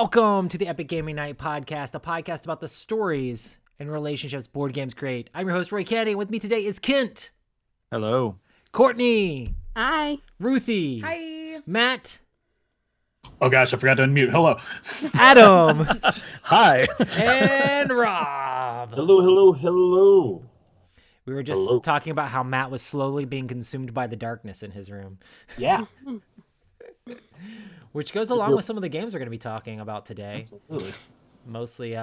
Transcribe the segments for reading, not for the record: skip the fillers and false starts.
Welcome to the Epic Gaming Night podcast, a podcast about the stories and relationships board games create. I'm your host, Roy Candy, and with me today is Kent. Hello. Courtney. Hi. Ruthie. Hi. Matt. Oh gosh, I forgot to unmute. Hello. Adam. Hi. And Rob. Hello. We were just talking about how Matt was slowly being consumed by the darkness in his room. Yeah. Which goes along with some of the games we're going to be talking about today. Absolutely. Mostly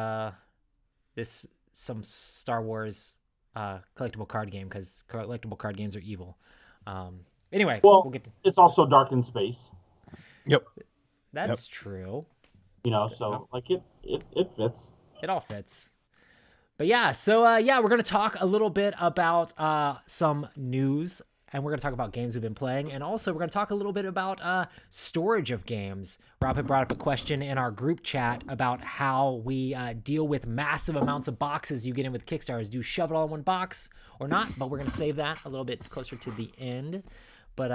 some Star Wars collectible card game, because collectible card games are evil. Anyway, well, we'll get to... it's also dark in space. Yep. That's true. You know, so like it fits. It all fits. But yeah, so we're going to talk a little bit about some news, and we're going to talk about games we've been playing, and also we're going to talk a little bit about storage of games. Rob had brought up a question in our group chat about how we deal with massive amounts of boxes you get in with Kickstarters. Do you shove it all in one box or not? But we're going to save that a little bit closer to the end. But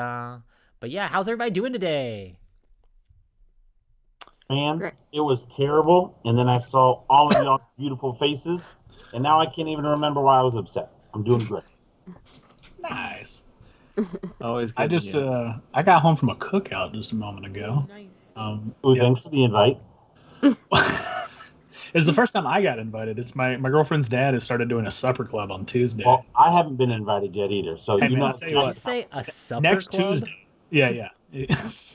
yeah, how's everybody doing today? Man, Great. It was terrible, and then I saw all of y'all's beautiful faces, and now I can't even remember why I was upset. I'm doing great. Nice. Always good. I got home from a cookout just a moment ago. Nice. Thanks for the invite. It's the first time I got invited. It's my girlfriend's dad has started doing a supper club on Tuesday. Well, I haven't been invited yet either, so Hey, you man, know. I'll tell you Did you what. say a supper Next club? Tuesday. Yeah.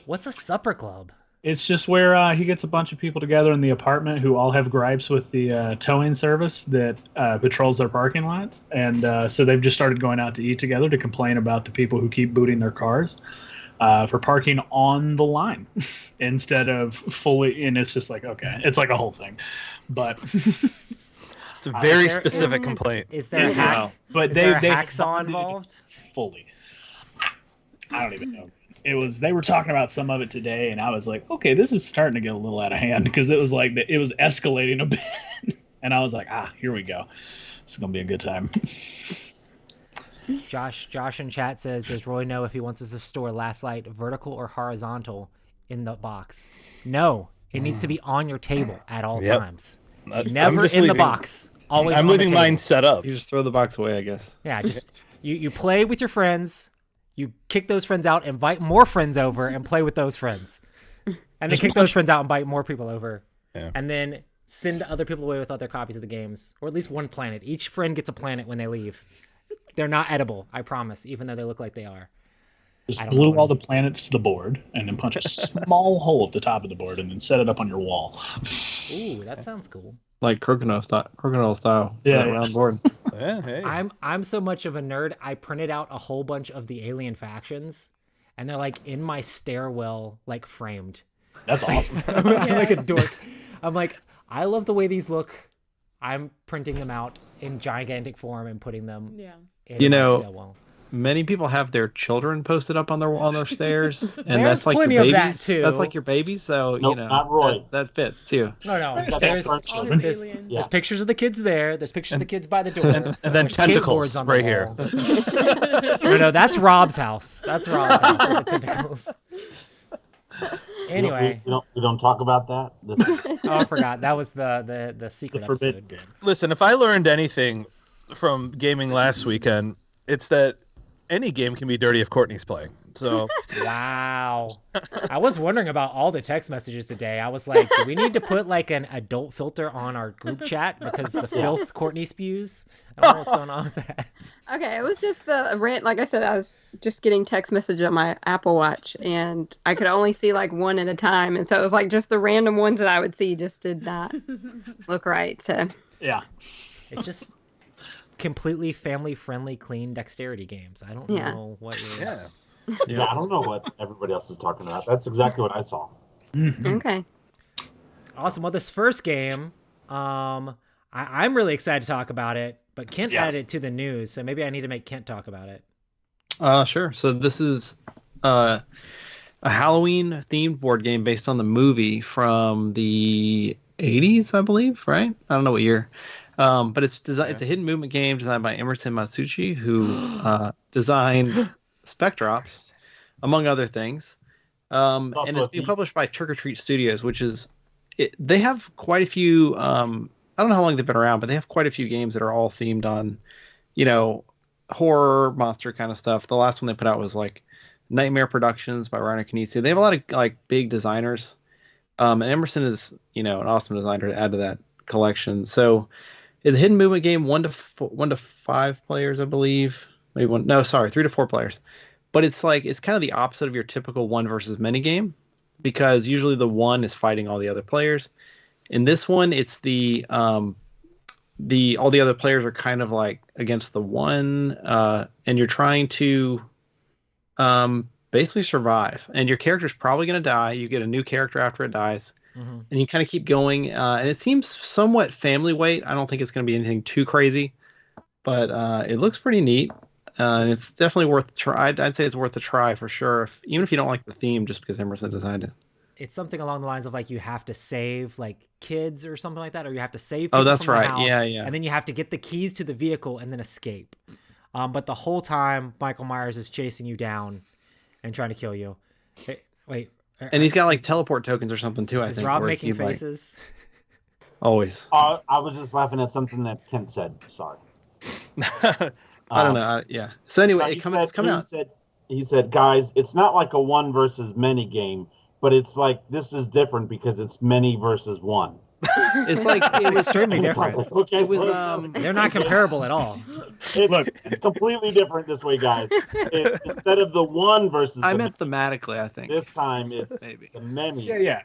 What's a supper club? It's just where he gets a bunch of people together in the apartment who all have gripes with the towing service that patrols their parking lots. And so they've just started going out to eat together to complain about the people who keep booting their cars for parking on the line instead of fully. And it's just like, okay, it's like a whole thing. But It's a very specific complaint. Is there a hack? But Is they there a they hacksaw involved? fully. I don't even know. They were talking about some of it today, and I was like, okay, this is starting to get a little out of hand, because it was like it was escalating a bit, and I was like, here we go. It's gonna be a good time. Josh in chat says, does Roy know if he wants us to store Last Light vertical or horizontal in the box? No, it needs to be on your table at all times. Never in the box. Always. I'm on the leaving table. mine set up. You just throw the box away, I guess. Yeah, just you play with your friends. You kick those friends out, invite more friends over, and play with those friends. And then kick those friends out, invite more people over. Yeah. And then send other people away with other copies of the games. Or at least one planet. Each friend gets a planet when they leave. They're not edible, I promise, even though they look like they are. Just I don't glue know. all the planets to the board, and then punch a small hole at the top of the board, and then set it up on your wall. Ooh, that sounds cool. Like crocodile style. Yeah, That yeah. round board. Yeah, hey. I'm so much of a nerd, I printed out a whole bunch of the alien factions, and they're like in my stairwell, like framed. That's awesome. I'm like a dork. I'm like, I love the way these look. I'm printing them out in gigantic form and putting them in You my know, stairwell. Many people have their children posted up on their stairs, and There's that's like plenty your of that, babies. too. That's like your babies, so Nope, you know not Roy. that fits too. No. understand There's, children. there's, Aliens. there's pictures of the kids there. There's pictures of the kids by the door. And then There's tentacles skateboards on the right here. wall. No, that's Rob's house. That's Rob's house with the tentacles. Anyway, we don't talk about that. I forgot. That was the secret The forbidden episode. game. Listen, if I learned anything from gaming last weekend, it's that any game can be dirty if Courtney's playing. So Wow. I was wondering about all the text messages today. I was like, do we need to put like an adult filter on our group chat because the filth Courtney spews? I don't know what's going on with that. Okay, it was just the rant. Like I said, I was just getting text messages on my Apple Watch, and I could only see like one at a time. And so it was like just the random ones that I would see just did not look right. So Yeah. It's just completely family-friendly, clean dexterity games. I don't know what you're... Yeah, I don't know what everybody else is talking about. That's exactly what I saw. okay. Awesome. Well, this first game, I'm really excited to talk about it, but Kent Yes. added it to the news, so maybe I need to make Kent talk about it. Sure. So this is a Halloween themed board game based on the movie from the 80s, I believe, right? I don't know what year. But it's designed. It's a hidden movement game designed by Emerson Matsuuchi, who designed Spectrops, among other things. And it's being published by Trick or Treat Studios, which is they have quite a few. I don't know how long they've been around, but they have quite a few games that are all themed on, horror, monster kind of stuff. The last one they put out was like Nightmare Productions by Ryan Knizia. They have a lot of like big designers. And Emerson is, an awesome designer to add to that collection. So it's a hidden movement game, 1 to 5 players, I believe. Maybe 3 to 4 players. But it's kind of the opposite of your typical one versus many game, because usually the one is fighting all the other players. In this one, it's all the other players are kind of like against the one, and you're trying to basically survive. And your character's probably going to die. You get a new character after it dies, and you kind of keep going. And it seems somewhat family weight. I don't think it's going to be anything too crazy, but it looks pretty neat. And it's definitely worth a try. I'd say it's worth a try for sure, even if you don't like the theme, just because Emerson designed it. It's something along the lines of like you have to save like kids or something like that, or you have to save people that's from right. the house, Yeah. and then you have to get the keys to the vehicle and then escape. But the whole time, Michael Myers is chasing you down and trying to kill you. Wait. And he's got like teleport tokens or something too, I think. Is Rob where making he, like, faces? always. I was just laughing at something that Kent said. Sorry. I don't know. Yeah. So anyway, it's coming out. He said, guys, it's not like a one versus many game, but it's like this is different because it's many versus one. It's like it was extremely different. Okay, it was They're not comparable at all. It's completely different this way, guys. Instead of the one versus I meant thematically, I think. this time it's Maybe. the many. Yeah.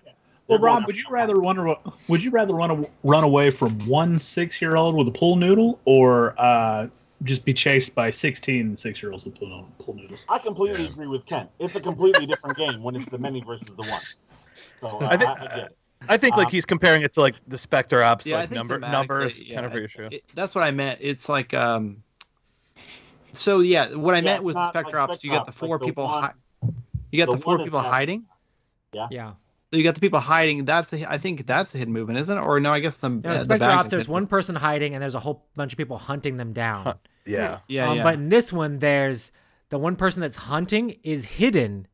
Well, Rob, would you rather run away from one 6-year-old with a pool noodle, or just be chased by 16 6-year-olds with pool noodles? I completely agree with Kent. It's a completely different game when it's the many versus the one. So I get it. I think like he's comparing it to like the Spectre Ops, Yeah, I like think numbers thematically, kind of issue. That's what I meant. It's like So yeah, what I meant it's was not Spectre like Ops. You got the Spectre four Ops, like people. the one- You got the the four one is people that- hiding. Yeah. So you got the people hiding. I think that's the hidden movement, isn't it? Or no, I guess the No, the Spectre bag Ops, is there's hidden. one person hiding and there's a whole bunch of people hunting them down. Yeah. Yeah. But in this one, there's the one person that's hunting is hidden,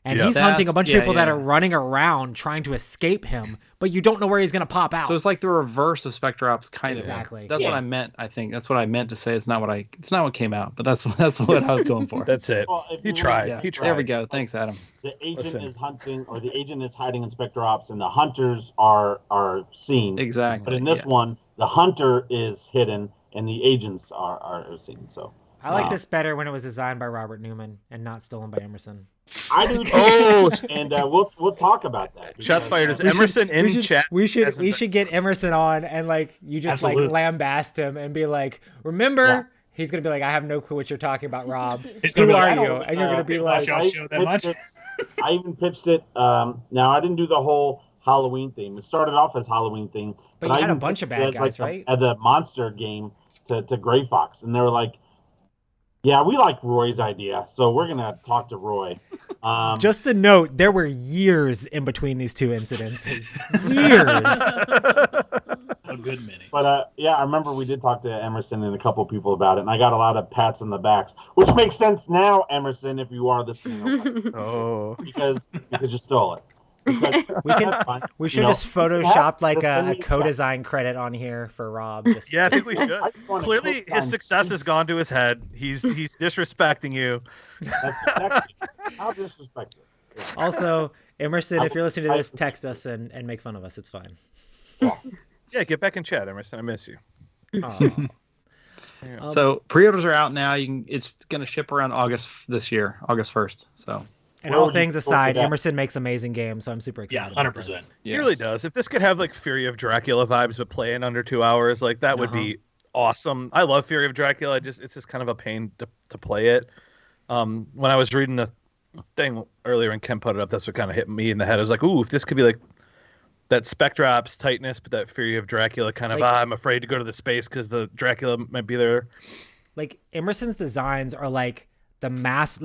and Yeah. he's hunting a bunch of Yeah, people that yeah. are running around trying to escape him, but you don't know where he's going to pop out. So it's like the reverse of Spectre Ops, kind of. Exactly. That's what I meant. I think that's what I meant to say. It's not what came out, but that's what I was going for. That's it. Well, if He you tried. Yeah. He tried. There we go. Thanks, Adam. The agent Listen. is hunting, or the agent is hiding in Spectre Ops, and the hunters are seen. Exactly. But in this yeah. one, the hunter is hidden, and the agents are seen. So I like this better when it was designed by Robert Newman and not stolen by Emerson. I do. Oh. And we'll talk about that. Shots because, fired. Is Emerson in chat? We hasn't been- should get Emerson on and like you just Absolutely. like lambast him and be like, remember. Yeah. He's gonna be like, I have no clue what you're talking about, Rob. He's gonna Who be like, are "I don't you? know And you're gonna be what like, I show that much? I even pitched it. Now I didn't do the whole Halloween theme. It started off as Halloween theme, But you I had a even bunch of pitched it bad as, guys, right? As a monster game to Gray Fox, and they were like, "Yeah, we like Roy's idea, so we're gonna talk to Roy." just a note, there were years in between these two incidences. Years. A good many. But yeah, I remember we did talk to Emerson and a couple people about it, and I got a lot of pats on the backs, which makes sense now, Emerson, if you are listening, Oh. because you stole it. Because that's fine. We You should know, just Photoshop like just send a me a co-design credit on here for Rob. Just, Yeah, I think we should. I just wanna Clearly, click his on- success has gone to his head. He's disrespecting you. That's exactly how disrespectful. Yeah. Also, Emerson, if you're listening to I- this, text us and make fun of us. It's fine. Yeah, get back in chat, Emerson. I miss you. Aw. So pre-orders are out now. It's gonna ship around August 1st. So And Where all would you things go aside, for that? Emerson makes amazing games, so I'm super Yeah, excited. about 100%. this. He really does. If this could have like Fury of Dracula vibes, but play in under 2 hours, like that would be awesome. I love Fury of Dracula. It's just kind of a pain to play it. When I was reading the thing earlier and Ken put it up, that's what kind of hit me in the head. I was like, ooh, if this could be like that Spectre Ops tightness, but that Fury of Dracula kind of, Like- I'm afraid to go to the space because the Dracula might be there. Like Emerson's designs are like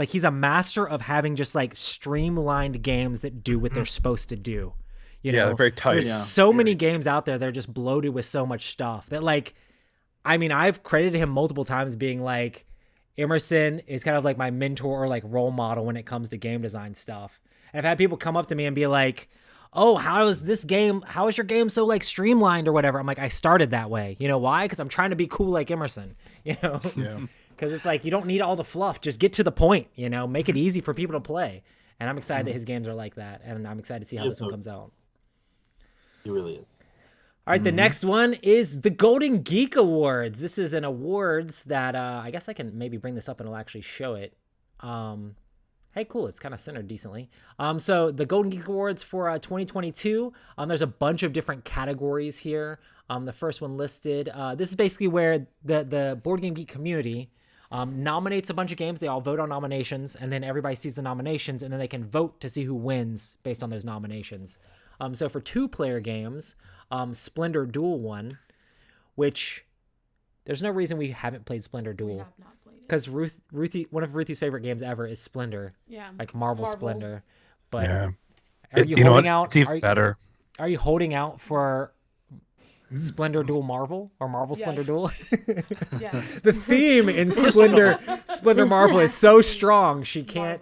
he's a master of having just like streamlined games that do what they're supposed to do. You know, Yeah, they're very tight. There's Yeah. so many games out there that are just bloated with so much stuff that like, I mean, I've credited him multiple times being like, Emerson is kind of like my mentor or like role model when it comes to game design stuff. And I've had people come up to me and be like, oh, how is your game so like streamlined or whatever? I'm like, I started that way. You know why? Because I'm trying to be cool like Emerson, you know? Yeah. Because it's like, you don't need all the fluff. Just get to the point, you know? Make it easy for people to play. And I'm excited that his games are like that. And I'm excited to see how this one comes out. He really is. All right, the next one is the Golden Geek Awards. This is an awards that I guess I can maybe bring this up and it'll actually show it. Hey, cool. It's kind of centered decently. So the Golden Geek Awards for 2022, there's a bunch of different categories here. The first one listed, this is basically where the Board Game Geek community nominates a bunch of games. They all vote on nominations, and then everybody sees the nominations, and then they can vote to see who wins based on those nominations. So for 2-player games, Splendor Duel won, which there's no reason we haven't played Splendor Duel. Because Ruthie, one of Ruthie's favorite games ever is Splendor. Yeah. Like Marvel Splendor. But Yeah. are you holding out? It's even better. Are you holding out for Splendor Duel Marvel or Marvel Yes. Splendor Duel? Yeah. The theme in Splendor Marvel is so strong. She can't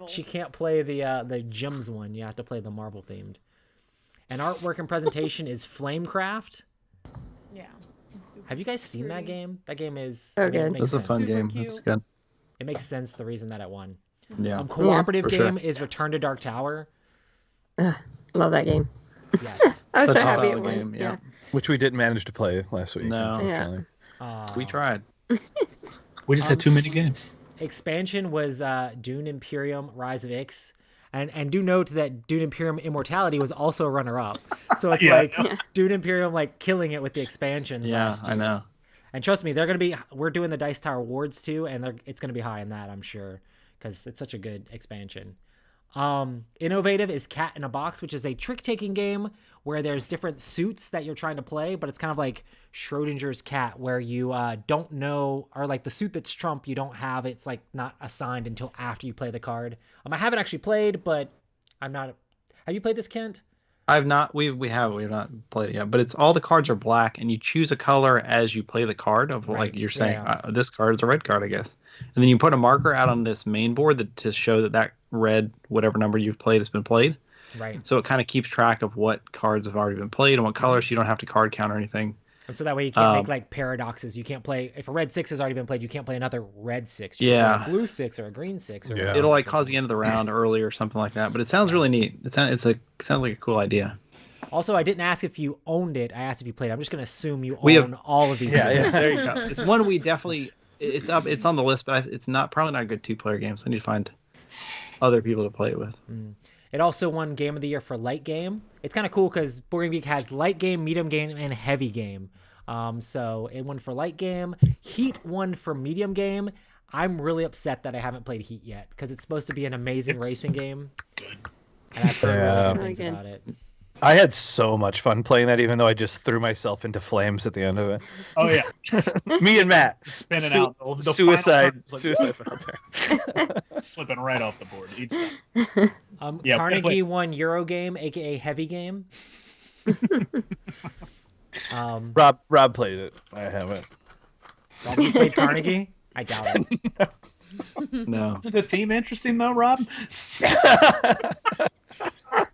play the Gems one. You have to play the Marvel themed. And artwork and presentation is Flamecraft. Yeah. Have you guys seen that Pretty. game? That game is So good. It makes That's a sense. fun Super game. cute. That's good. It makes sense the reason that it won. Yeah. Cooperative for sure. game is Return to Dark Tower. Love that game. Yes. I was Such so a happy it solid won. game, yeah. Which we didn't manage to play last week. No. Unfortunately. We tried. We just had too many games. Expansion was Dune Imperium Rise of Ix. And do note that Dune Imperium Immortality was also a runner-up. So it's Yeah, like Dune Imperium like killing it with the expansions Yeah, last year. I know. And trust me, we're doing the Dice Tower Awards too, and it's going to be high in that, I'm sure, because it's such a good expansion. Innovative is Cat in a Box, which is a trick-taking game where there's different suits that you're trying to play, but it's kind of like Schrodinger's cat, where you don't know, or like the suit that's Trump, you don't have, it's like not assigned until after you play the card. I haven't actually played, but I'm not. Have you played this, Kent? I've not. We have not played it yet, but it's all the cards are black, and you choose a color as you play the card. Of Right. like you're saying, Yeah. This card is a red card, I guess, and then you put a marker out on this main board to show that red, whatever number you've played, has been played. Right. So it kind of keeps track of what cards have already been played and what colors. So you don't have to card count or anything. And so that way you can't make like paradoxes. You can't play, if a red 6 has already been played, you can't play another red 6. You can Yeah. play a blue 6 or a green 6. Or Yeah. It'll like cause the end of the round early or something like that. But it sounds really neat. It sounds like a cool idea. Also, I didn't ask if you owned it. I asked if you played it. I'm just going to assume you We own all of these Yeah, games. There you go. It's one we definitely. It's up. It's on the list, but it's probably not a good 2-player game. So I need to find other people to play it with. It also won Game of the Year for Light Game. It's kind of cool because Board Game Geek has Light Game, Medium Game, and Heavy Game. So it won for Light Game. Heat won for Medium Game. I'm really upset that I haven't played Heat yet because it's supposed to be an amazing racing game. Good. And I've heard really good Really things good. about it. I had so much fun playing that, even though I just threw myself into flames at the end of it. Oh yeah, Me and Matt. spinning out the Suicide. final turn, Suicide. slipping right off the board. Each time. Yeah, Carnegie definitely. won Eurogame, aka Heavy Game. Rob played it. I haven't. Rob, you played Carnegie? I doubt it. No. Is the theme interesting though, Rob?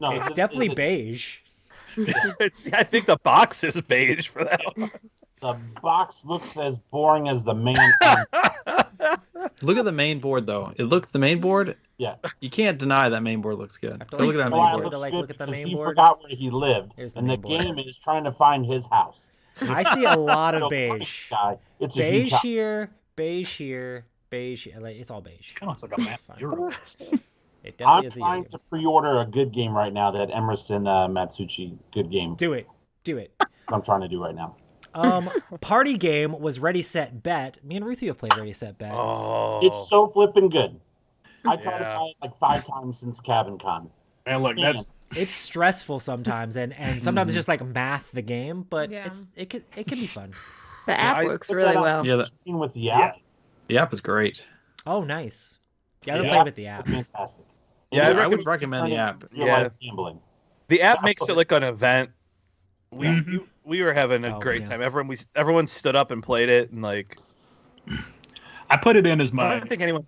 No, It's definitely beige. I think the box is beige for that one. the box looks as boring as the main. Look at the main board though. The main board. Yeah. You can't deny that main board looks good. have to Go look at that like- main Oh, board. to, like, look at the because main he board. forgot where he lived, Here's the and the main board. game is trying to find his house. I see a lot of So, beige. guy, it's a huge Beige house. here, beige here, beige here. Like, it's all beige. Kind of looks like a map. Fine. Euro. It I'm definitely is a trying Euro to game. pre-order a good game right now. That Emerson Matsuuchi good game. Do it. Do it. I'm trying to do right now. Party game was Ready Set Bet. Me and Ruthie have played Ready Set Bet. Oh. It's so flipping good. I tried to Yeah. buy it like 5 times since Cabin Con. Man, look, that's It's stressful sometimes, and sometimes it's just like math the game, but Yeah. it can be fun. The app I works Put really that on well. Yeah, the screen with the app. The app is great. Oh, nice. Yeah, I haven't The played app with the is app. Fantastic. Yeah, I would recommend the turn it app. into real Yeah. life gambling. The app makes it like an event. Mhm. We were having a Oh, great yeah. time. Everyone stood up and played it, and like I put it in as I my don't think anyone.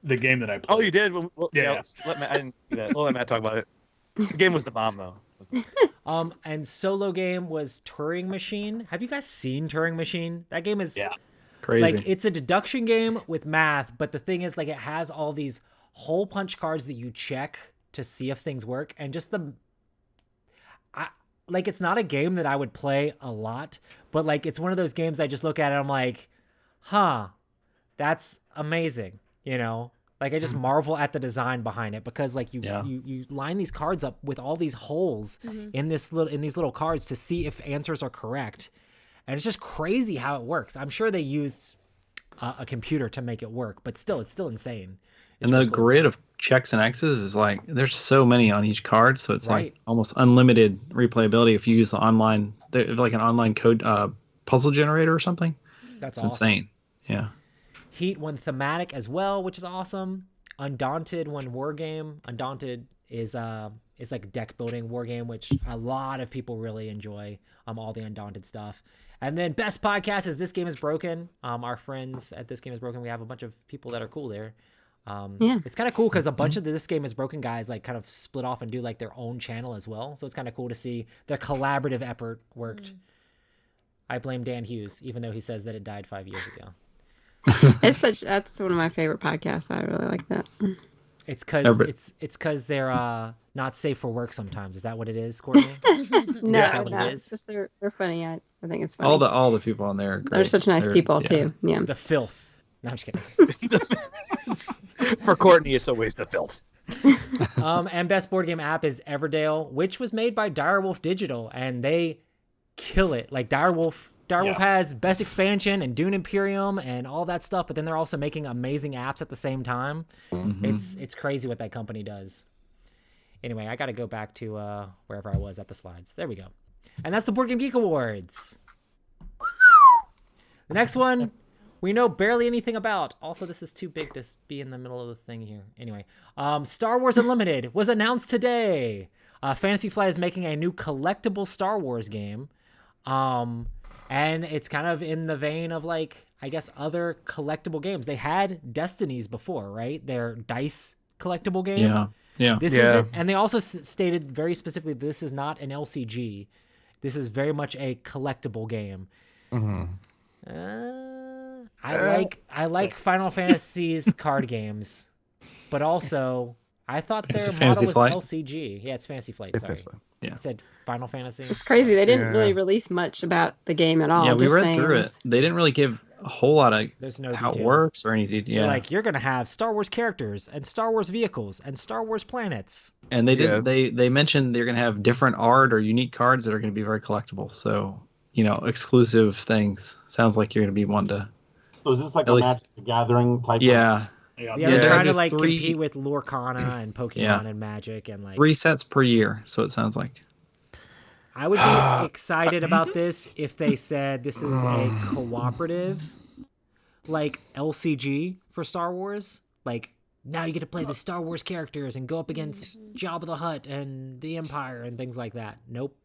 the game that I played. Oh, you did. Well, Yeah. Let Matt, I didn't see that. We'll let Matt talk about it. The game was the bomb, though. And solo game was Turing Machine. Have you guys seen Turing Machine? That game is Crazy. like, it's a deduction game with math, but the thing is, like, it has all these hole punch cards that you check to see if things work, and just like, it's not a game that I would play a lot, but like, it's one of those games I just look at it and I'm like, huh, that's amazing, you know? Like, I just marvel at the design behind it, because like you line these cards up with all these holes in these little cards to see if answers are correct. And it's just crazy how it works. I'm sure they used a computer to make it work, but still, it's still insane. And the grid of checks and X's is like, there's so many on each card, so it's Right. like almost unlimited replayability if you use the online, like an online code puzzle generator or something. That's It's awesome. insane. Yeah. Heat won thematic as well, which is awesome. Undaunted won war game. Undaunted is like a deck building war game, which a lot of people really enjoy. All the Undaunted stuff. And then best podcast is This Game Is Broken. Our friends at This Game Is Broken, we have a bunch of people that are cool there. It's kind of cool because a bunch of the This Game Is Broken guys like kind of split off and do like their own channel as well. So it's kind of cool to see their collaborative effort worked. I blame Dan Hughes, even though he says that it died 5 years ago. That's one of my favorite podcasts. I really like that. It's because they're not safe for work sometimes. Is that what it is, Courtney? No, Is that what no, it it's is? just they're funny. I think it's funny. All the people on there are great. They're such nice people yeah. too. Yeah. The filth. No, I'm just kidding. For Courtney, it's always the filth. And best board game app is Everdale, which was made by Direwolf Digital, and they kill it. Like Direwolf has best expansion and Dune Imperium and all that stuff, but then they're also making amazing apps at the same time. It's crazy what that company does. Anyway, I got to go back to wherever I was at the slides. There we go. And that's the Board Game Geek Awards. The next one, we know barely anything about. Also, this is too big to be in the middle of the thing here. Anyway, Star Wars Unlimited was announced today. Fantasy Flight is making a new collectible Star Wars game. And it's kind of in the vein of, like, I guess, other collectible games. They had Destinies before, right? Their dice collectible game. Yeah. This isn't, and they also stated very specifically, this is not an LCG. This is very much a collectible game. I like Final Fantasy's card games, but also I thought their Fantasy model was Flight? LCG. Yeah, it's Fantasy Flight. Sorry, Yeah. I said Final Fantasy. It's crazy. They didn't really release much about the game at all. Yeah, we just read saying through it. They didn't really give a whole lot of There's no how details. it works or any detail. They're Yeah. like, you're gonna have Star Wars characters and Star Wars vehicles and Star Wars planets. And they did. They mentioned they're going to have different art or unique cards that are going to be very collectible. So, exclusive things. Sounds like you're going to be one to. So is this like At a least- Magic the Gathering type? Yeah. Yeah, Yeah, they're they're trying to the like three- compete with Lorcana and Pokemon and Magic and like. 3 sets per year. So it sounds like. I would be excited about this if they said this is a cooperative, like LCG for Star Wars. Like, now you get to play the Star Wars characters and go up against Jabba the Hutt and the Empire and things like that. Nope.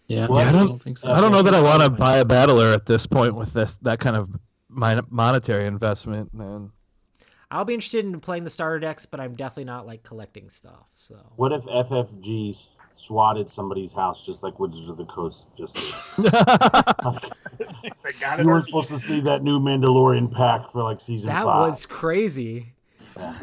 Yeah. Well, I I don't don't think so. I don't know that I want to buy a battler at this point with that kind of monetary investment, man. I'll be interested in playing the starter decks, but I'm definitely not like collecting stuff. So What if FFG swatted somebody's house just like Wizards of the Coast just did? You weren't supposed to see that new Mandalorian pack for like season that 5. was crazy. Yeah.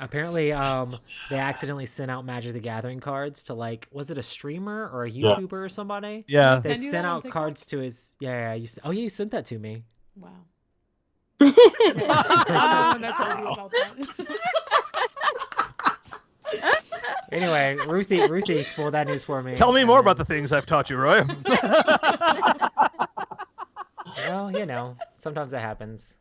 Apparently, they accidentally sent out Magic the Gathering cards to like, was it a streamer or a YouTuber or somebody? Yeah. They Send you sent that on out TikTok? cards to his. Yeah. You sent that to me. Wow. I'm the one that told you about that. Anyway, Ruthie spoiled that news for me. Tell me and more then- about the things I've taught you, Roy. Well, sometimes that happens.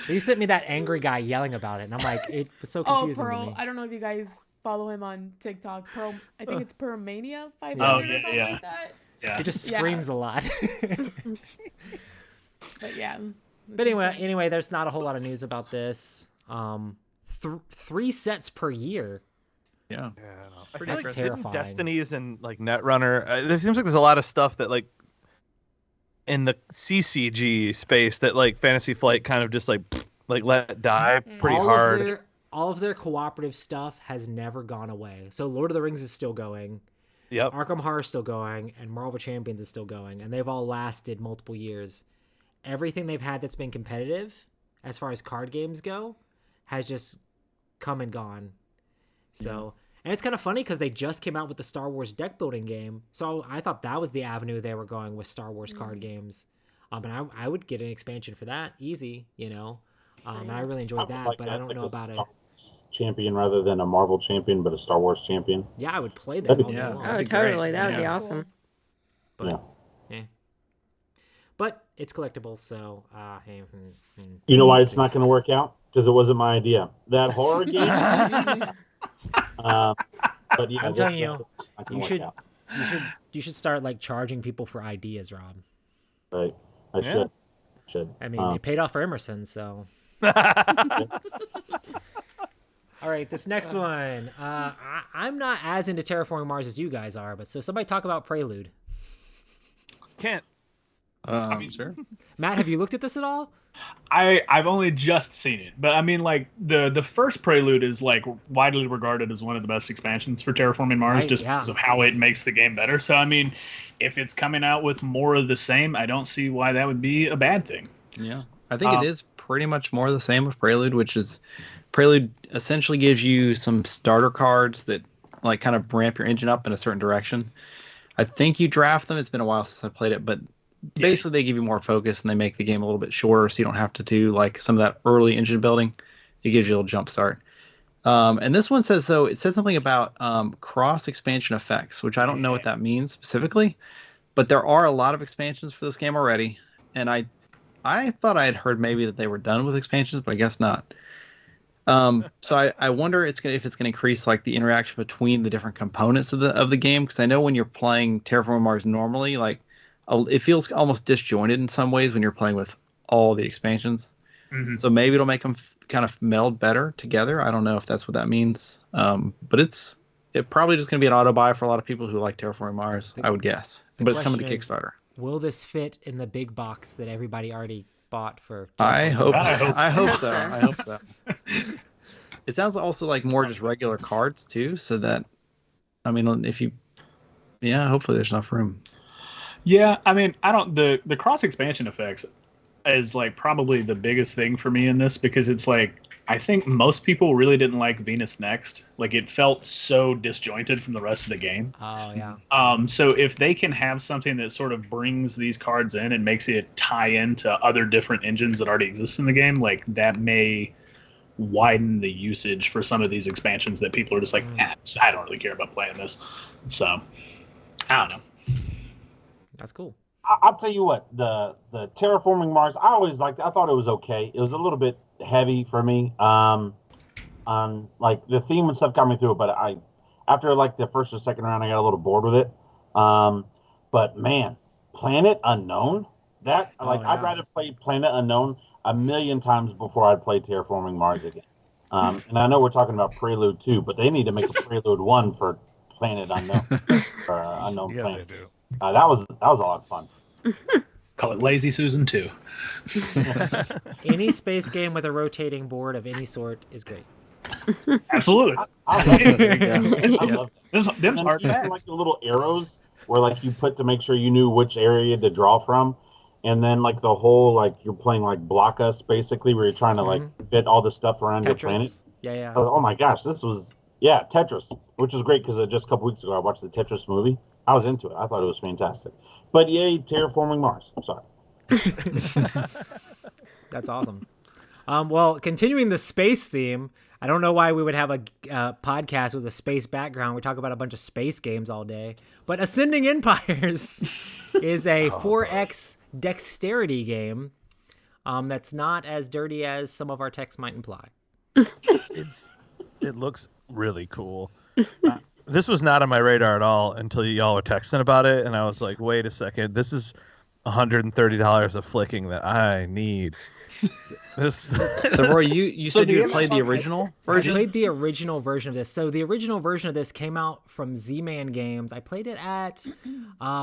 But you sent me that angry guy yelling about it, and I'm like, it was so Oh, confusing to Pearl. me. I don't know if you guys follow him on TikTok. Pearl, I think it's Pearlmania 500 Oh, or yeah, something yeah. like that. Yeah. He just Yeah. screams a lot. But yeah. But anyway, there's not a whole lot of news about this. 3 sets per year. Yeah. I feel That's like terrifying. Destinies and like Netrunner. There seems like there's a lot of stuff that like in the CCG space that like Fantasy Flight kind of just like let die pretty hard. All of their cooperative stuff has never gone away. So Lord of the Rings is still going. Yep. Arkham Horror is still going, and Marvel Champions is still going, and they've all lasted multiple years. Everything they've had that's been competitive, as far as card games go, has just come and gone. So, and it's kind of funny because they just came out with the Star Wars deck building game, so I thought that was the avenue they were going with Star Wars card games. And I would get an expansion for that, easy, you know. And I really enjoyed that, but I don't know about it. Champion rather than a Marvel champion, but a Star Wars champion. Yeah, I would play that all day long. Oh, totally. That would be awesome. But, but it's collectible, so hey. You know why it's not going to work out? Because it wasn't my idea. That horror game. But yeah, I'm telling you, you should start like charging people for ideas, Rob. Right, I should. I mean, it paid off for Emerson, so. All right, this next one. I'm not as into Terraforming Mars as you guys are, but so somebody talk about Prelude. Can't. I mean, sure. Matt, have you looked at this at all? I've only just seen it, but I mean, like the first Prelude is like widely regarded as one of the best expansions for Terraforming Mars, because of how it makes the game better. So I mean, if it's coming out with more of the same, I don't see why that would be a bad thing. Yeah, I think it is pretty much more the same with Prelude, which is Prelude essentially gives you some starter cards that like kind of ramp your engine up in a certain direction. I think you draft them. It's been a while since I played it, but basically they give you more focus and they make the game a little bit shorter, so you don't have to do like some of that early engine building. It gives you a little jump start. And this one says, though, it said something about cross expansion effects, which I don't know what that means specifically, but there are a lot of expansions for this game already. And I thought I had heard maybe that they were done with expansions, but I guess not. So I wonder if it's gonna increase like the interaction between the different components of the game, because I know when you're playing Terraforming Mars normally, like it feels almost disjointed in some ways when you're playing with all the expansions. Mm-hmm. So maybe it'll make them kind of meld better together. I don't know if that's what that means, but it's probably just gonna be an auto buy for a lot of people who like Terraforming Mars, I would guess. But it's coming to Kickstarter. Will this fit in the big box that everybody already bought for? I hope so. It sounds also like more just regular cards too, so that, I mean, hopefully there's enough room. Yeah, I mean, the cross expansion effects is like probably the biggest thing for me in this, because it's like, I think most people really didn't like Venus Next. Like, it felt so disjointed from the rest of the game. Oh, yeah. So if they can have something that sort of brings these cards in and makes it tie into other different engines that already exist in the game, like that may widen the usage for some of these expansions that people are just like, I don't really care about playing this. So, I don't know. That's cool. I'll tell you what, the Terraforming Mars, I thought it was okay. It was a little bit heavy for me. Like the theme and stuff got me through it, but after like the first or second round, I got a little bored with it. But man, Planet Unknown, I'd rather play Planet Unknown 1,000,000 times before I'd play Terraforming Mars again. And I know we're talking about Prelude 2, but they need to make a Prelude 1 for Planet Unknown. Or Unknown Planet. They do. That was a lot of fun. Call it Lazy Susan 2. Any space game with a rotating board of any sort is great. Absolutely. I love it. I love it. Them's hard facts. Like the little arrows where like you put to make sure you knew which area to draw from. And then like the whole, like you're playing like Block Us basically, where you're trying to like fit all the stuff around your planet. Yeah. Oh my gosh, this was Tetris, which was great because just a couple weeks ago I watched the Tetris movie. I was into it. I thought it was fantastic. But yay, Terraforming Mars. I'm sorry. That's awesome. Well, continuing the space theme, I don't know why we would have a podcast with a space background. We talk about a bunch of space games all day. But Ascending Empires is a 4X dexterity game that's not as dirty as some of our text might imply. It looks really cool. This was not on my radar at all until y'all were texting about it, and I was like, wait a second, this is $130 of flicking that I need. So Roy, you said you played the original version? I played the original version of this. So the original version of this came out from Z-Man Games. I played it at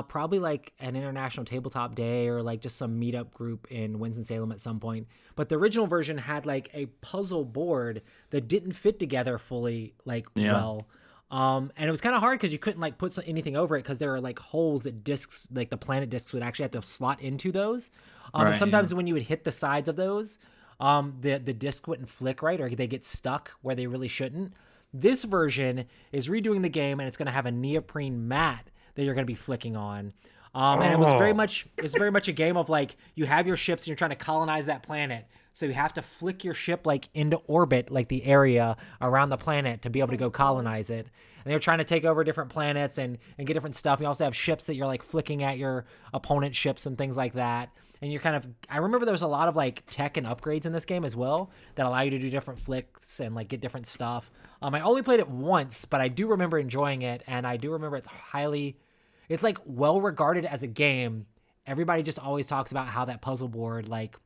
probably like an International Tabletop Day or like just some meetup group in Winston-Salem at some point. But the original version had like a puzzle board that didn't fit together fully well. And it was kind of hard because you couldn't like put anything over it because there are like holes that discs, like the planet discs, would actually have to slot into those. And sometimes when you would hit the sides of those, the disc wouldn't flick right, or they get stuck where they really shouldn't. This version is redoing the game, and it's going to have a neoprene mat that you're going to be flicking on. And it was very much a game of like, you have your ships and you're trying to colonize that planet. So you have to flick your ship like into orbit, like the area around the planet, to be able to go colonize it. And they're trying to take over different planets and get different stuff. You also have ships that you're like flicking at your opponent ships and things like that. And you're kind of, I remember there was a lot of like tech and upgrades in this game as well that allow you to do different flicks and like get different stuff. I only played it once, but I do remember enjoying it. And I do remember it's like well regarded as a game. Everybody just always talks about how that puzzle board, like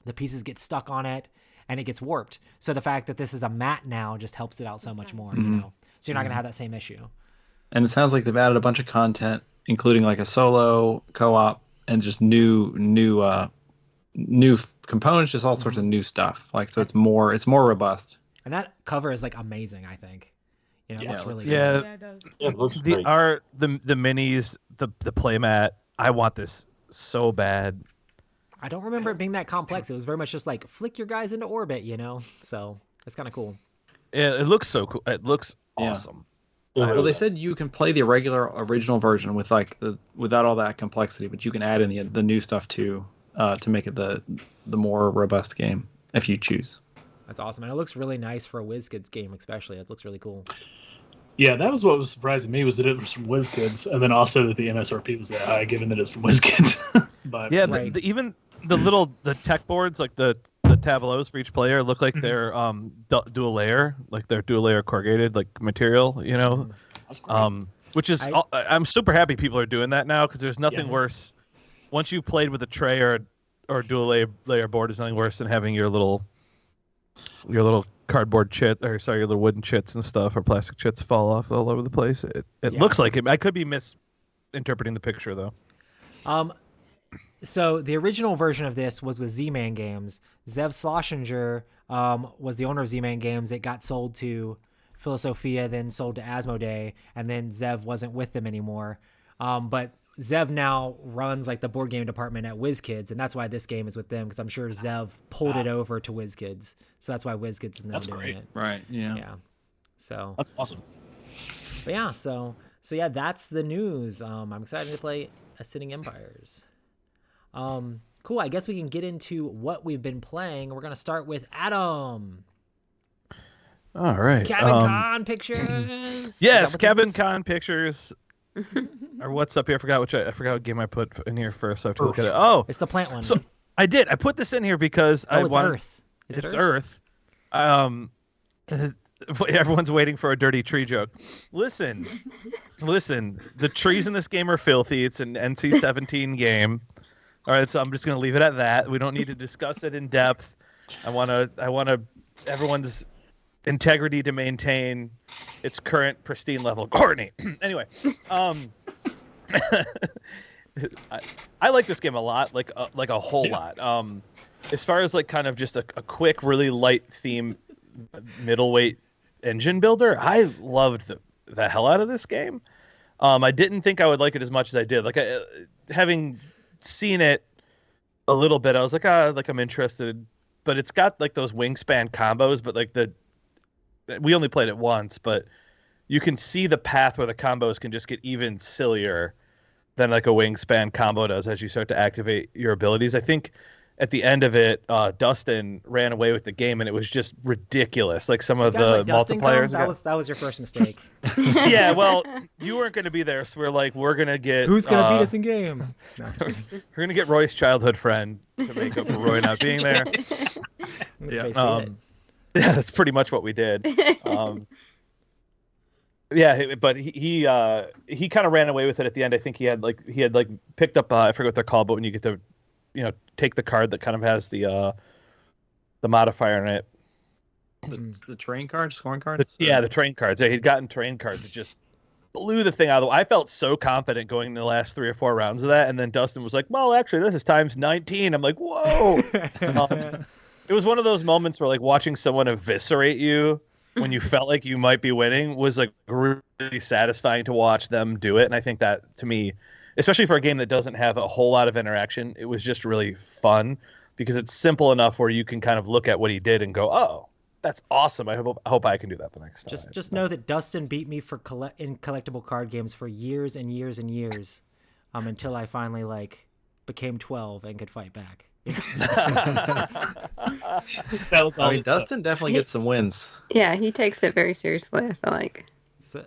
the pieces get stuck on it and it gets warped. So the fact that this is a mat now just helps it out so much more, you know? So you're not going to have that same issue. And it sounds like they've added a bunch of content, including like a solo co-op and just new components, just all sorts of new stuff. Like, so it's more robust. And that cover is like amazing, I think. You know, it looks really good. Yeah, it does. It looks The great. art, the minis, the playmat. I want this so bad. I don't remember it being that complex. It was very much just like flick your guys into orbit, you know? So it's kind of cool. It looks so cool. It looks awesome. Well, they said you can play the original version with like without all that complexity, but you can add in the new stuff too, to make it the more robust game if you choose. That's awesome. And it looks really nice for a WizKids game, especially. It looks really cool. Yeah, that was what was surprising me, was that it was from WizKids, and then also that the MSRP was that high, given that it's from WizKids. But Yeah, Right. even the tech boards, like the tableaus for each player, look like they're dual layer, like they're dual layer corrugated like material, you know. that's crazy. Which is I'm super happy people are doing that now, because there's nothing worse. Once you've played with a tray or dual layer board, is nothing worse than having your little cardboard your little wooden chits and stuff, or plastic chits fall off all over the place. It looks like it. I could be misinterpreting the picture though. So the original version of this was with Z-Man Games. Zev Schlesinger was the owner of Z-Man Games. It got sold to Philosophia, then sold to Asmodee, and then Zev wasn't with them anymore. But Zev now runs like the board game department at WizKids, and that's why this game is with them, because I'm sure Zev pulled it over to WizKids. So that's why WizKids is now doing it. Right. Yeah. Yeah. So That's awesome. but yeah, so yeah, that's the news. I'm excited to play Ascending Empires. Cool. I guess we can get into what we've been playing. We're gonna start with Adam. All right. Cabin Con Pictures. Yes, Cabin Con Pictures. Or what's up here? I forgot what game I put in here first. So I have to look at it. Oh, It's the plant one. so I did. I put this in here because it's Earth. Is it It's Earth? Everyone's waiting for a dirty tree joke. Listen. The trees in this game are filthy. It's an NC-17 game. All right, so I'm just gonna leave it at that. We don't need to discuss it in depth. I wanna everyone's integrity to maintain its current pristine level. Courtney. Anyway, I like this game a lot, like a whole lot. As far as like kind of just a quick, really light theme, middleweight engine builder, I loved the hell out of this game. I didn't think I would like it as much as I did. Like having seen it a little bit, I was like, I'm interested. But it's got like those wingspan combos, but like we only played it once, but you can see the path where the combos can just get even sillier than like a wingspan combo does as you start to activate your abilities. I think at the end of it, Dustin ran away with the game, and it was just ridiculous. Like some of the multipliers. That was your first mistake. Yeah, well, you weren't going to be there, so we're going to get. Who's going to beat us in games? No, I'm kidding. We're going to get Roy's childhood friend to make up for Roy not being there. That's basically it. Yeah, that's pretty much what we did. Yeah, but he kind of ran away with it at the end. I think he had picked up I forget what they're called, but when you get to take the card that kind of has the modifier in it. The train cards, scoring cards. The train cards. Yeah, he'd gotten train cards. It just blew the thing out of the way. I felt so confident going into the last 3 or 4 rounds of that, and then Dustin was like, "Well, actually, this is times 19." I'm like, "Whoa!" It was one of those moments where like watching someone eviscerate you when you felt like you might be winning was like really satisfying to watch them do it. And I think that to me, especially for a game that doesn't have a whole lot of interaction, it was just really fun because it's simple enough where you can kind of look at what he did and go, oh, that's awesome. I hope I can do that the next time. Just know that Dustin beat me for in collectible card games for years and years and years, until I finally like became 12 and could fight back. That was all. I mean, Dustin definitely gets some wins. Yeah, he takes it very seriously, I feel like. So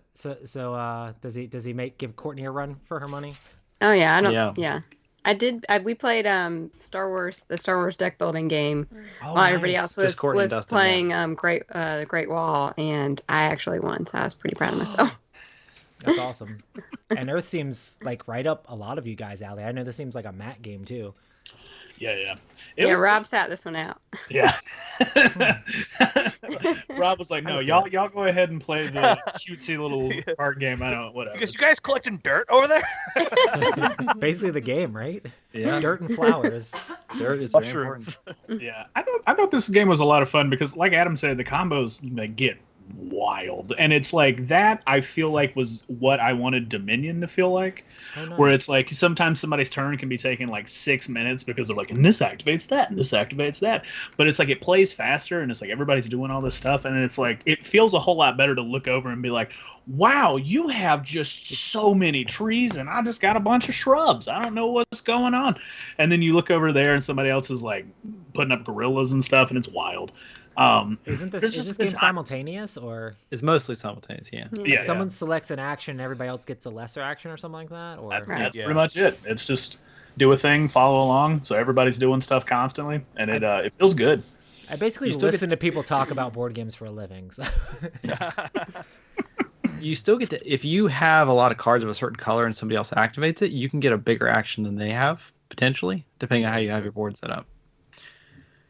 does he give Courtney a run for her money? Oh yeah, I don't. Yeah. I did. We played the Star Wars deck building game while everybody else was playing Great Wall, and I actually won, so I was pretty proud of myself. That's awesome. And Earth seems like right up a lot of you guys' alley. I know this seems like a Matt game too. Yeah. Rob sat this one out. Yeah. Rob was like, "No, y'all go ahead and play the cutesy little card game. I don't whatever." Because you guys collecting dirt over there? It's basically the game, right? Yeah. Dirt and flowers. Dirt is very important. Yeah, I thought this game was a lot of fun because, like Adam said, the combos like get wild, and it's like that. I feel like was what I wanted Dominion to feel like, where it's like sometimes somebody's turn can be taking like 6 minutes because they're like, and this activates that, and this activates that, but it's like it plays faster, and it's like everybody's doing all this stuff, and it's like it feels a whole lot better to look over and be like, wow, you have just so many trees, and I just got a bunch of shrubs. I don't know what's going on, and then you look over there, and somebody else is like putting up gorillas and stuff, and it's wild. Is this game simultaneous or it's mostly simultaneous? Yeah. Someone selects an action and everybody else gets a lesser action or something like that, or that's pretty much it. It's just do a thing, follow along, so everybody's doing stuff constantly, and it feels good. I basically listen to people talk about board games for a living. So. You still get to, if you have a lot of cards of a certain color and somebody else activates it, you can get a bigger action than they have potentially, depending on how you have your board set up.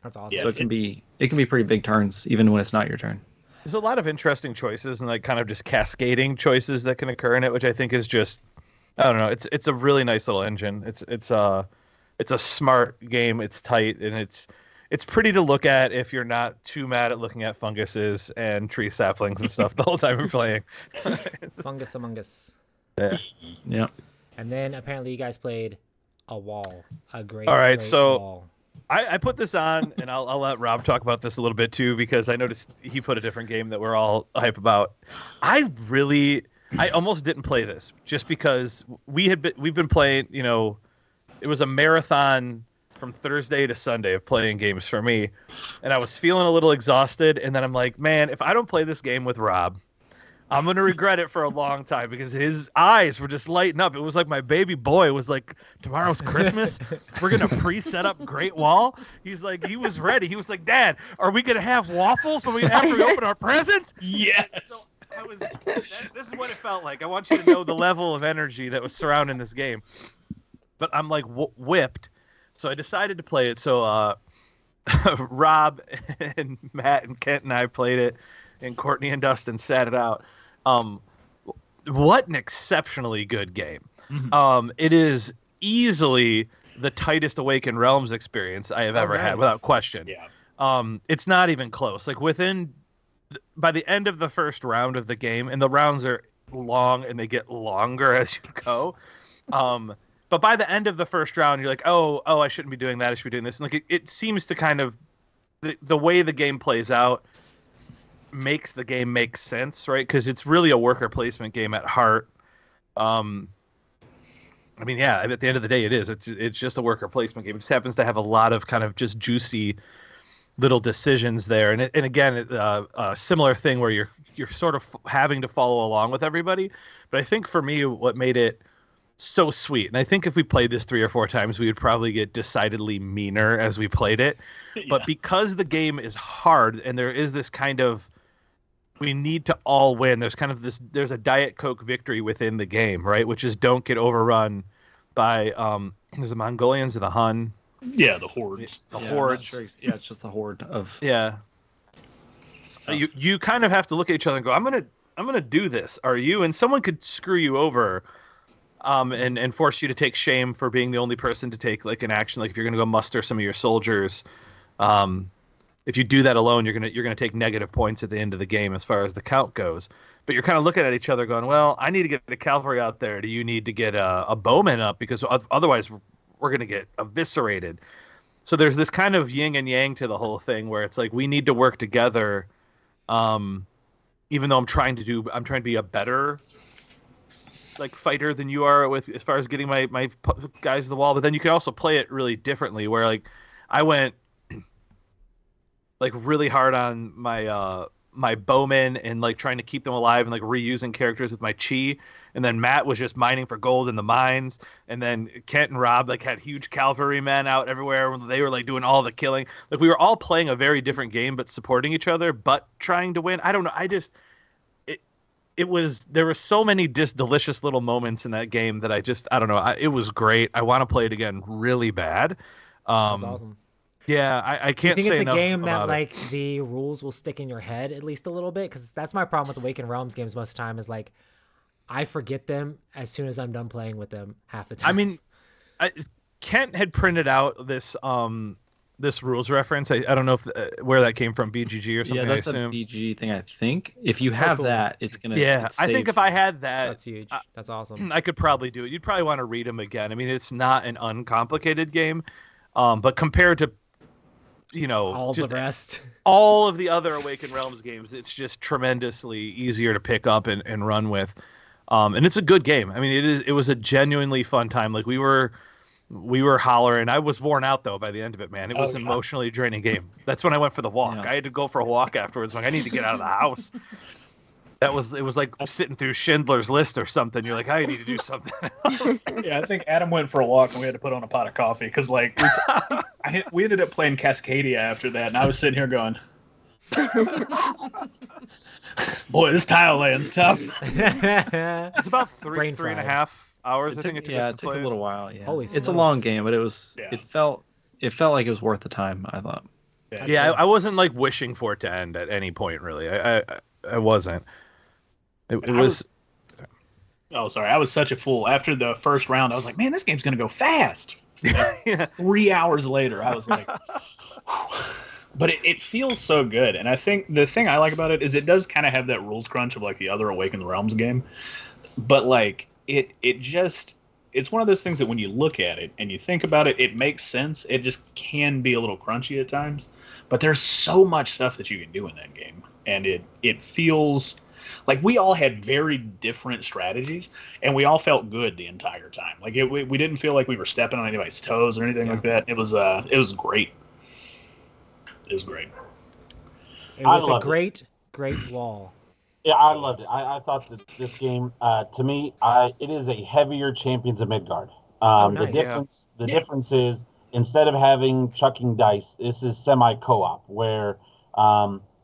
That's awesome. So it can be pretty big turns even when it's not your turn. There's a lot of interesting choices and like kind of just cascading choices that can occur in it, which I think is just, I don't know. It's a really nice little engine. It's a smart game. It's tight and it's pretty to look at if you're not too mad at looking at funguses and tree saplings and stuff the whole time you're playing. Fungus Among Us. Yeah. And then apparently you guys played a wall, great wall. I put this on, and I'll let Rob talk about this a little bit too, because I noticed he put a different game that we're all hype about. I almost didn't play this just because we've been playing. You know, it was a marathon from Thursday to Sunday of playing games for me, and I was feeling a little exhausted. And then I'm like, man, if I don't play this game with Rob, I'm going to regret it for a long time because his eyes were just lighting up. It was like my baby boy was like, tomorrow's Christmas. We're going to pre-set up Great Wall. He's like, he was ready. He was like, Dad, are we going to have waffles after we open our presents? Yes. So this is what it felt like. I want you to know the level of energy that was surrounding this game. But I'm like whipped. So I decided to play it. So Rob and Matt and Kent and I played it, and Courtney and Dustin sat it out. What an exceptionally good game. Mm-hmm. It is easily the tightest Awakened Realms experience I have ever had, without question. Yeah. It's not even close. Like by the end of the first round of the game, and the rounds are long and they get longer as you go. But by the end of the first round, you're like, oh, I shouldn't be doing that. I should be doing this. And like it seems to kind of the way the game plays out makes the game make sense, right? Because it's really a worker placement game at heart. I mean, yeah, at the end of the day, it is. It's just a worker placement game. It just happens to have a lot of kind of just juicy little decisions there. And again, a similar thing where you're sort of having to follow along with everybody. But I think for me, what made it so sweet, and I think if we played this 3 or 4 times, we would probably get decidedly meaner as we played it. Yeah. But because the game is hard and there is this kind of, we need to all win. There's a Diet Coke victory within the game, right? Which is don't get overrun by the Mongolians or the Hun. Yeah, the hordes. Hordes. Sure. Yeah, it's just the horde of. Yeah. You kind of have to look at each other and go, I'm gonna do this. Are you? And someone could screw you over, and force you to take shame for being the only person to take like an action. Like if you're gonna go muster some of your soldiers, if you do that alone, you're gonna take negative points at the end of the game as far as the count goes. But you're kind of looking at each other going, well, I need to get a cavalry out there. Do you need to get a bowman up? Because otherwise we're going to get eviscerated. So there's this kind of yin and yang to the whole thing where it's like we need to work together. Even though I'm trying to be a better like fighter than you are with as far as getting my guys to the wall. But then you can also play it really differently where like I went like really hard on my bowmen and like trying to keep them alive and like reusing characters with my chi, and then Matt was just mining for gold in the mines, and then Kent and Rob like had huge cavalrymen out everywhere. They were like doing all the killing. Like we were all playing a very different game but supporting each other but trying to win. I don't know. There were so many just delicious little moments in that game that I don't know. It was great. I want to play it again really bad. That's awesome. Yeah, I can't say enough about it. Do you think it's a game that like the rules will stick in your head at least a little bit? Because that's my problem with Awakened Realms games most of the time is like I forget them as soon as I'm done playing with them half the time. I mean, Kent had printed out this this rules reference. I don't know if where that came from, BGG or something. Yeah, that's a BGG thing, I think. If you have that, it's gonna. Yeah, I think if I had that, that's huge. That's awesome. I could probably do it. You'd probably want to read them again. I mean, it's not an uncomplicated game, but compared to all the rest, all of the other Awakened Realms games, it's just tremendously easier to pick up and run with. And it's a good game. I mean, it was a genuinely fun time. Like we were hollering. I was worn out though by the end of it, man. It was an emotionally draining game. That's when I went for the walk. Yeah. I had to go for a walk afterwards. Like I need to get out of the house. It was like sitting through Schindler's List or something. You're like, I need to do something else. Yeah, I think Adam went for a walk and we had to put on a pot of coffee because like we ended up playing Cascadia after that, and I was sitting here going, boy, this tile laying's tough. It's about three and a half hours. I think it took us to took play. A little while. Yeah, Holy it's smokes. a long game, but it felt like it was worth the time. I thought. Yeah, I wasn't like wishing for it to end at any point. Really, I wasn't. It was. Oh, sorry. I was such a fool. After the first round, I was like, man, this game's gonna go fast. Yeah. 3 hours later, I was like. But it feels so good, and I think the thing I like about it is it does kind of have that rules crunch of like the other Awakened Realms game, but like it's one of those things that when you look at it and you think about it, it makes sense. It just can be a little crunchy at times, but there's so much stuff that you can do in that game, and it feels like we all had very different strategies, and we all felt good the entire time. Like we didn't feel like we were stepping on anybody's toes or anything like that. It was great. It was great. It was a great wall. Yeah, I loved it. I thought that this game, to me, it is a heavier Champions of Midgard. Nice. The difference is instead of having chucking dice, this is semi-co-op where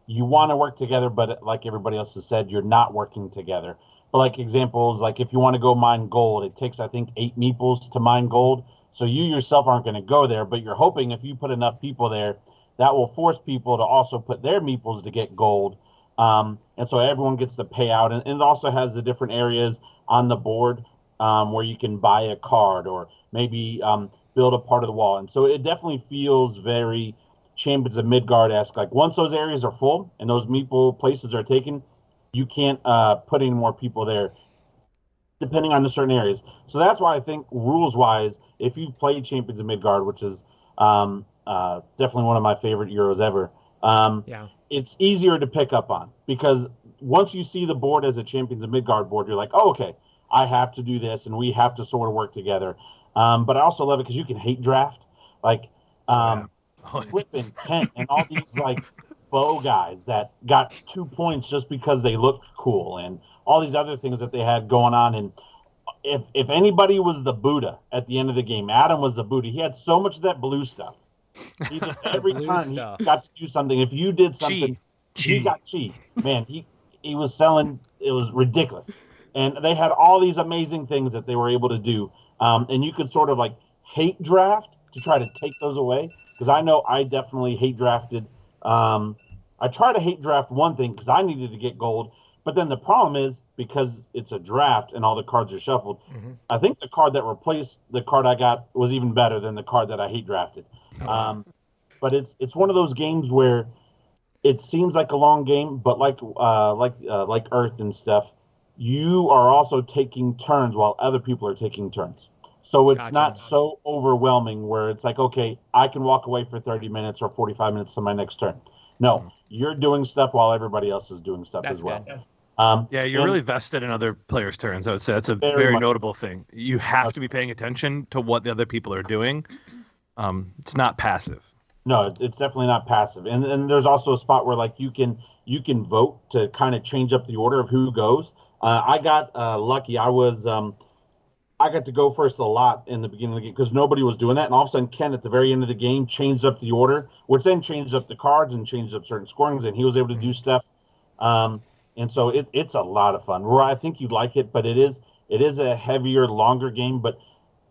you want to work together, but like everybody else has said, you're not working together. But like examples, like if you want to go mine gold, it takes I think 8 meeples to mine gold. So you yourself aren't going to go there, but you're hoping if you put enough people there, that will force people to also put their meeples to get gold. And so everyone gets the payout. And it also has the different areas on the board where you can buy a card or maybe build a part of the wall. And so it definitely feels very Champions of Midgard-esque. Like once those areas are full and those meeple places are taken, you can't put any more people there depending on the certain areas. So that's why I think rules-wise, if you've played Champions of Midgard, which is definitely one of my favorite Euros ever, it's easier to pick up on because once you see the board as a Champions of Midgard board, you're like, oh, okay, I have to do this and we have to sort of work together. But I also love it because you can hate draft. Like Flip and Kent and all these like bow guys that got 2 points just because they looked cool and all these other things that they had going on. And if anybody was the Buddha at the end of the game, Adam was the Buddha. He had so much of that blue stuff. He just every time he got to do something. If you did something, he got chi. Man, he was selling. It was ridiculous. And they had all these amazing things that they were able to do. And you could sort of like hate draft to try to take those away. Because I know I definitely hate drafted. I try to hate draft one thing because I needed to get gold. But then the problem is because it's a draft and all the cards are shuffled, I think the card that replaced the card I got was even better than the card that I hate drafted. but it's one of those games where it seems like a long game, but like Earth and stuff, you are also taking turns while other people are taking turns. So it's not so overwhelming where it's like, okay, I can walk away for 30 minutes or 45 minutes to my next turn. No, you're doing stuff while everybody else is doing stuff as well. Yeah, you're really vested in other players' turns. I would say that's a very notable thing. You have to be paying attention to what the other people are doing. It's not passive. No, it's definitely not passive. And there's also a spot where like you can vote to kind of change up the order of who goes. I got lucky. I got to go first a lot in the beginning of the game because nobody was doing that. And all of a sudden, Ken, at the very end of the game, changed up the order, which then changed up the cards and changed up certain scorings, and he was able to do stuff. And so it's a lot of fun. Roy, I think you'd like it, but it is a heavier, longer game, but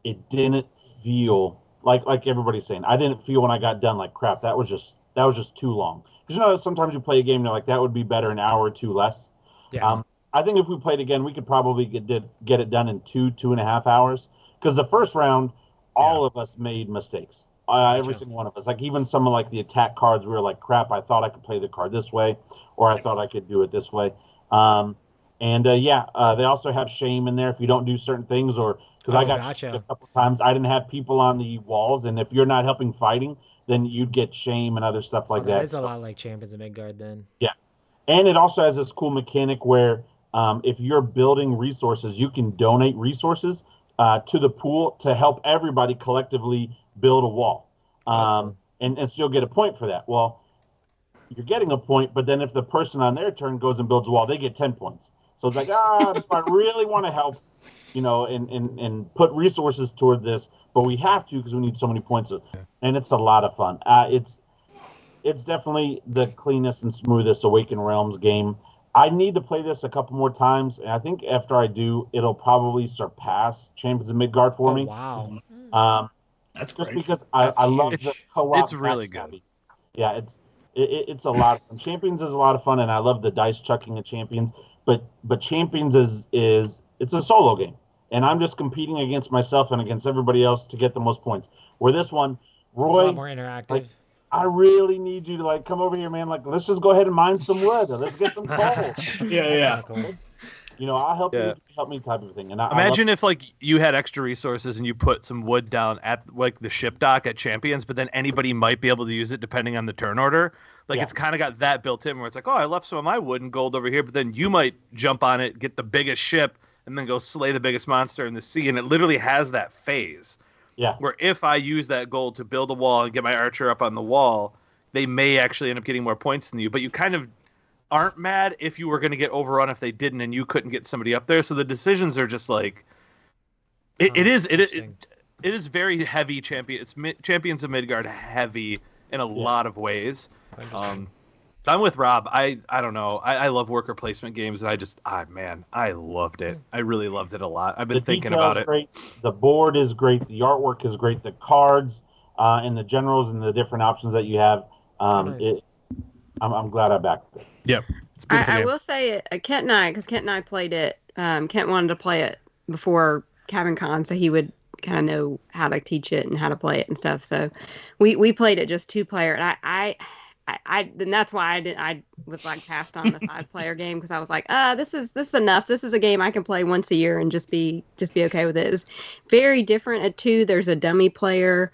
it didn't feel like everybody's saying. I didn't feel when I got done like crap. That was just too long. Because sometimes you play a game and you're like, that would be better an hour or two less. Yeah. I think if we played again, we could probably get it done in 2.5 hours. Because the first round, all of us made mistakes. Every single one of us. Like even some of like the attack cards, we were like, crap, I thought I could play the card this way, or I thought I could do it this way. They also have shame in there if you don't do certain things, or because I got shamed a couple times. I didn't have people on the walls, and if you're not helping fighting, then you'd get shame and other stuff like that. It's a lot like Champions of Midgard then. Yeah. And it also has this cool mechanic where if you're building resources, you can donate resources to the pool to help everybody collectively build a wall. And still get a point for that. Well, you're getting a point, but then if the person on their turn goes and builds a wall, they get 10 points. So it's like, if I really want to help, and put resources toward this, but we have to because we need so many points. And it's a lot of fun. It's definitely the cleanest and smoothest Awakened Realms game. I need to play this a couple more times, and I think after I do, it'll probably surpass Champions of Midgard for me. Wow. That's great. Just because I love the co-op. It's really good. Yeah, it's a lot of fun. Champions is a lot of fun, and I love the dice chucking of Champions. But Champions is it's a solo game, and I'm just competing against myself and against everybody else to get the most points. Where this one, Roy, it's a lot more interactive. Like, I really need you to come over here, man. Let's just go ahead and mine some wood. Let's get some coal. Yeah. Cool. I'll help you. Help me, type of thing. And imagine if you had extra resources and you put some wood down at the ship dock at Champions, but then anybody might be able to use it depending on the turn order. It's kind of got that built in where it's like, oh, I left some of my wood and gold over here, but then you might jump on it, get the biggest ship, and then go slay the biggest monster in the sea. And it literally has that phase. Yeah. Where if I use that gold to build a wall and get my archer up on the wall, they may actually end up getting more points than you. But you kind of aren't mad if you were going to get overrun if they didn't and you couldn't get somebody up there. So the decisions are just like it is very heavy Champions of Midgard heavy in a lot of ways. I'm with Rob. I don't know. I love worker placement games, and I loved it. I really loved it a lot. I've been thinking about it. Great. The board is great. The artwork is great. The cards and the generals and the different options that you have. Nice. I'm glad I backed it. Yep. I will say Kent and I played it. Kent wanted to play it before Cabin Con, so he would kind of know how to teach it and how to play it and stuff. So we played it just 2-player, and and that's why I was passed on the 5-player game, because I was like, this is enough. This is a game I can play once a year and just be okay with it. It's very different at 2. There's a dummy player,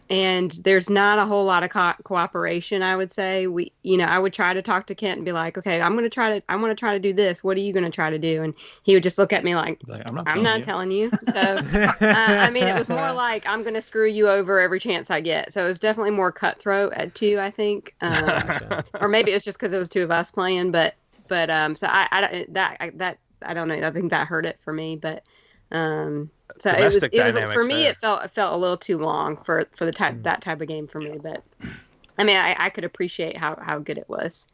and there's not a whole lot of cooperation. I would say I would try to talk to Kent and be like, okay, I want to try to do this. What are you going to try to do? And he would just look at me like I'm not telling you. So, it was more like, I'm going to screw you over every chance I get. So it was definitely more cutthroat at 2, I think. Or maybe it was just because it was 2 of us playing, so I don't know. I think that hurt it for me, but, so it was for me. There. It felt a little too long for that type of game for me. But I could appreciate how good it was.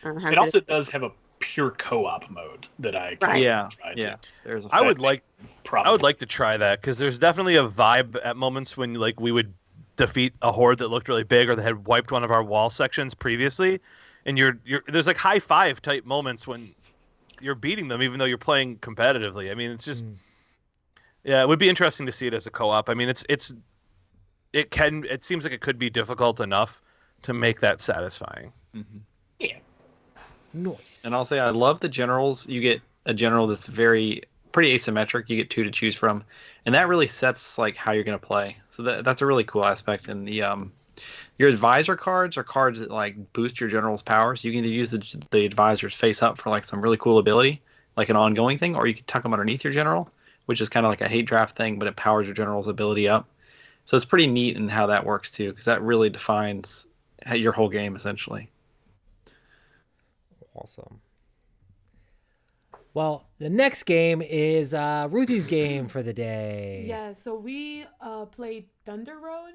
It also does have a pure co-op mode that I can There's I would like to try that, because there's definitely a vibe at moments when we would defeat a horde that looked really big or that had wiped one of our wall sections previously, and there's high five type moments when you're beating them even though you're playing competitively. It's just. Yeah, it would be interesting to see it as a co-op. It's it seems like it could be difficult enough to make that satisfying. Mm-hmm. Yeah. Nice. And I'll say I love the generals. You get a general that's pretty asymmetric. You get 2 to choose from, and that really sets like how you're going to play. So that's a really cool aspect. And the your advisor cards are cards that like boost your general's powers. You can either use the advisors face up for like some really cool ability, like an ongoing thing, or you can tuck them underneath your general, which is kind of like a hate draft thing, but it powers your general's ability up. So it's pretty neat in how that works too, because that really defines your whole game essentially. Awesome. Well, the next game is Ruthie's game for the day. Yeah, so we played Thunder Road,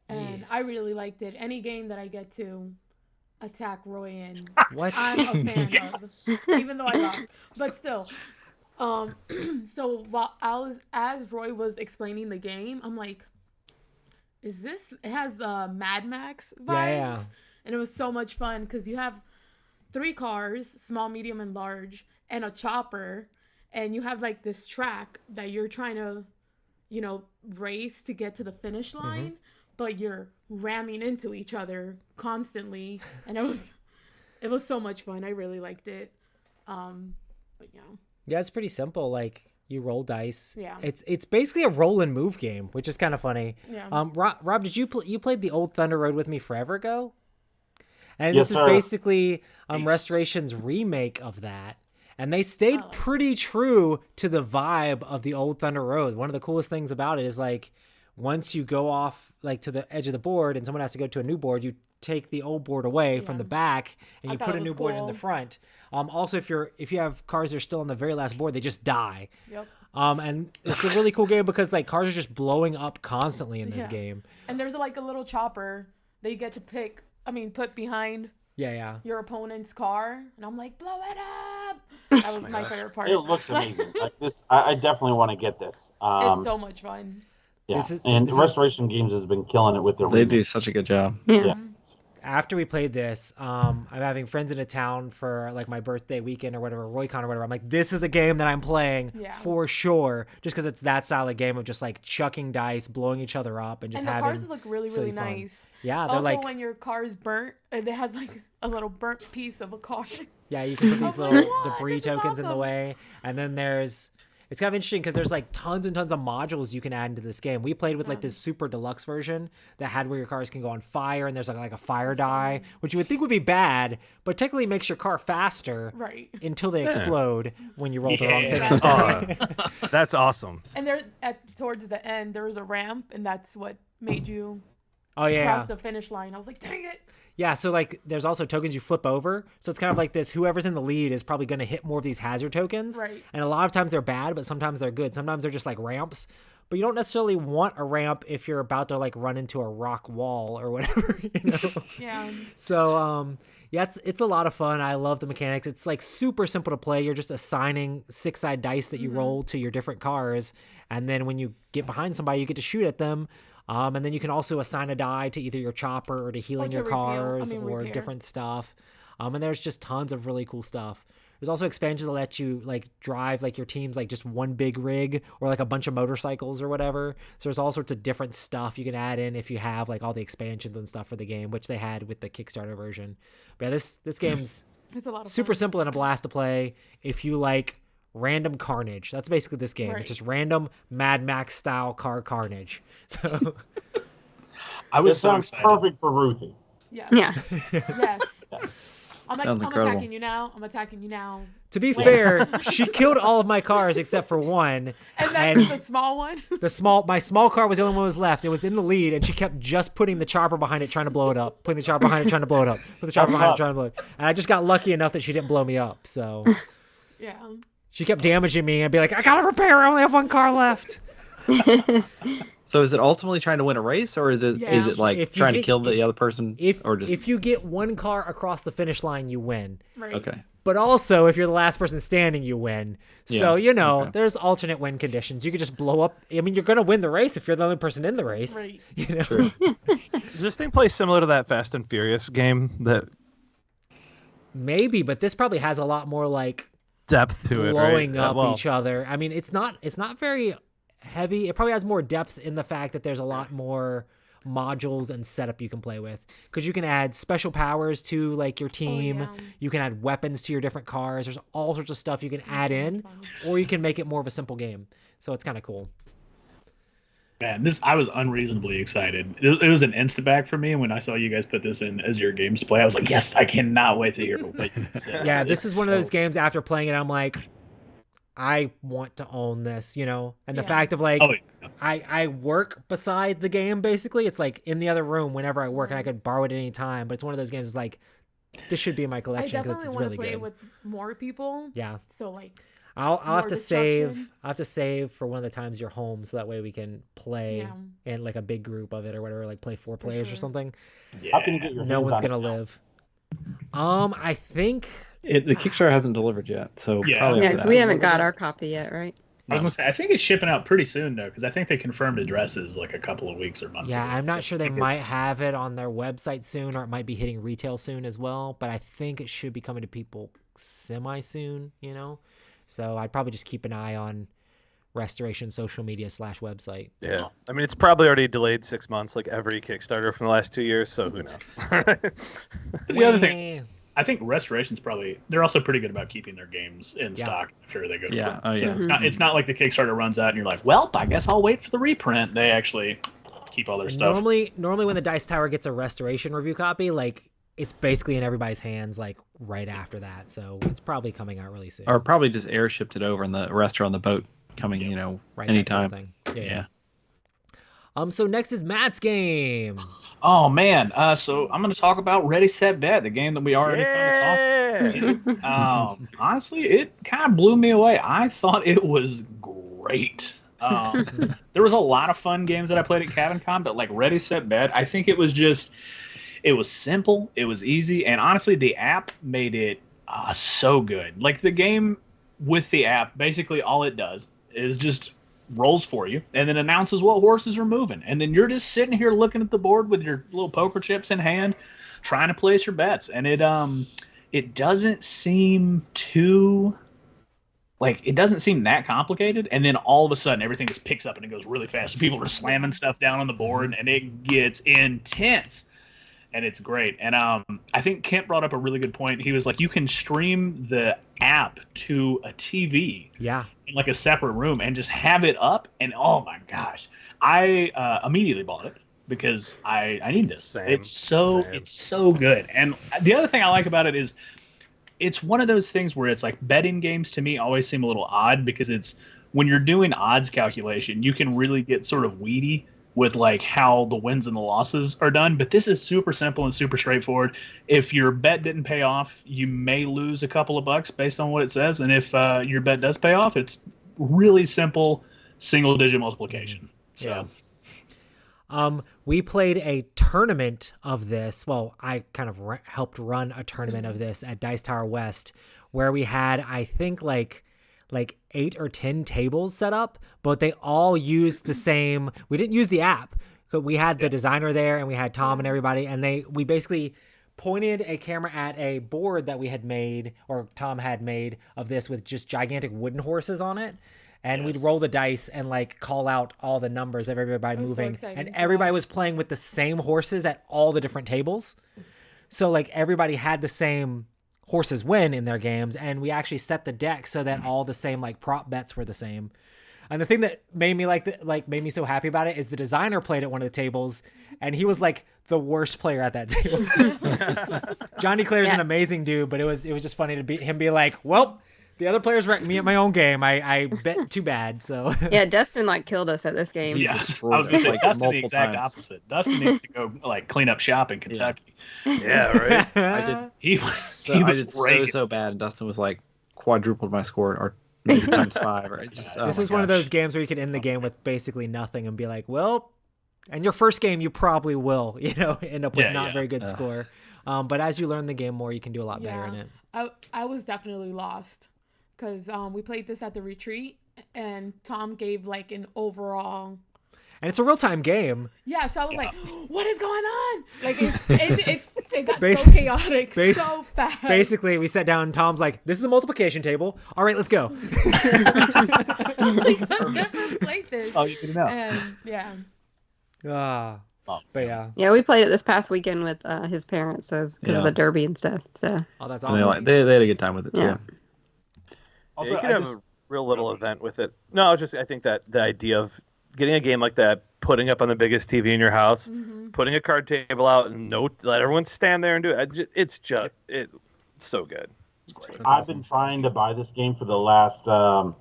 and Yes. I really liked it. Any game that I get to attack Roy in, What? I'm a fan of, even though I lost. But still, so as Roy was explaining the game, I'm like, is this? It has Mad Max vibes, Yeah. and it was so much fun because you have 3 cars, small, medium, and large, and a chopper, and you have like this track that you're trying to, race to get to the finish line, but you're ramming into each other constantly, and it was so much fun. I really liked it. But yeah. Yeah, it's pretty simple. Like you roll dice. Yeah. It's basically a roll and move game, which is kind of funny. Yeah. Rob, did you played the old Thunder Road with me forever ago? And Yes, this sir. is basically Restoration's remake of that. And they stayed pretty true to the vibe of the old Thunder Road. One of the coolest things about it is like once you go off like to the edge of the board and someone has to go to a new board, you take the old board away from the back and you thought put a it new was board in cool. the front. Also, if you have cars that are still on the very last board, they just die. Yep. And it's a really cool game because like cars are just blowing up constantly in this Yeah. game. And there's like a little chopper that you get to put behind Yeah. your opponent's car, and I'm like, blow it up. That was my favorite part. It looks amazing. Like this, I definitely want to get this. It's so much fun. Yeah, This is- and this is- Restoration Games has been killing it with their. They do remakes. such a good job. Yeah. After we played this, I'm having friends in a town for like my birthday weekend or whatever, RoyCon or whatever. I'm like, this is a game that I'm playing for sure, just because it's that style of game of just like chucking dice, blowing each other up, and just And the having cars look really, silly really fun. nice. Yeah, they're Also, like when your car's burnt, and it has like a little burnt piece of a car. yeah, you can put these was like, little "What? debris This is tokens in the awesome." way, and then it's kind of interesting because there's like tons and tons of modules you can add into this game. We played with like this super deluxe version that had where your cars can go on fire and there's like a fire die, which you would think would be bad, but technically makes your car faster Right. until they explode when you roll the wrong thing. Yeah. That's awesome. And there, towards the end, there was a ramp, and that's what made you Oh yeah. cross the finish line. I was like, dang it. Yeah, so like there's also tokens you flip over. So it's kind of like this, whoever's in the lead is probably going to hit more of these hazard tokens. Right. And a lot of times they're bad, but sometimes they're good. Sometimes they're just like ramps. But you don't necessarily want a ramp if you're about to like run into a rock wall or whatever, you know. Yeah. So yeah, it's a lot of fun. I love the mechanics. It's like super simple to play. You're just assigning 6-side dice that you roll to your different cars, and then when you get behind somebody, you get to shoot at them. And then you can also assign a die to either your chopper or to healing to your repair- cars or repair. different stuff. And there's just tons of really cool stuff. There's also expansions that let you like drive like your team's like just one big rig or like a bunch of motorcycles or whatever. So there's all sorts of different stuff you can add in if you have like all the expansions and stuff for the game, which they had with the Kickstarter version. But yeah, this game's It's a lot of super fun. simple and a blast to play if you like random carnage. That's basically this game. Right. It's just random Mad Max style car carnage. So I was This so sounds excited. perfect for Ruthie. Yes. Yeah. Yes. I'm Sounds I'm incredible. attacking you now. I'm attacking you now. to be fair, she killed all of my cars except for one. And then the small one. My small car was the only one that was left. It was in the lead, and she kept just putting the chopper behind it, trying to blow it up. Putting the chopper behind it, trying to blow it up. Put the chopper behind it, trying to blow it up. And I just got lucky enough that she didn't blow me up. So Yeah. she kept damaging me and be like, I gotta repair. I only have one car left. So is it ultimately trying to win a race, or is it Yeah. like If you trying to get- kill the other person, or just If you get one car across the finish line, you win. Right. okay? But also, if you're the last person standing, you win. So, Yeah, okay. There's alternate win conditions. You could just blow up. I mean, you're going to win the race if you're the only person in the race. Right. You know? True. Does this thing play similar to that Fast and Furious game? That Maybe, but this probably has a lot more like depth to it, right? blowing up Well, each other. I mean, it's not very heavy. It probably has more depth in the fact that there's a lot more modules and setup you can play with, because you can add special powers to like your team. You can add weapons to your different cars. There's all sorts of stuff you can add in, or you can make it more of a simple game. So it's kind of cool. Man, I was unreasonably excited. It was an insta back for me, and when I saw you guys put this in as your games to play, I was like, yes, I cannot wait to hear what you say. Yeah, this is one of those games after playing it, I'm like, I want to own this, you know? And the fact of like, I work beside the game, basically. It's like in the other room whenever I work, and I could borrow it at any time. But it's one of those games, like, this should be in my collection because it's really good. I definitely want to play it with more people. Yeah. So like, I'll have to save. I'll have to save for one of the times you're home, so that way we can play in like a big group of it or whatever, like play 4 players or something. Yeah. How can you get your no one's gonna live. I think the Kickstarter hasn't delivered yet, so so we haven't got our copy yet, right? I was gonna say, I think it's shipping out pretty soon though, because I think they confirmed addresses like a couple of weeks or months ago. Yeah, I'm not sure. They might have it on their website soon, or it might be hitting retail soon as well. But I think it should be coming to people semi soon, you know. So I'd probably just keep an eye on Restoration social media /website. Yeah, I mean it's probably already delayed 6 months, like every Kickstarter from the last 2 years. So who knows? The other thing, I think Restoration's they're also pretty good about keeping their games in stock after they go to print. So it's not like the Kickstarter runs out and you're like, well, I guess I'll wait for the reprint. They actually keep all their stuff. Normally when the Dice Tower gets a Restoration review copy, like it's basically in everybody's hands like right after that. So it's probably coming out really soon. Or probably just air shipped it over and the rest are on the boat coming, you know, right, anytime. Yeah. So next is Matt's game. Oh man, so I'm going to talk about Ready Set Bet, the game that we already kind of talked. Honestly, it kind of blew me away. I thought it was great. There was a lot of fun games that I played at CavinCon, but like Ready Set Bet, I think it was simple, it was easy, and honestly, the app made it so good. Like the game with the app, basically all it does is just rolls for you and then announces what horses are moving, and then you're just sitting here looking at the board with your little poker chips in hand trying to place your bets. And it doesn't seem that complicated, and then all of a sudden everything just picks up and it goes really fast. People are slamming stuff down on the board and it gets intense, and it's great. And I think Kent brought up a really good point. He was like, you can stream the app to a TV in like a separate room and just have it up, and oh my gosh, I immediately bought it because I need this. It's so good. And the other thing I like about it is it's one of those things where it's like betting games to me always seem a little odd, because it's when you're doing odds calculation, you can really get sort of weedy with like how the wins and the losses are done. But this is super simple and super straightforward. If your bet didn't pay off, you may lose a couple of bucks based on what it says. And if your bet does pay off, it's really simple single digit multiplication. So we played a tournament of this. Well, I kind of helped run a tournament of this at Dice Tower West, where we had, I think, like 8 or 10 tables set up, but they all used the same. We didn't use the app, but we had the designer there and we had Tom and everybody, and we basically pointed a camera at a board that we had made, or Tom had made, of this with just gigantic wooden horses on it. And we'd roll the dice and like call out all the numbers of everybody moving. So and everybody was playing with the same horses at all the different tables. So like everybody had the same horses win in their games, and we actually set the deck so that all the same like prop bets were the same. And the thing that made me made me so happy about it is the designer played at one of the tables, and he was like the worst player at that table. Johnny Claire's an amazing dude, but it was just funny to be like, well, the other players wrecked me at my own game. I bet too bad. So yeah, Dustin like killed us at this game. Yeah, I was gonna say Dustin the exact opposite. Dustin needs to go like clean up shop in Kentucky. Yeah, right. I did so bad, and Dustin was like quadrupled my score, or maybe times 5. Or this is one of those games where you can end the game with basically nothing and be like, well, and your first game you probably will, end up with not very good score. But as you learn the game more, you can do a lot better in it. I was definitely lost, because we played this at the retreat, and Tom gave like an overall. And it's a real-time game. Yeah, so I was like, what is going on? Like, it got so chaotic so fast. Basically, we sat down, and Tom's like, this is a multiplication table. All right, let's go. Like, I've never played this. Oh, you didn't know. And, yeah. But yeah. Yeah, we played it this past weekend with his parents, so because of the derby and stuff. So. Oh, that's And awesome. they had a good time with it Yeah. too. Also, you could have a real little event with it. No, I think that the idea of getting a game like that, putting up on the biggest TV in your house, putting a card table out, and let everyone stand there and do it. It's so good. It's great. I've been trying to buy this game for the last, I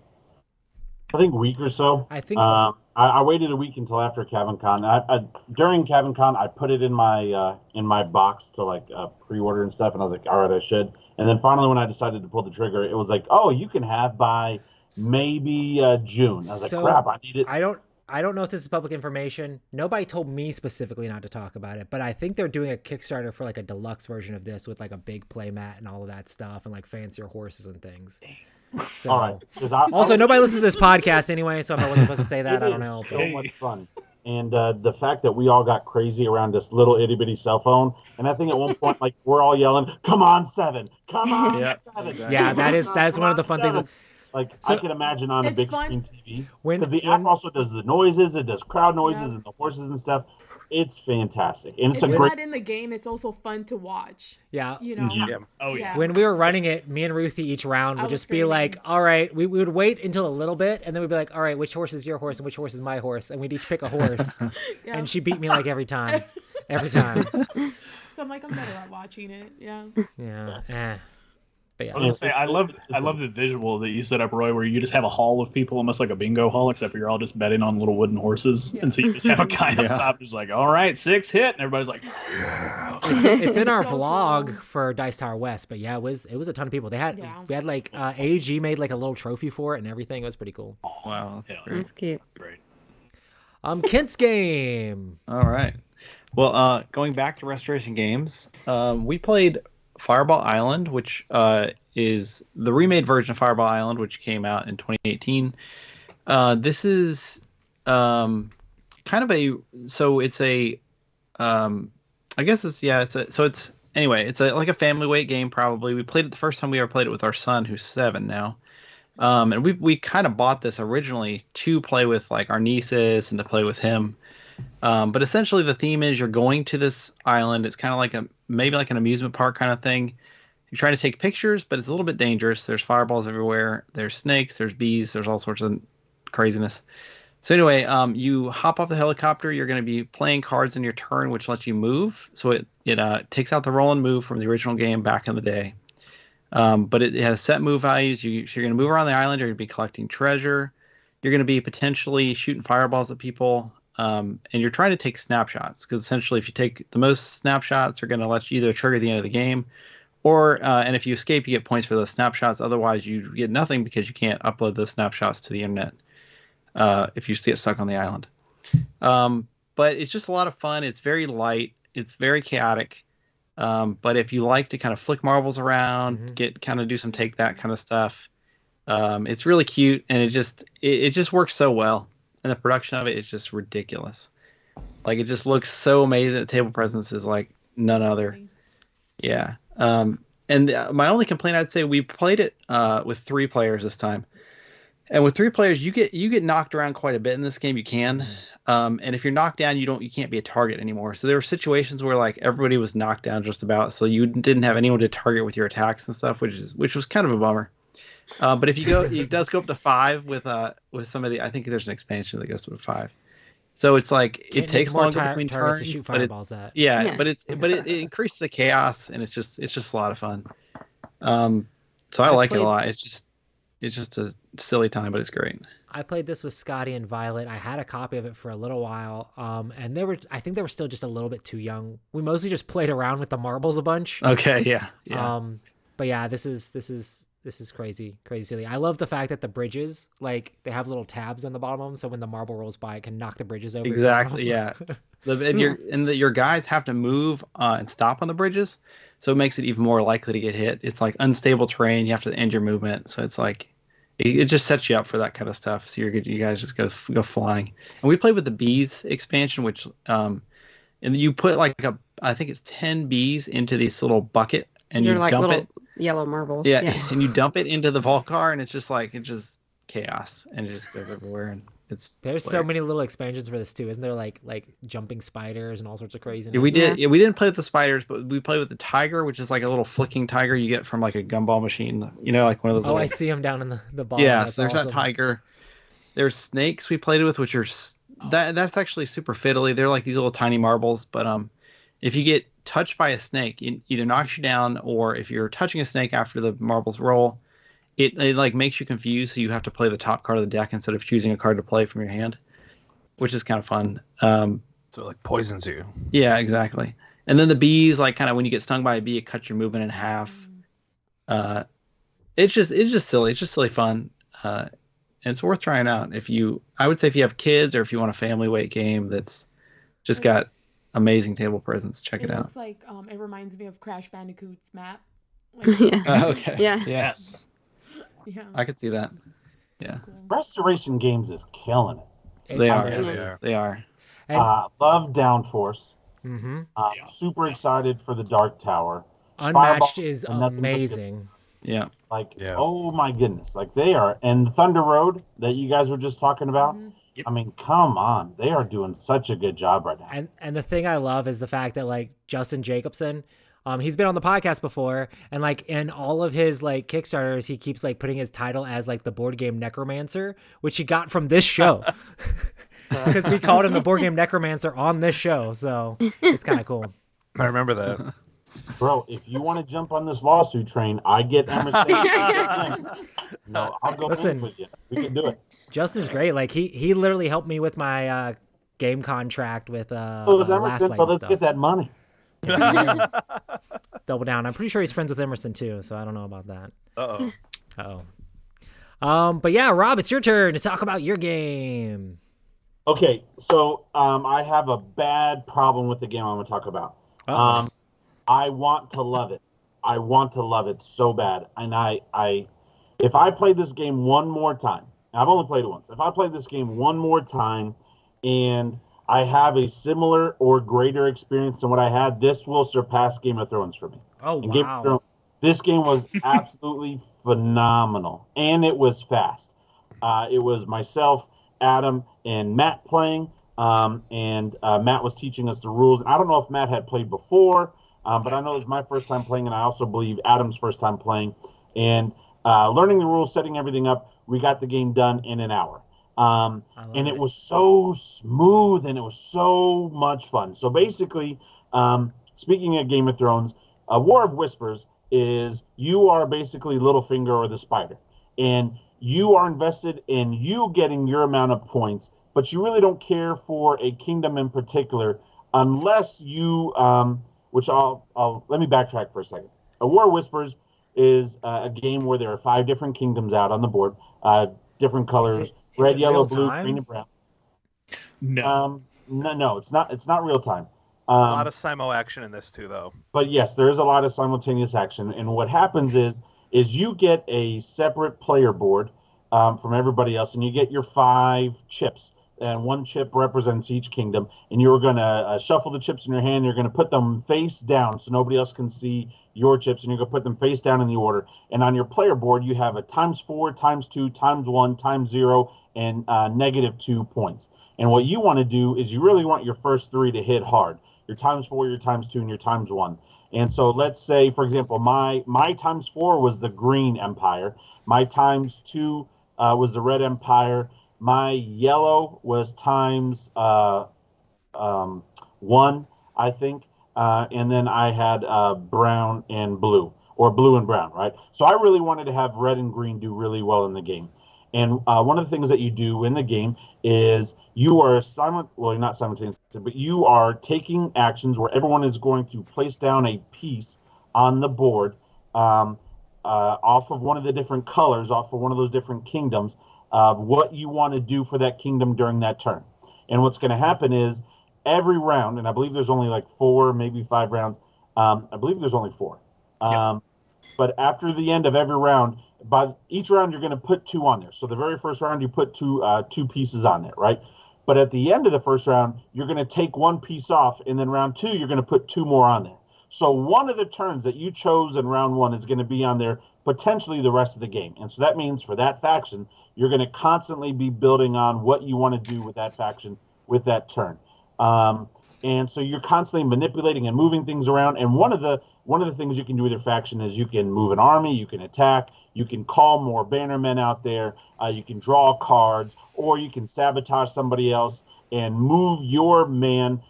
think, week or so. I think I waited a week until after CavinCon. During CavinCon, I put it in my box to like pre-order and stuff, and I was like, all right, I should. And then finally, when I decided to pull the trigger, it was like, oh, you can have by maybe June. I was like, crap, I need it. I don't know if this is public information. Nobody told me specifically not to talk about it, but I think they're doing a Kickstarter for like a deluxe version of this with like a big play mat and all of that stuff and like fancier horses and things. So, all right. Also, nobody listens to this podcast anyway, so if I wasn't supposed to say that, I don't know. It's so much fun. And the fact that we all got crazy around this little itty bitty cell phone, and I think at one point, like, we're all yelling, "Come on, 7! Come on, 7!" Yeah, that's one of the fun things. Like, I can imagine on a big screen TV, because the when app also does the noises, it does crowd noises and the horses and stuff. It's fantastic, and it's if you're great. not in the game, it's also fun to watch. Yeah. You know. Yeah. Oh yeah. When we were running it, me and Ruthie each round would was just be screaming. like, all right, we would wait until a little bit, and then we'd be like, all right, which horse is your horse and which horse is my horse? And we'd each pick a horse. Yeah. And she beat me like every time. Every time. So I'm like, I'm better at watching it. Yeah. Yeah. But yeah. I was gonna say, I love the visual that you set up, Roy, where you just have a hall of people, almost like a bingo hall, except for you're all just betting on little wooden horses, and so you just have a guy up top who's like, "All right, 6 hit," and everybody's like, It's in our So vlog cool. for Dice Tower West, but yeah, it was a ton of people. We had like AEG made like a little trophy for it and everything. It was pretty cool. Wow, that's great. That's cute. "Great." Kent's game. All right. Well, going back to Restoration Games, we played Fireball Island, which is the remade version of Fireball Island, which came out in 2018. This is kind of it's like a family weight game probably. We played it the first time we ever played it with our son, who's 7 now. And we kind of bought this originally to play with like our nieces and to play with him. But essentially the theme is you're going to this island. It's kind of like maybe like an amusement park kind of thing. You're trying to take pictures, but it's a little bit dangerous. There's fireballs everywhere. There's snakes. There's bees. There's all sorts of craziness. So anyway, you hop off the helicopter. You're going to be playing cards in your turn, which lets you move. So it takes out the roll and move from the original game back in the day. But it has set move values. So you're going to move around the island. You're going to be collecting treasure. You're going to be potentially shooting fireballs at people. And you're trying to take snapshots, because essentially if you take the most snapshots, are going to let you either trigger the end of the game, or and if you escape, you get points for those snapshots. Otherwise, you get nothing because you can't upload those snapshots to the internet if you get stuck on the island. But it's just a lot of fun. It's very light. It's very chaotic. But if you like to kind of flick marbles around, do some take that kind of stuff, it's really cute, and it just works so well. And the production of it is just ridiculous. Like, it just looks so amazing. The table presence is like none other. Yeah. And my only complaint, I'd say, we played it with 3 players this time. And with 3 players, you get knocked around quite a bit in this game. You can. And if you're knocked down, you can't be a target anymore. So there were situations where like everybody was knocked down just about, so you didn't have anyone to target with your attacks and stuff, which was kind of a bummer. But if you go, it does go up to 5 with some of the. I think there's an expansion that goes to 5. So it's like it takes longer between turns, to shoot but fireballs at. but it increases the chaos, and it's just a lot of fun. So I like it a lot. It's just a silly time, but it's great. I played this with Scotty and Violet. I had a copy of it for a little while, and I think they were still just a little bit too young. We mostly just played around with the marbles a bunch. Okay, yeah. But yeah, this is crazy silly. I love the fact that the bridges, like, they have little tabs on the bottom of them, so when the marble rolls by, it can knock the bridges over. Exactly, yeah. Your guys have to move and stop on the bridges, so it makes it even more likely to get hit. It's like unstable terrain. You have to end your movement, so it's like it just sets you up for that kind of stuff. So you guys just go flying. And we played with the bees expansion, which and you put like I think it's 10 bees into this little bucket, and you like dump little it. Yellow marbles. Yeah, and you dump it into the Volcar, and it's just chaos, and it just goes everywhere. And There's so many little expansions for this too, isn't there? Like jumping spiders and all sorts of craziness. Yeah, we did. Yeah, we didn't play with the spiders, but we played with the tiger, which is like a little flicking tiger you get from like a gumball machine. You know, like one of those. I see him down in the bottom. Yeah, That's so there's awesome. that tiger. There's snakes we played with, which are that's actually super fiddly. They're like these little tiny marbles, but if you get touched by a snake, it either knocks you down, or if you're touching a snake after the marbles roll, it like makes you confused, so you have to play the top card of the deck instead of choosing a card to play from your hand, which is kind of fun. So it like poisons you. Yeah, exactly. And then the bees, like kind of when you get stung by a bee, it cuts your movement in half. It's just silly. It's just silly fun. And it's worth trying out I would say if you have kids or if you want a family weight game that's just got amazing table presence, check it out. Looks like it reminds me of Crash Bandicoot's map. Like, Yeah. Okay. Yeah. Yes. yeah. I could see that. Yeah. Cool. Restoration Games is killing it. They are. amazing. They are. And, Love Downforce. mm-hmm. Super excited for the Dark Tower. Unmatched Fireball is and nothing but amazing. Yeah. Oh my goodness. Like they are. And Thunder Road that you guys were just talking about. Mhm. I mean, come on. They are doing such a good job right now. And the thing I love is the fact that like Justin Jacobson, he's been on the podcast before, and like in all of his like Kickstarters, he keeps like putting his title as like the board game necromancer, which he got from this show. Because we called him the board game necromancer on this show, so it's kind of cool. I remember that. Bro, if you want to jump on this lawsuit train, I get Emerson. No, I'll go Listen. in with you. We can do it. Justin's great. Like he literally helped me with my game contract with So is Last Emerson, Light but let's stuff. get that money. Yeah, double down. I'm pretty sure he's friends with Emerson too, so I don't know about that. But yeah, Rob, it's your turn to talk about your game. Okay, so I have a bad problem with the game I'm going to talk about. I want to love it. I want to love it so bad. And if I play this game one more time, I've only played it once. If I play this game one more time and I have a similar or greater experience than what I had, this will surpass Game of Thrones for me. Oh, And Game of wow. Thrones, this game was absolutely phenomenal. And it was fast. It was myself, Adam, and Matt playing. And Matt was teaching us the rules. I don't know if Matt had played before, but I know it was my first time playing, and I also believe Adam's first time playing. And learning the rules, setting everything up, we got the game done in an hour. And it was so smooth, and it was so much fun. So basically, speaking of Game of Thrones, War of Whispers is you are basically Littlefinger or the Spider. And you are invested in you getting your amount of points, but you really don't care for a kingdom in particular unless you, which I'll let me backtrack for a second. A War of Whispers is a game where there are 5 different kingdoms out on the board, different colors, red, yellow, blue, green, and brown. No. No, it's not. It's not real time. A lot of simo action in this too, though. But yes, there is a lot of simultaneous action, and what happens is you get a separate player board from everybody else, and you get your 5 chips, and 1 chip represents each kingdom, and you're going to shuffle the chips in your hand. You're going to put them face down so nobody else can see your chips, and you're going to put them face down in the order. And on your player board, you have a ×4, ×2, ×1, ×0, and -2 points. And what you want to do is you really want your first 3 to hit hard. Your ×4, your ×2, and your ×1. And so let's say, for example, my ×4 was the Green Empire. My ×2 was the Red Empire. My yellow was ×1, I think. And then I had brown and blue, or blue and brown, right? So I really wanted to have red and green do really well in the game. And one of the things that you do in the game is you are not simultaneously, but you are taking actions where everyone is going to place down a piece on the board off of one of the different colors, off of one of those different kingdoms, of what you want to do for that kingdom during that turn. And what's going to happen is every round, and I believe there's only like 4, maybe 5 rounds. I believe there's only 4. But after the end of every round, by each round, you're going to put 2 on there. So the very first round, you put two pieces on there, right? But at the end of the first round, you're going to take 1 piece off, and then round 2, you're going to put 2 more on there. So one of the turns that you chose in round 1 is going to be on there potentially the rest of the game. And so that means for that faction, you're going to constantly be building on what you want to do with that faction with that turn. And so you're constantly manipulating and moving things around. And one of the things you can do with your faction is you can move an army, you can attack, you can call more bannermen out there, you can draw cards, or you can sabotage somebody else and move your man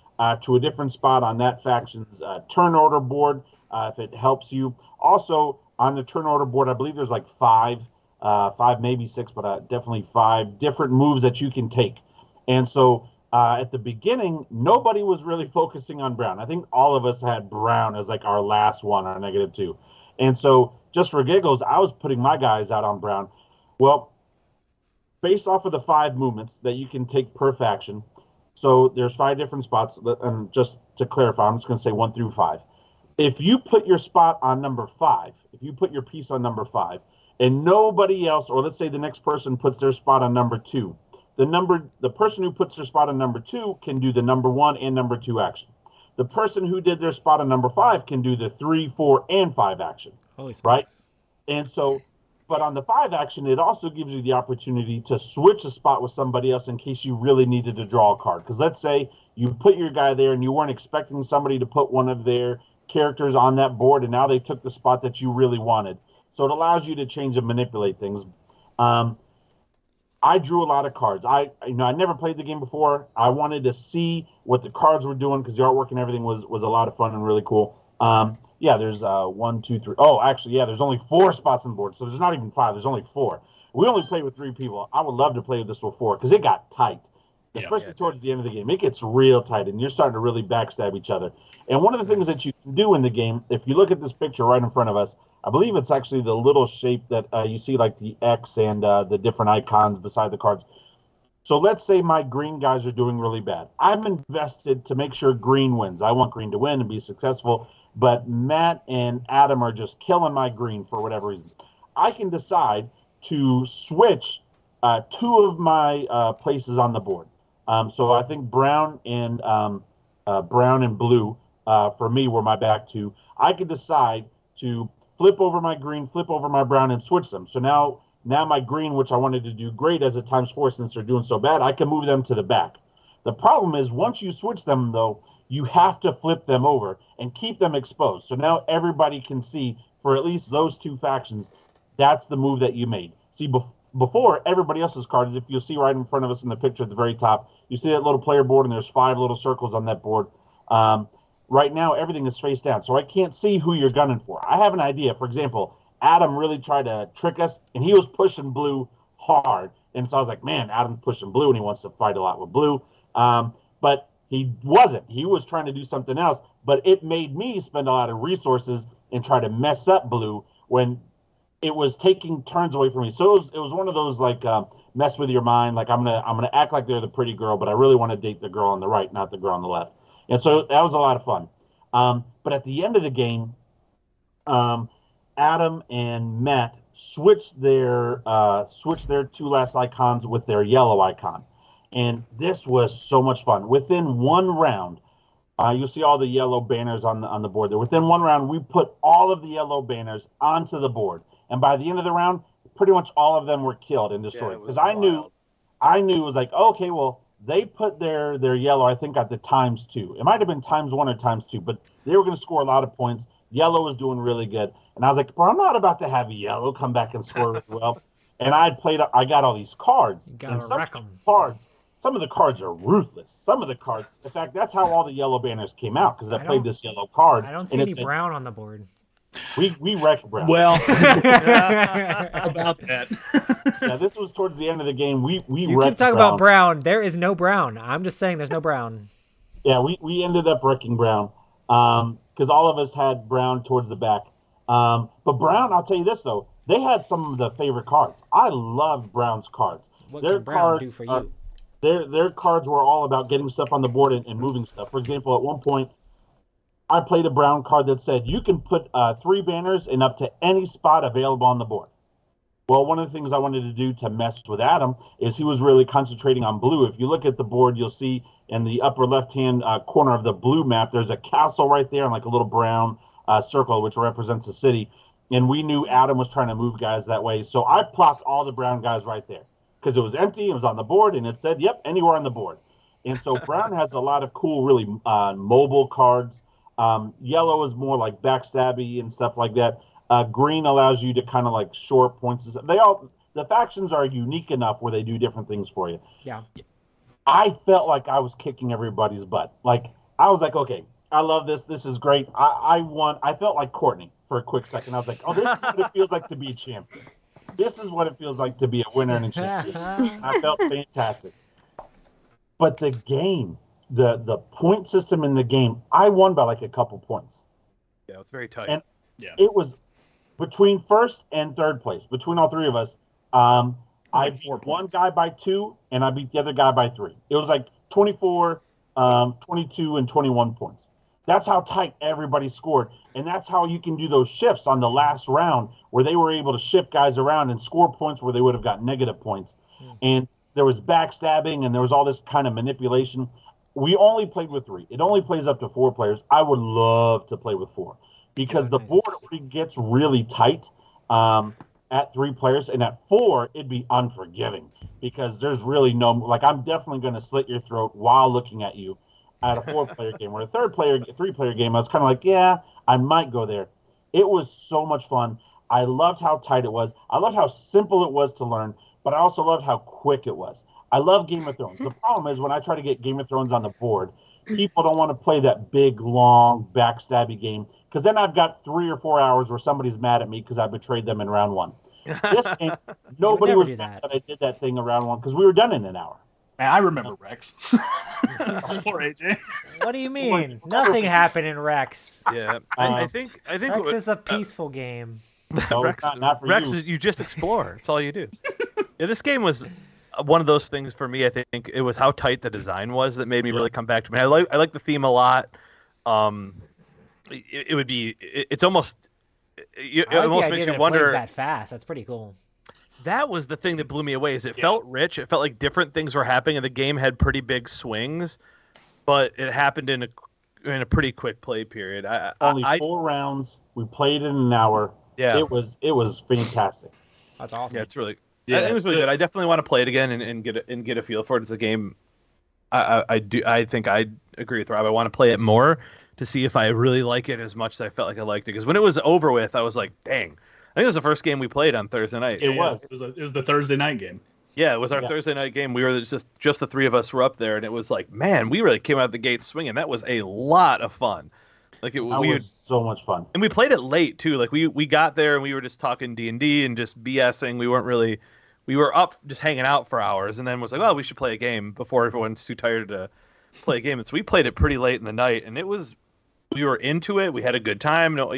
to a different spot on that faction's turn order board if it helps you. Also, on the turn order board, I believe there's like five, maybe six, but definitely 5 different moves that you can take. And so at the beginning, nobody was really focusing on Brown. I think all of us had Brown as like our last one, our -2. And so just for giggles, I was putting my guys out on Brown. Well, based off of the 5 movements that you can take per faction, so there's 5 different spots. And just to clarify, I'm just going to say 1 through 5. If you put your spot on number 5, if you put your piece on number 5, and nobody else, or let's say the next person puts their spot on number 2, the person who puts their spot on number 2 can do the number 1 and number 2 action. The person who did their spot on number 5 can do the 3, 4, and 5 action. Holy smokes. Right? And so, but on the 5 action, it also gives you the opportunity to switch a spot with somebody else in case you really needed to draw a card. Because let's say you put your guy there and you weren't expecting somebody to put one of their characters on that board, and now they took the spot that you really wanted. So it allows you to change and manipulate things. I drew a lot of cards. I never played the game before. I wanted to see what the cards were doing because the artwork and everything was a lot of fun and really cool. There's 1, 2, 3. Oh, actually, there's only 4 spots on the board. So there's not even 5. There's only 4. We only played with 3 people. I would love to play with this with 4 because it got tight, especially towards the end of the game. It gets real tight, and you're starting to really backstab each other. And one of the things that you can do in the game, if you look at this picture right in front of us, I believe it's actually the little shape that you see, like the X and the different icons beside the cards. So let's say my green guys are doing really bad. I'm invested to make sure green wins. I want green to win and be successful, but Matt and Adam are just killing my green for whatever reason. I can decide to switch 2 of my places on the board. So I think brown and blue for me were my back 2. I could decide to flip over my green, flip over my brown, and switch them. So now my green, which I wanted to do great as a ×4 since they're doing so bad, I can move them to the back. The problem is once you switch them, though, you have to flip them over and keep them exposed. So now everybody can see for at least those 2 factions, that's the move that you made. See, before, everybody else's cards, if you'll see right in front of us in the picture at the very top, you see that little player board, and there's 5 little circles on that board. Right now, everything is face down, so I can't see who you're gunning for. I have an idea. For example, Adam really tried to trick us, and he was pushing blue hard. And so I was like, man, Adam's pushing blue, and he wants to fight a lot with blue. But he wasn't. He was trying to do something else, but it made me spend a lot of resources and try to mess up blue when it was taking turns away from me. So it was one of those, like, mess with your mind. Like, I'm gonna act like they're the pretty girl, but I really want to date the girl on the right, not the girl on the left. And so that was a lot of fun. But at the end of the game, Adam and Matt switched their 2 last icons with their yellow icon. And this was so much fun. Within 1 round, you'll see all the yellow banners on the board there. Within 1 round, we put all of the yellow banners onto the board. And by the end of the round, pretty much all of them were killed and destroyed. Because I knew it was like, okay, well, they put their yellow, I think, at the ×2. It might have been ×1 or ×2, but they were going to score a lot of points. Yellow was doing really good. And I was like, bro, I'm not about to have yellow come back and score really well. And I got all these cards. And some of the cards are ruthless. Some of the cards, in fact, that's how all the yellow banners came out, because I played this yellow card. I don't see any brown on the board. We wrecked brown. Well, about that. Yeah, this was towards the end of the game. We you keep talking about brown. There is no brown. I'm just saying there's no brown. Yeah, we ended up wrecking brown because all of us had brown towards the back. But brown, I'll tell you this, though. They had some of the favorite cards. I loved Brown's cards. What can Brown do for you? Their cards were all about getting stuff on the board and moving stuff. For example, at one point, I played a Brown card that said you can put 3 banners in up to any spot available on the board. Well, one of the things I wanted to do to mess with Adam is he was really concentrating on blue. If you look at the board, you'll see in the upper left-hand corner of the blue map, there's a castle right there and like a little brown circle, which represents a city. and we knew Adam was trying to move guys that way. So I plopped all the brown guys right there because it was empty. It was on the board, and it said, "Yep, anywhere on the board." And so brown has a lot of cool, really mobile cards. Yellow is more like backstabby and stuff like that. Green allows you to kind of like short points. The factions are unique enough where they do different things for you. Yeah. I felt like I was kicking everybody's butt. Like I was like, okay, I love this. This is great. I won. I felt like Courtney for a quick second. I was like, oh, this is what it feels like to be a champion. This is what it feels like to be a winner and a champion. I felt fantastic. But the game, the point system in the game, I won by like a couple points. Yeah, it's very tight. And it was between first and third place, between all three of us. I beat one guy by 2, and I beat the other guy by 3. It was like 24, 22, and 21 points. That's how tight everybody scored. And that's how you can do those shifts on the last round where they were able to shift guys around and score points where they would have got negative points. And there was backstabbing and there was all this kind of manipulation. We only played with 3. It only plays up to 4 players. I would love to play with 4 because the board already gets really tight at 3 players. And at 4, it'd be unforgiving because there's really no, like, I'm definitely going to slit your throat while looking at you at a 4-player game. Where a 3-player game, I was kind of like, yeah, I might go there. It was so much fun. I loved how tight it was. I loved how simple it was to learn, but I also loved how quick it was. I love Game of Thrones. The problem is when I try to get Game of Thrones on the board, people don't want to play that big, long, backstabby game because then I've got 3 or 4 hours where somebody's mad at me because I betrayed them in round 1. This game, nobody was mad that I did that thing in round 1 because we were done in an hour. Man, I remember Rex. Poor AJ. What do you mean? Nothing happened in Rex. Yeah, I think Rex is a peaceful game. No, Rex, not for Rex you. you just explore. It's all you do. Yeah, this game was one of those things for me. I think it was how tight the design was that made me really come back to me. I like the theme a lot. It's almost. It I like almost the idea makes that you it wonder. plays that fast. That's pretty cool. That was the thing that blew me away. Is it felt rich? It felt like different things were happening, and the game had pretty big swings, but it happened in a pretty quick play period. Only 4 rounds. We played in an hour. Yeah, it was fantastic. That's awesome. Yeah, it's really. Yeah, it was really good. I definitely want to play it again and get a feel for it. It's a game. I think I agree with Rob. I want to play it more to see if I really like it as much as I felt like I liked it. Because when it was over with, I was like, dang. I think it was the first game we played on Thursday night. It was the Thursday night game. Yeah, it was our Thursday night game. We were just the 3 of us were up there, and it was like, man, we really came out the gate swinging. That was a lot of fun. Like it was so much fun. And we played it late too. Like we got there and we were just talking D&D and just BSing. We were up just hanging out for hours, and then was like, oh, we should play a game before everyone's too tired to play a game. And so we played it pretty late in the night, and we were into it. We had a good time. No,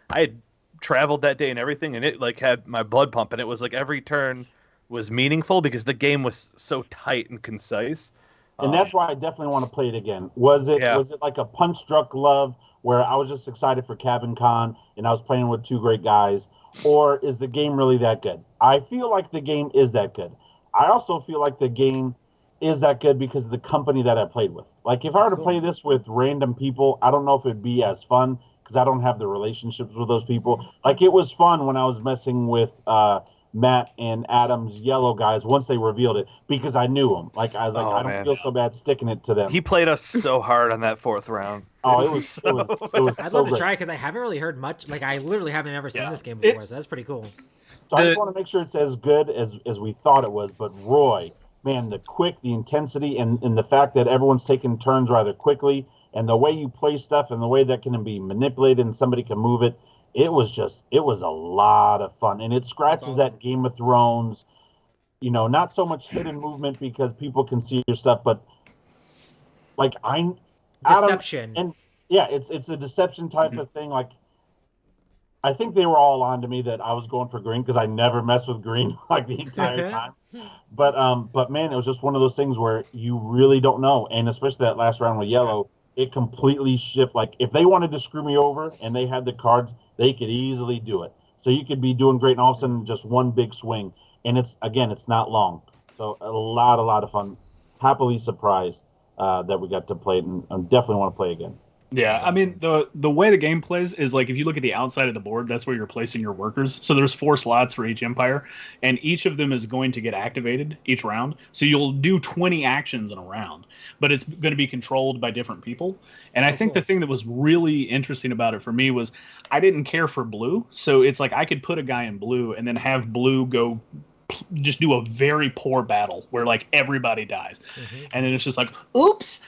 I had traveled that day and everything, and it like had my blood pumping. It was like every turn was meaningful because the game was so tight and concise. And that's why I definitely want to play it again. Was it like a punch drunk love where I was just excited for Cabin Con and I was playing with 2 great guys, or is the game really that good? I feel like the game is that good. I also feel like the game is that good because of the company that I played with. Like if I were to play this with random people, I don't know if it'd be as fun because I don't have the relationships with those people. Like it was fun when I was messing with Matt and Adam's yellow guys once they revealed it because I knew them. Like I was like, I don't feel so bad sticking it to them. He played us so hard on that 4th round. Oh, it was I'd love to try because I haven't really heard much. Like I literally haven't ever seen this game before, so that's pretty cool. So I just want to make sure it's as good as we thought it was. But Roy, man, the intensity, and the fact that everyone's taking turns rather quickly, and the way you play stuff, and the way that can be manipulated, and somebody can move it. It was a lot of fun, and it scratches that Game of Thrones, not so much hidden movement because people can see your stuff, but like deception. And yeah, it's a deception type of thing. Like I think they were all on to me that I was going for green because I never mess with green like the entire time. But man, it was just one of those things where you really don't know, and especially that last round with yellow. It completely shifted. Like if they wanted to screw me over and they had the cards, they could easily do it. So you could be doing great and all of a sudden just one big swing. And it's not long. So a lot of fun. Happily surprised that we got to play it, and I definitely want to play again. Yeah, I mean the way the game plays is like if you look at the outside of the board, that's where you're placing your workers. So there's 4 slots for each empire, and each of them is going to get activated each round. So you'll do 20 actions in a round, but it's going to be controlled by different people. And I think the thing that was really interesting about it for me was I didn't care for blue, so it's like I could put a guy in blue and then have blue go just do a very poor battle where like everybody dies, and then it's just like oops.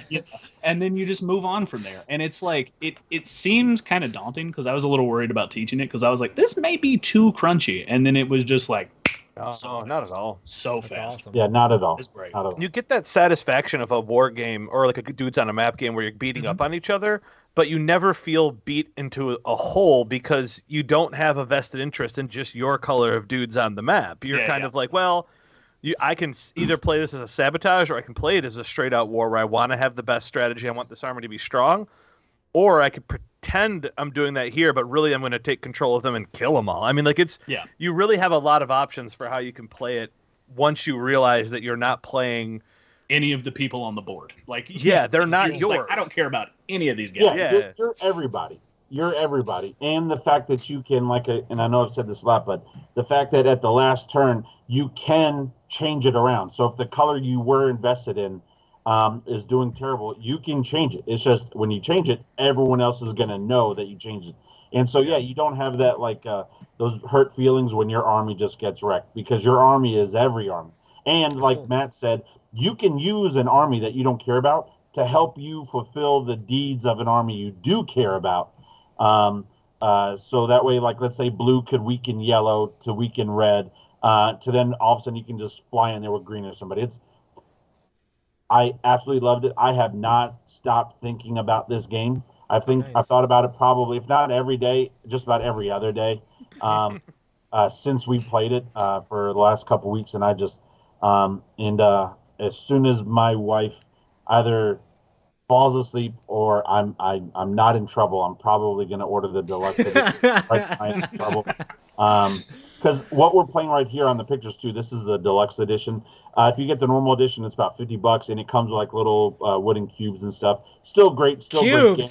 You know? And then you just move on from there, and it's like it seems kind of daunting because I was a little worried about teaching it because I was like this may be too crunchy, and then it was just like not at all. So That's fast. awesome. Yeah, not at all. It's great. Not at all. You get that satisfaction of a war game or like a dudes on a map game where you're beating up on each other, but you never feel beat into a hole because you don't have a vested interest in just your color of dudes on the map. You're kind of like, well, I can either play this as a sabotage or I can play it as a straight out war where I want to have the best strategy. I want this army to be strong, or I could pretend I'm doing that here, but really I'm going to take control of them and kill them all. I mean, like you really have a lot of options for how you can play it once you realize that you're not playing any of the people on the board. Like they're not yours. Like, I don't care about any of these guys. Yeah. You're everybody. You're everybody. And the fact that you can and I know I've said this a lot, but the fact that at the last turn you can change it around. So if the color you were invested in is doing terrible, you can change it. It's just when you change it, everyone else is going to know that you changed it. And so, you don't have that like those hurt feelings when your army just gets wrecked, because your army is every army. And like Matt said, you can use an army that you don't care about to help you fulfill the deeds of an army you do care about. So that way, like, let's say blue could weaken yellow to weaken red, to then all of a sudden you can just fly in there with green or somebody. I absolutely loved it. I have not stopped thinking about this game. I think I've thought about it probably, if not every day, just about every other day, since we played it for the last couple weeks. And I just, as soon as my wife either falls asleep or I'm not in trouble, I'm probably going to order the deluxe edition. Right, I'm in trouble. Because what we're playing right here on the pictures too, this is the deluxe edition. If you get the normal edition, it's about $50, and it comes with like little wooden cubes and stuff. Still great, great game.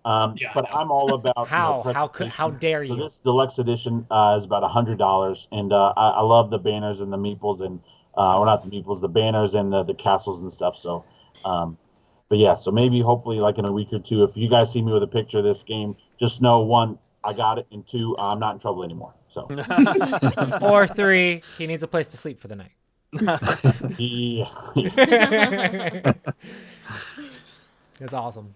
But I'm all about how dare you? So this deluxe edition is about $100, and I love the banners and the meeples and not the meeples, the banners and the castles and stuff. So, but yeah, so maybe hopefully like in a week or two, if you guys see me with a picture of this game, just know 1, I got it, and 2, I'm not in trouble anymore. So, or 3, he needs a place to sleep for the night. That's awesome.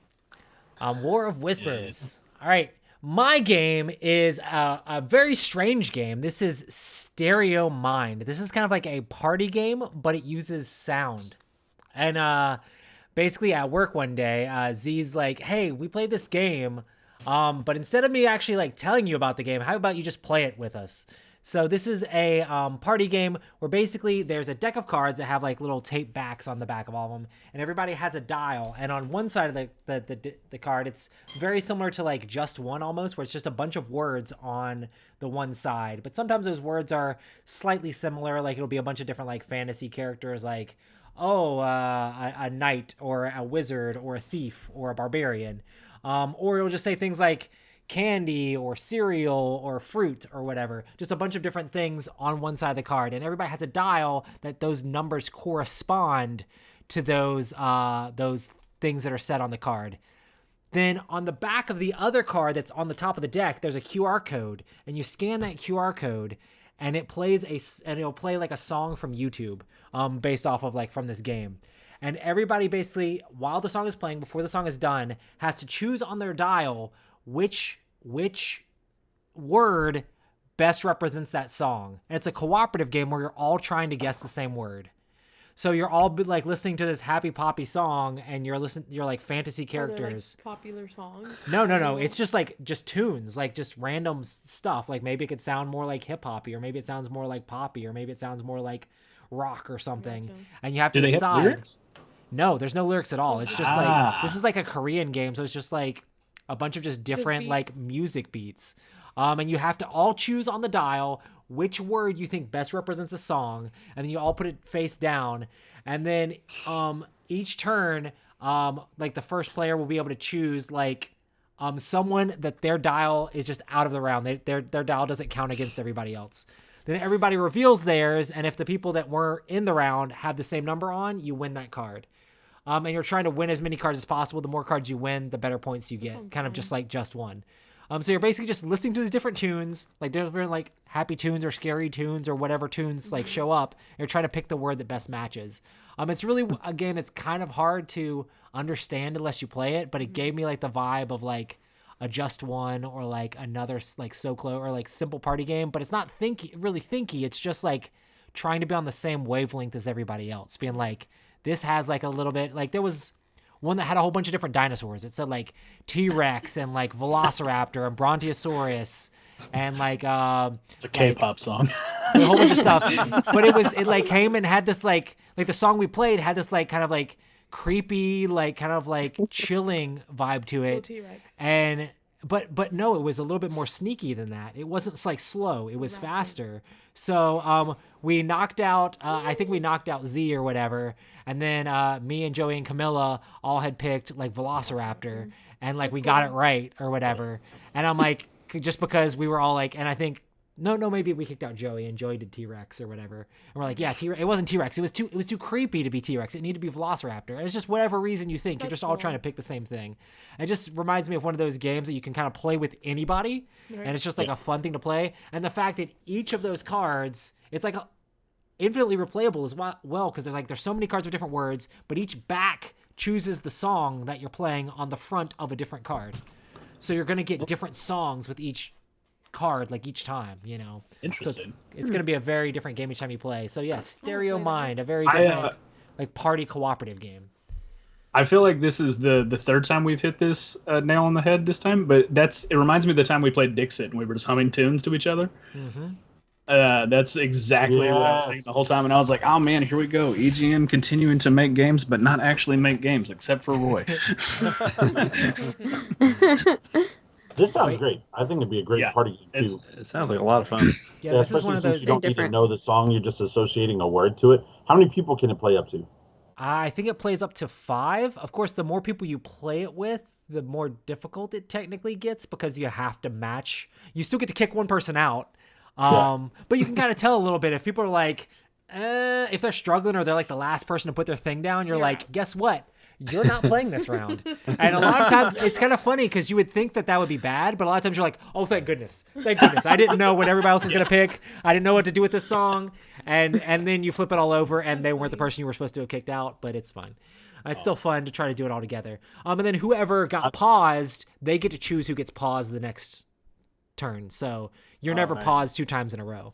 War of Whispers. All right. My game is a very strange game. This is Stereo Mind. This is kind of like a party game, but it uses sound. And basically at work one day, Z's like, hey, we played this game, but instead of me actually like telling you about the game, how about you just play it with us? So this is a party game where basically there's a deck of cards that have like little tape backs on the back of all of them, and everybody has a dial. And on one side of the card, it's very similar to like Just One almost, where it's just a bunch of words on the one side. But sometimes those words are slightly similar, like it'll be a bunch of different like fantasy characters, like a knight or a wizard or a thief or a barbarian, or it'll just say things like candy or cereal or fruit or whatever, just a bunch of different things on one side of the card, and everybody has a dial that those numbers correspond to those things that are set on the card. Then on the back of the other card that's on the top of the deck, there's a QR code, and you scan that QR code, and it plays it'll play like a song from YouTube, based off of like from this game. And everybody basically, while the song is playing, before the song is done, has to choose on their dial which word best represents that song. And it's a cooperative game where you're all trying to guess the same word. So you're all like listening to this happy poppy song, and you're like fantasy characters. Like popular songs? No. It's just tunes, like just random stuff. Like maybe it could sound more like hip hoppy, or maybe it sounds more like poppy, or maybe it sounds more like rock or something. Gotcha. And you have to decide. Have lyrics? No, there's no lyrics at all. It's just like, this is like a Korean game, so it's just like a bunch of just different like music beats. And you have to all choose on the dial which word you think best represents a song, and then you all put it face down. And then each turn, like the first player will be able to choose like someone that their dial is just out of the round. Their dial doesn't count against everybody else. Then everybody reveals theirs, and if the people that were in the round have the same number on, you win that card. And you're trying to win as many cards as possible. The more cards you win, the better points you get. Kind of just like Just One. So you're basically just listening to these different tunes, like different like happy tunes or scary tunes or whatever tunes like show up. And you're trying to pick the word that best matches. It's really a game that's kind of hard to understand unless you play it, but it gave me like the vibe of like a Just One or like another like So Close or like simple party game. But it's not really thinky. It's just like trying to be on the same wavelength as everybody else, being like, this has like a little bit like there was one that had a whole bunch of different dinosaurs. It said like T-Rex and like Velociraptor and Brontosaurus and like it's a K-pop song. A whole bunch of stuff. But it like came and had this like the song we played had this like kind of like creepy like kind of like chilling vibe to it. So T-Rex. And but no, it was a little bit more sneaky than that. It wasn't like slow. It was faster. So we knocked out I think we knocked out Z or whatever. And then me and Joey and Camilla all had picked like Velociraptor, and like we got it right or whatever. And I'm like, just because we were all like, and I think maybe we kicked out Joey and Joey did T-Rex or whatever. And we're like, yeah, T-Rex. It wasn't T-Rex. It was too creepy to be T-Rex. It needed to be Velociraptor. And it's just whatever reason you think. You're just all trying to pick the same thing. It just reminds me of one of those games that you can kind of play with anybody, and it's just like a fun thing to play. And the fact that each of those cards, it's like infinitely replayable as well, because there's so many cards with different words, but each back chooses the song that you're playing on the front of a different card. So you're going to get different songs with each card, like each time, you know. Interesting. So it's going to be a very different game each time you play. So yeah, Stereo Mind, a very different like party cooperative game. I feel like this is the third time we've hit this nail on the head this time, but it reminds me of the time we played Dixit and we were just humming tunes to each other. Mm-hmm. That's exactly what I was saying the whole time, and I was like, "Oh man, here we go! EGM continuing to make games, but not actually make games, except for Roy." This sounds great. I think it'd be a great party game too. It sounds like a lot of fun. Yeah, this is one of those. You don't need to know the song; you're just associating a word to it. How many people can it play up to? I think it plays up to 5. Of course, the more people you play it with, the more difficult it technically gets because you have to match. You still get to kick one person out. But you can kind of tell a little bit if people are like, if they're struggling or they're like the last person to put their thing down, you're like, guess what? You're not playing this round. And a lot of times it's kind of funny because you would think that would be bad, but a lot of times you're like, oh, thank goodness. I didn't know what everybody else was going to pick. I didn't know what to do with this song. And then you flip it all over and they weren't the person you were supposed to have kicked out, but it's fun. It's still fun to try to do it all together. And then whoever got paused, they get to choose who gets paused the next turn. So you're never paused 2 times in a row.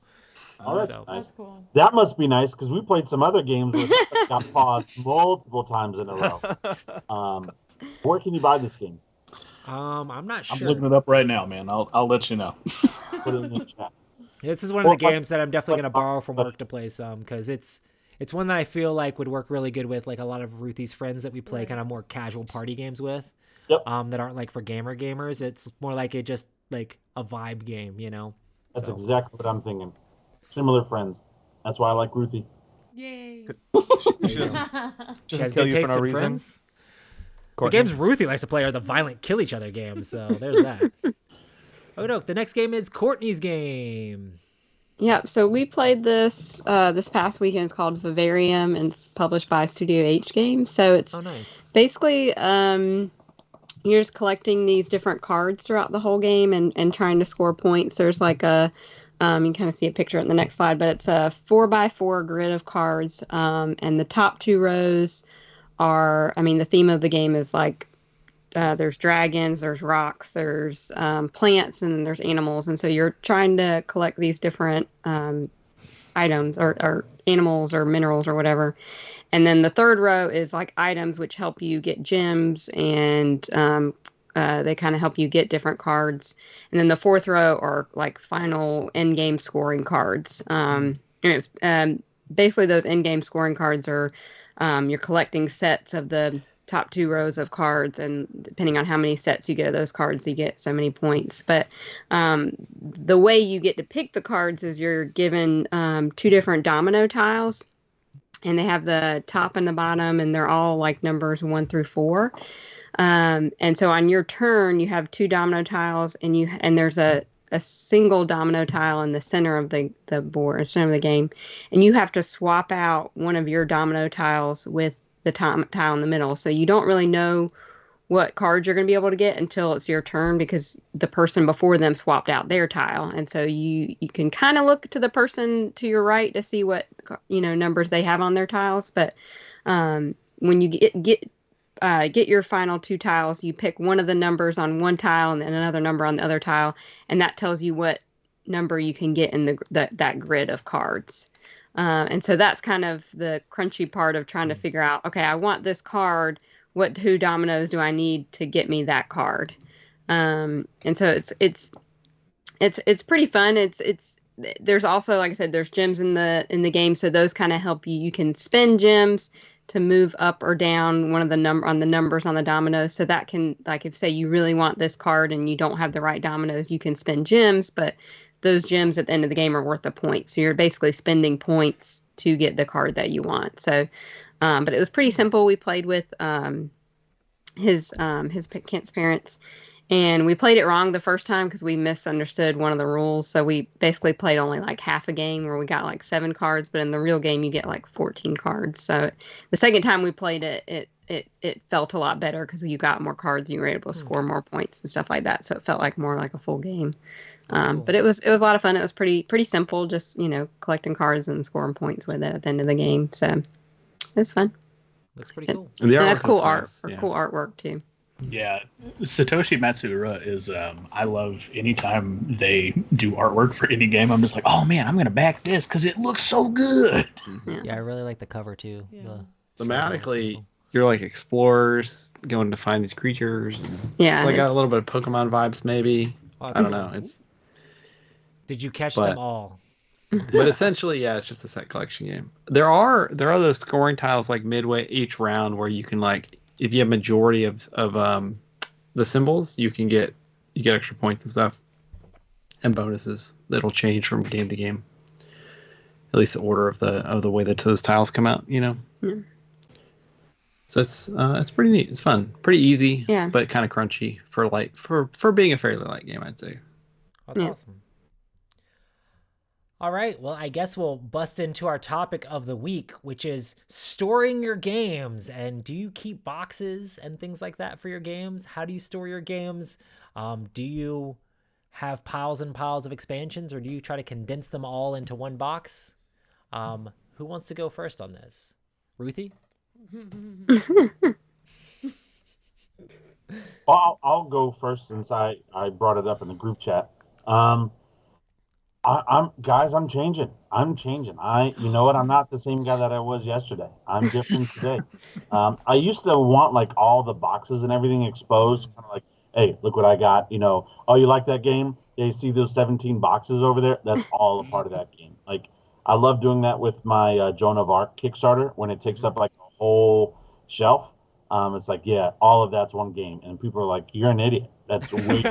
That's That's nice. cool. That must be nice because we played some other games where it got paused multiple times in a row. Where can you buy this game? I'm not sure. I'm looking it up right now, man. I'll let you know. Put it in the chat. This is one of the games that I'm definitely going to borrow from work to play some because it's one that I feel like would work really good with like a lot of Ruthie's friends that we play kind of more casual party games with. Yep. That aren't like for gamers. It's more like it just like a vibe game, you know. That's exactly what I'm thinking. Similar friends. That's why I like Ruthie. Yay. She doesn't Just kill good you for taste no in reason. friends. The Courtney. games Ruthie likes to play are the violent kill each other games, so there's that. Oh no, the next game is Courtney's game. Yeah, so we played this this past weekend. It's called Vivarium, and it's published by Studio H Games. So it's nice. basically you're just collecting these different cards throughout the whole game and trying to score points. There's like a you can kind of see a picture in the next slide, but it's a 4x4 grid of cards, and the top 2 rows are, the theme of the game is like there's dragons, there's rocks, there's plants, and there's animals. And so you're trying to collect these different items or animals or minerals or whatever. And then the third row is like items which help you get gems, and they kind of help you get different cards. And then the fourth row are like final end game scoring cards. And it's basically those end game scoring cards are you're collecting sets of the top 2 rows of cards, and depending on how many sets you get of those cards, you get so many points. But the way you get to pick the cards is you're given 2 different domino tiles, and they have the top and the bottom, and they're all like numbers 1 through 4. And so on your turn, you have 2 domino tiles, and there's a single domino tile in the center of the board, center of the game, and you have to swap out one of your domino tiles with the tile in the middle. So you don't really know what cards you're going to be able to get until it's your turn, because the person before them swapped out their tile. And so you can kind of look to the person to your right to see what numbers they have on their tiles. But when you get your final 2 tiles, you pick one of the numbers on one tile and then another number on the other tile, and that tells you what number you can get in that grid of cards. And so that's kind of the crunchy part of trying to figure out, okay, I want this card. What 2 dominoes do I need to get me that card? And so it's pretty fun. There's also, like I said, there's gems in the game, so those kind of help you. You can spend gems to move up or down one of the numbers on the dominoes. So that can, like, if say you really want this card and you don't have the right dominoes, you can spend gems, but those gems at the end of the game are worth a point. So you're basically spending points to get the card that you want. So, but it was pretty simple. We played with Kent's parents, and we played it wrong the first time because we misunderstood one of the rules. So we basically played only like half a game where we got like 7 cards, but in the real game you get like 14 cards. So the second time we played it felt a lot better because you got more cards, and you were able to score more points and stuff like that. So it felt like more like a full game. Cool. But it was a lot of fun. It was pretty simple, just collecting cards and scoring points with it at the end of the game. So it was fun. Looks pretty cool. And they have cool cool artwork too. Yeah, Satoshi Matsuura is. I love anytime they do artwork for any game. I'm just like, oh man, I'm gonna back this because it looks so good. Yeah, I really like the cover too. Yeah. Thematically, you're like explorers going to find these creatures. Yeah, so I got a little bit of Pokemon vibes, maybe. I don't know. Did you catch them all? But essentially, yeah, it's just a set collection game. There are those scoring tiles like midway each round where you can, like, if you have majority of the symbols, you get extra points and stuff and bonuses that'll change from game to game. At least the order of the way that those tiles come out, Yeah. So it's pretty neat. It's fun, pretty easy, but kind of crunchy for being a fairly light game, I'd say. That's awesome. All right, well, I guess we'll bust into our topic of the week, which is storing your games. And do you keep boxes and things like that for your games? How do you store your games? Do you have piles and piles of expansions, or do you try to condense them all into one box? Who wants to go first on this? Ruthie? Well, I'll go first since I brought it up in the group chat. I'm changing. You know what? I'm not the same guy that I was yesterday. I'm different today. I used to want like all the boxes and everything exposed, kind of like, hey, look what I got. Oh, you like that game? Yeah, you see those 17 boxes over there? That's all a part of that game. Like, I love doing that with my Joan of Arc Kickstarter when it takes up like a whole shelf. It's like, yeah, all of that's one game, and people are like, you're an idiot. That's way.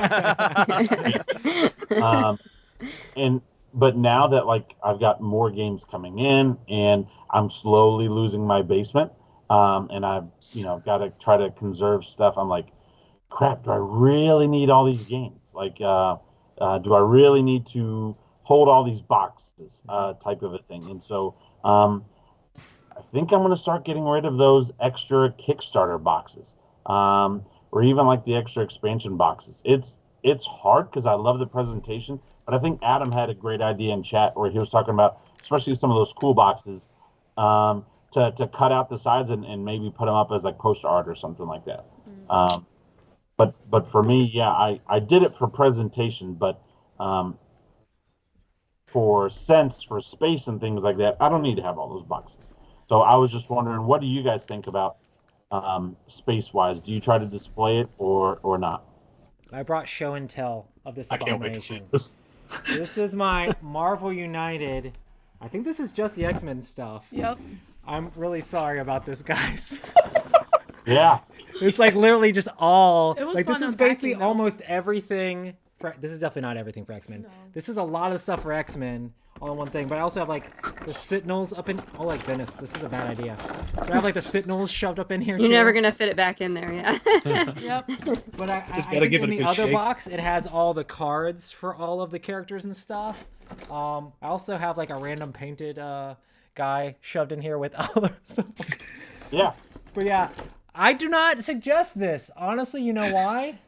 But now that like I've got more games coming in and I'm slowly losing my basement, and I've got to try to conserve stuff. I'm like, crap, do I really need all these games? Like, do I really need to hold all these boxes, type of a thing? And so I think I'm going to start getting rid of those extra Kickstarter boxes, or even like the extra expansion boxes. It's hard because I love the presentation. But I think Adam had a great idea in chat where he was talking about, especially some of those cool boxes, to cut out the sides and maybe put them up as like poster art or something like that. But for me, yeah, I did it for presentation, but for sense, for space and things like that, I don't need to have all those boxes. So I was just wondering, what do you guys think about space-wise? Do you try to display it or not? I brought show and tell of this abomination. I can't wait to see this. This is my Marvel United. I think this is just the X-Men stuff. Yep. I'm really sorry about this, guys. Yeah. It's like literally just all. It was like fun this is basically unpacking, though. almost everything. This is definitely not everything for X-Men. No. This is a lot of stuff for X-Men. all in one thing. But I also have like the Sentinels up in. Oh my goodness, this is a bad idea. But I have like the Sentinels shoved up in here. You're too. never gonna fit it back in there, yeah. Yep. But I Just I gotta think give in it a the good other shake. box it has all the cards for all of the characters and stuff. I also have like a random painted guy shoved in here with all the stuff. Yeah. But yeah, I do not suggest this. Honestly, you know why?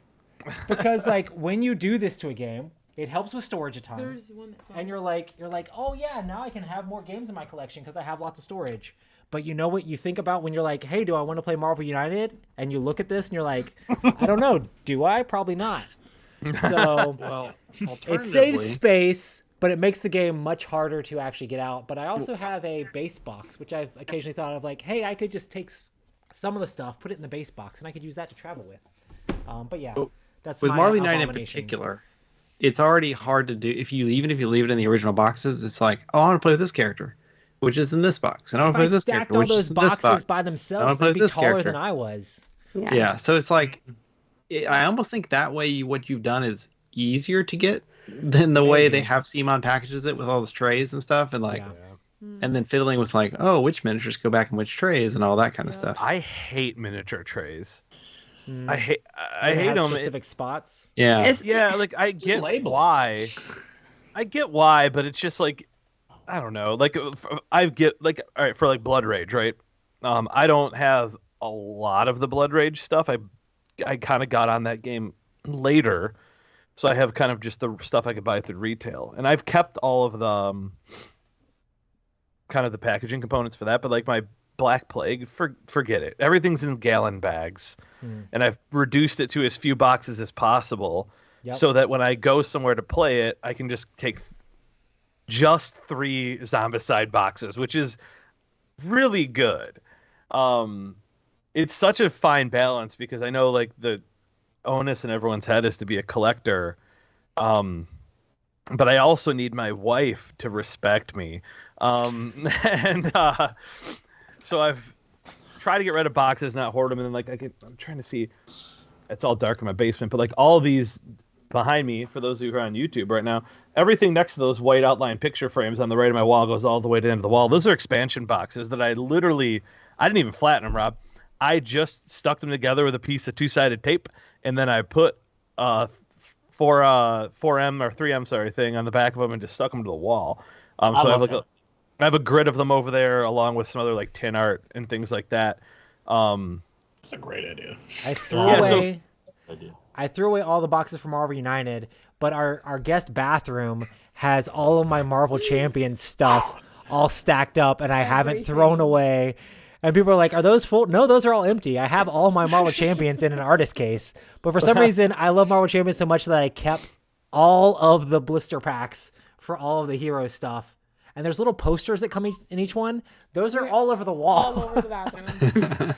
Because like when you do this to a game, it helps with storage a ton. There's one that fell. And you're like, oh yeah, now I can have more games in my collection because I have lots of storage. But you know what you think about when you're like, hey, do I want to play Marvel United? And you look at this and you're like, I don't know, do I? Probably not. So Well, it saves space, but it makes the game much harder to actually get out. But I also have a base box, which I've occasionally thought of like, hey, I could just take some of the stuff, put it in the base box, and I could use that to travel with. But yeah, that's with my Marvel United in abomination. particular, it's already hard to do. Even if you leave it in the original boxes, it's like, oh, I want to play with this character, which is in this box, and I want If to play I with this stacked character, all which those is in this boxes box. by I themselves, wanna play they'd with be this taller character. than I was. Yeah, so it's like, I almost think that way what you've done is easier to get than the way they Maybe. have CMON packages it with all those trays and stuff, and like, Yeah. and then fiddling with like, oh, which miniatures go back in which trays and all that kind of stuff. I hate miniature trays. Mm. I hate It has them. specific spots. Yeah, Yeah, like I get label it. why. I get why, but it's just like, I don't know. Like I get like, all right, for like Blood Rage, right? I don't have a lot of the Blood Rage stuff. I kind of got on that game later, so I have kind of just the stuff I could buy through retail, and I've kept all of the kind of the packaging components for that. But like my Black Plague, forget it. Everything's in gallon bags, and I've reduced it to as few boxes as possible, so that when I go somewhere to play it, I can just take just 3 Zombicide boxes, which is really good. It's such a fine balance because I know like the onus in everyone's head is to be a collector, but I also need my wife to respect me, and so I've tried to get rid of boxes, not hoard them, and then like I'm trying to see. It's all dark in my basement, but like all these behind me, for those of you who are on YouTube right now, everything next to those white outline picture frames on the right of my wall goes all the way to the end of the wall. Those are expansion boxes that I didn't even flatten them, Rob. I just stuck them together with a piece of 2-sided tape, and then I put 4M or 3M thing on the back of them and just stuck them to the wall. So I have a grid of them over there, along with some other like tin art and things like that. That's a great idea. I threw away all the boxes from Marvel United, but our guest bathroom has all of my Marvel Champions stuff all stacked up, and I haven't thrown away. And people are like, are those full? No, those are all empty. I have all my Marvel Champions in an artist case. But for some reason, I love Marvel Champions so much that I kept all of the blister packs for all of the hero stuff. And there's little posters that come in each one. Those are all over the wall. All over the bathroom.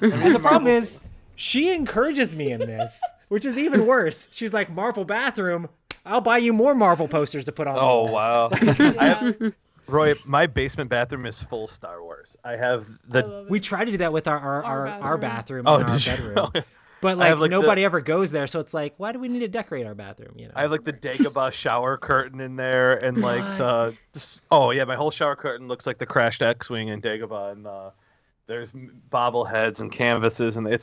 And the problem is, she encourages me in this, which is even worse. She's like, Marvel bathroom, I'll buy you more Marvel posters to put on the wall. Wow. Yeah. Roy, my basement bathroom is full Star Wars. I have We try to do that with our bathroom Oh, in our did you? bedroom. But I have, like like, nobody ever goes there, so it's like, why do we need to decorate our bathroom? You know. I have like the Dagobah shower curtain in there, and like my whole shower curtain looks like the crashed X-wing in Dagobah, and there's bobbleheads and canvases, and I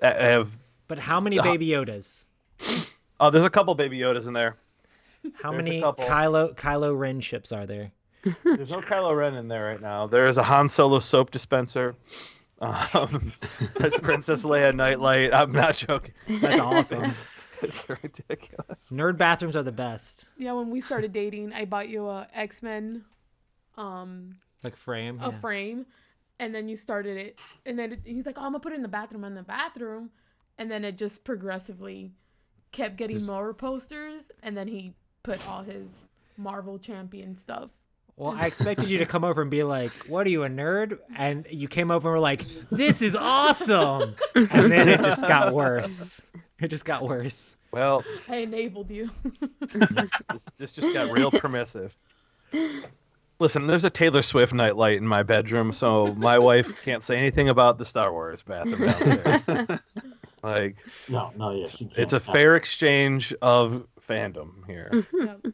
have. But how many Baby Yodas? Oh, there's a couple Baby Yodas in there. How There's many a couple. Kylo Ren ships are there? There's no Kylo Ren in there right now. There is a Han Solo soap dispenser. There's Princess Leia nightlight. I'm not joking. That's awesome. It's ridiculous. Nerd bathrooms are the best. Yeah, when we started dating, I bought you a X-Men Like frame. a frame, and then you started it, and then he's like, oh, I'm gonna put it in the bathroom, and then it just progressively kept getting more posters, and then he put all his Marvel Champion stuff. Well, I expected you to come over and be like, what are you, a nerd? And you came over and were like, this is awesome. And then it just got worse. It just got worse. Well, I enabled you. this just got real permissive. Listen, there's a Taylor Swift nightlight in my bedroom, so my wife can't say anything about the Star Wars bathroom downstairs. No, yeah, she can't. It's a fair exchange of fandom here. Yep.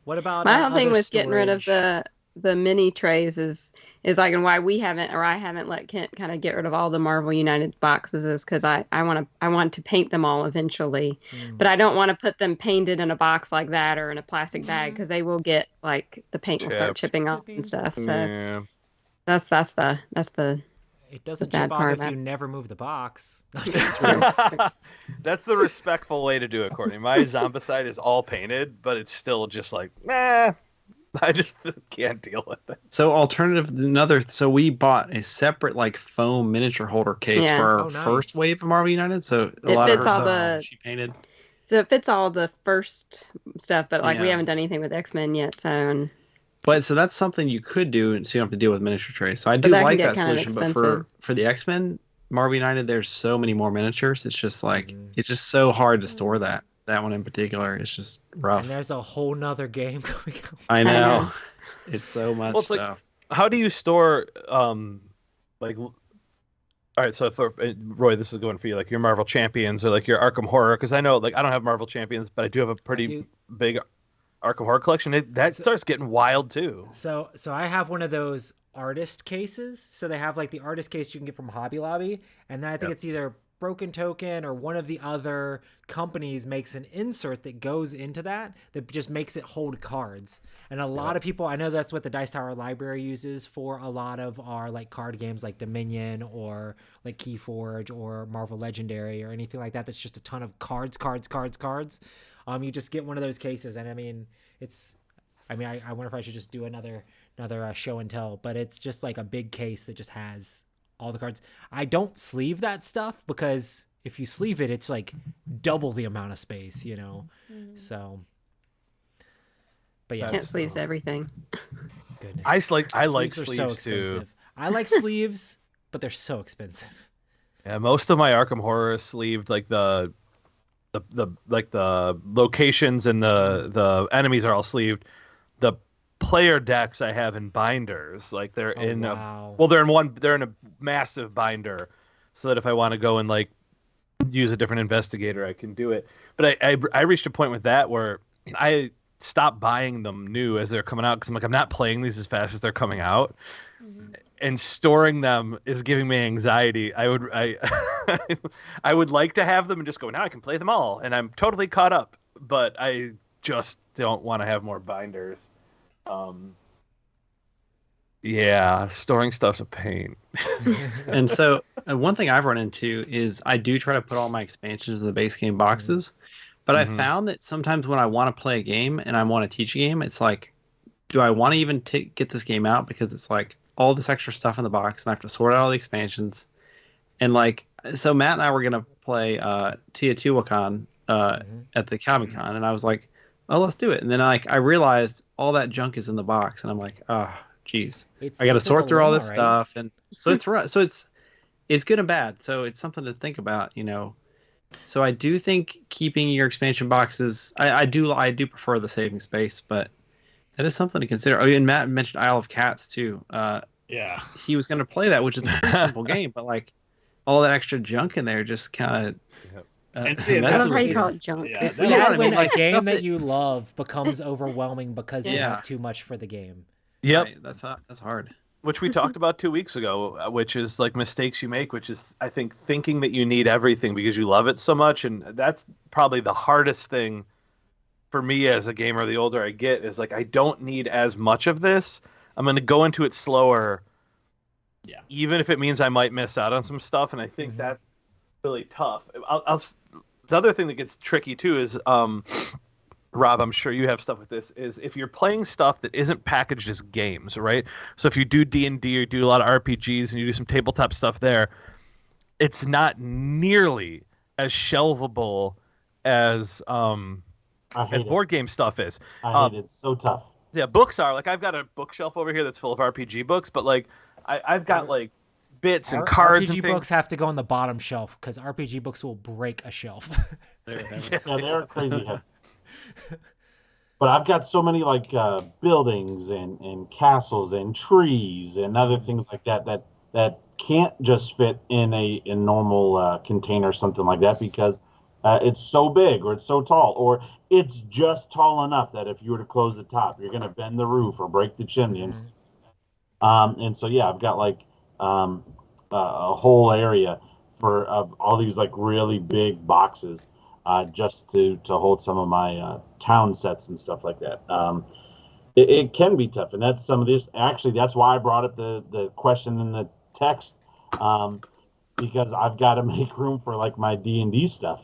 What about My whole thing other with getting rid of storage? the mini trays is like, and why we haven't, or I haven't let Kent kind of get rid of all the Marvel United boxes, is because I want to paint them all eventually, Hmm. but I don't want to put them painted in a box like that or in a plastic bag, Mm-hmm. because they will get, like, the paint will start Chipped. chipping off and Chipping. stuff. So Yeah. that's the It the doesn't chip bad off part if about you never move the box. it. That's the respectful way to do it, Courtney. My Zombicide is all painted, but it's still just like, nah, I just can't deal with it. So so we bought a separate like foam miniature holder case Yeah. for our Oh, first nice. wave of Marvel United. So a It lot of fits her all stuff the she painted. So it fits all the first stuff, but like we Yeah. haven't done anything with X-Men yet, so But so that's something you could do, and so you don't have to deal with miniature trays. So I but do that can like get that kind of solution. But expensive. for the X-Men Marvel United, there's so many more miniatures. It's just like Mhm. it's just so hard to store Mm. that. That one in particular is just rough. And there's a whole nother game coming out. I know. know. It's so much Well, it's like- stuff. How do you store, like, all right, so for Roy, this is going for you, like your Marvel Champions or like your Arkham Horror, because I know, like, I don't have Marvel Champions, but I do have a pretty do. big Arkham Horror collection. That starts getting wild too. So I have one of those artist cases. So they have like the artist case you can get from Hobby Lobby, and then I think Yep. it's either Broken Token or one of the other companies makes an insert that goes into that just makes it hold cards. And a lot of people, I know that's what the Dice Tower library uses for a lot of our like card games like Dominion or like Keyforge or Marvel Legendary or anything like that. That's just a ton of cards. You just get one of those cases, and I mean, I wonder if I should just do another show and tell, but it's just like a big case that just has all the cards. I don't sleeve that stuff because if you sleeve it, it's like double the amount of space, you know? So, but yeah. Kent sleeves everything. Goodness. I like are sleeves too. I like sleeves, but they're so expensive. Yeah, most of my Arkham Horror is sleeved, like the locations and the enemies are all sleeved. The player decks I have in binders, like they're Wow. they're in a massive binder, so that if I want to go and like use a different investigator, I can do it. But I reached a point with that where I stopped buying them new as they're coming out, because I'm like, I'm not playing these as fast as they're coming out. And storing them is giving me anxiety. I would like to have them and just go, now I can play them all and I'm totally caught up, but I just don't want to have more binders. Yeah, storing stuff's a pain. And so one thing I've run into is I do try to put all my expansions in the base game boxes, but I found that sometimes when I want to play a game and I want to teach a game, it's like, do I want to even get this game out? Because it's like all this extra stuff in the box and I have to sort out all the expansions. And like, so Matt and I were going to play Teotihuacan at the Comic Con, and I was like, oh, let's do it. And then I realized all that junk is in the box, and I'm like, oh, geez. I got to sort through all this stuff. And so it's good and bad. So it's something to think about, you know. So I do think keeping your expansion boxes, I do prefer the saving space, but that is something to consider. Oh, and Matt mentioned Isle of Cats too. Yeah. He was going to play that, which is a pretty simple game, but like all that extra junk in there just kind of. And see, I that's don't know how you call it's- it junk. Yeah, It's You know what sad I when mean? Like, a game stuff that that- you love becomes overwhelming because you Yeah. have too much for the game. Yep. Right, that's hard. Which we talked about 2 weeks ago, which is like mistakes you make, which is, I think, thinking that you need everything because you love it so much. And that's probably the hardest thing for me as a gamer. The older I get, is like, I don't need as much of this. I'm going to go into it slower. Yeah. Even if it means I might miss out on some stuff. And I think that's really tough. The other thing that gets tricky too is, Rob, I'm sure you have stuff with this, is if you're playing stuff that isn't packaged as games, right? So if you do D&D or do a lot of RPGs and you do some tabletop stuff there, it's not nearly as shelvable as board game stuff is. I hate it. It's so tough. Yeah, books are. Like, I've got a bookshelf over here that's full of RPG books, but like I've got like bits and cards RPG and things. books have to go on the bottom shelf because RPG books will break a shelf. Yeah, they're crazy heavy. But I've got so many like buildings and castles and trees and other things like that can't just fit in a normal container or something like that, because It's so big, or it's so tall, or it's just tall enough that if you were to close the top, you're going to bend the roof or break the chimney. And so, yeah, I've got like a whole area of all these like really big boxes just to hold some of my town sets and stuff like that. It can be tough, and that's some of this. Actually, that's why I brought up the question in the text. Because I've got to make room for like my D&D stuff.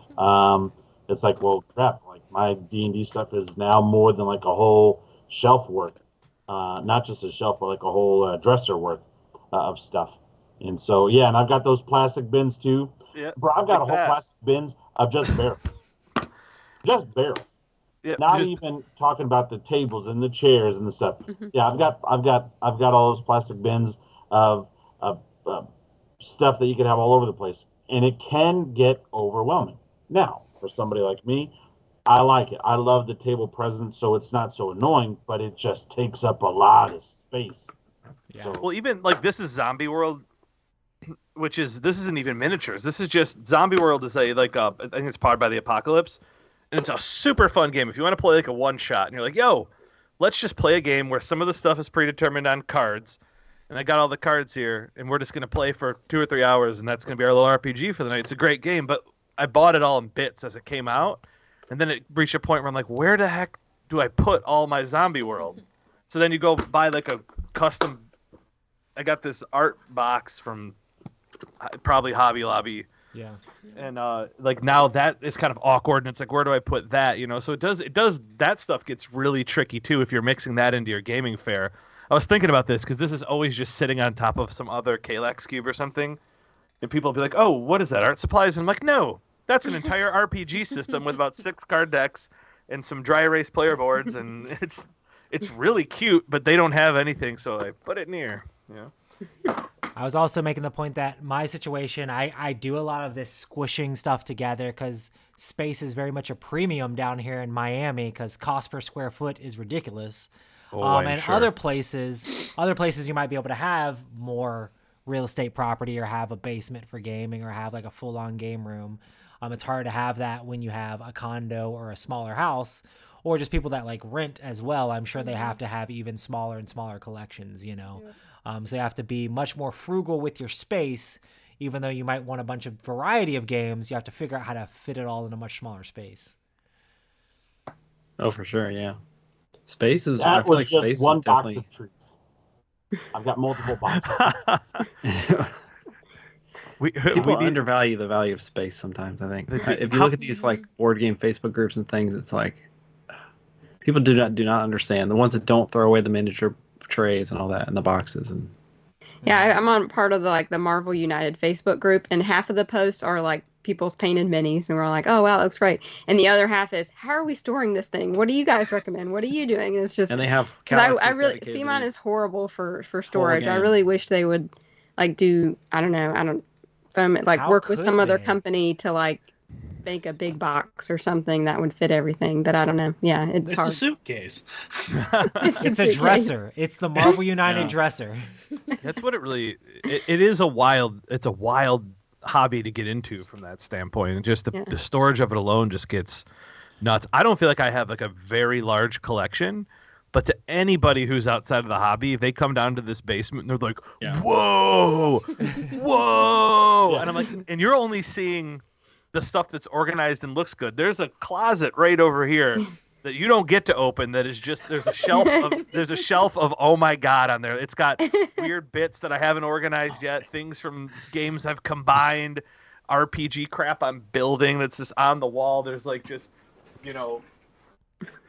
It's like, well, crap, like my D&D stuff is now more than like a whole shelf worth. Not just a shelf, but like a whole dresser worth of stuff. And so, yeah, and I've got those plastic bins too. Yeah, bro, I've got a whole plastic bins of just barrels. Just barrels. Yeah, Not even talking about the tables and the chairs and the stuff. Yeah, I've got all those plastic bins of stuff that you can have all over the place, and it can get overwhelming. Now, for somebody like me, I like it. I love the table presence, so it's not so annoying, but it just takes up a lot of space. Yeah. So, well, even like this is Zombie World, this isn't even miniatures. This is just Zombie World is I think it's powered by the Apocalypse, and it's a super fun game. If you want to play like a one shot, and you're like, yo, let's just play a game where some of the stuff is predetermined on cards. And I got all the cards here, and we're just going to play for 2 or 3 hours, and that's going to be our little RPG for the night. It's a great game, but I bought it all in bits as it came out, and then it reached a point where I'm like, where the heck do I put all my Zombie World? So then you go buy like a custom... I got this art box from probably Hobby Lobby. Yeah. And like now that is kind of awkward, and it's like, where do I put that? So it does that stuff gets really tricky too if you're mixing that into your gaming fare. I was thinking about this because this is always just sitting on top of some other Kallax cube or something. And people will be like, oh, what is that, art supplies? And I'm like, no, that's an entire RPG system with about 6 card decks and some dry erase player boards. And it's really cute, but they don't have anything, so I put it near. Yeah. I was also making the point that my situation, I do a lot of this squishing stuff together because space is very much a premium down here in Miami because cost per square foot is ridiculous. And sure. other places you might be able to have more real estate property or have a basement for gaming or have like a full-on game room. It's hard to have that when you have a condo or a smaller house or just people that like rent as well. I'm sure they have to have even smaller and smaller collections, So you have to be much more frugal with your space. Even though you might want a bunch of variety of games, you have to figure out how to fit it all in a much smaller space. Oh, for sure, yeah. Space is. that I feel was like just space one is box definitely. of treats. I've got multiple boxes. People undervalue the value of space sometimes. I think if you look at these like board game Facebook groups and things, it's like people do not understand the ones that don't throw away the miniature trays and all that in the boxes and. Yeah, I'm on part of the Marvel United Facebook group, and half of the posts are like people's painted minis, and we're like, oh wow, that looks great. And the other half is, how are we storing this thing? What do you guys recommend? What are you doing? And it's just, and they have. I really see mine is horrible for storage. I really wish they would like do work with some other company to like make a big box or something that would fit everything. But I don't know. Yeah, it's hard. a suitcase. It's a dresser. It's the Marvel United dresser. That's what it is a wild hobby to get into from that standpoint. And just the storage of it alone just gets nuts. I don't feel like I have like a very large collection, but to anybody who's outside of the hobby, if they come down to this basement and they're like, whoa, whoa. And I'm like, and you're only seeing the stuff that's organized and looks good. There's a closet right over here that you don't get to open that is just there's a shelf of oh my god on there. It's got weird bits that I haven't organized yet, things from games I've combined, RPG crap I'm building that's just on the wall. There's like just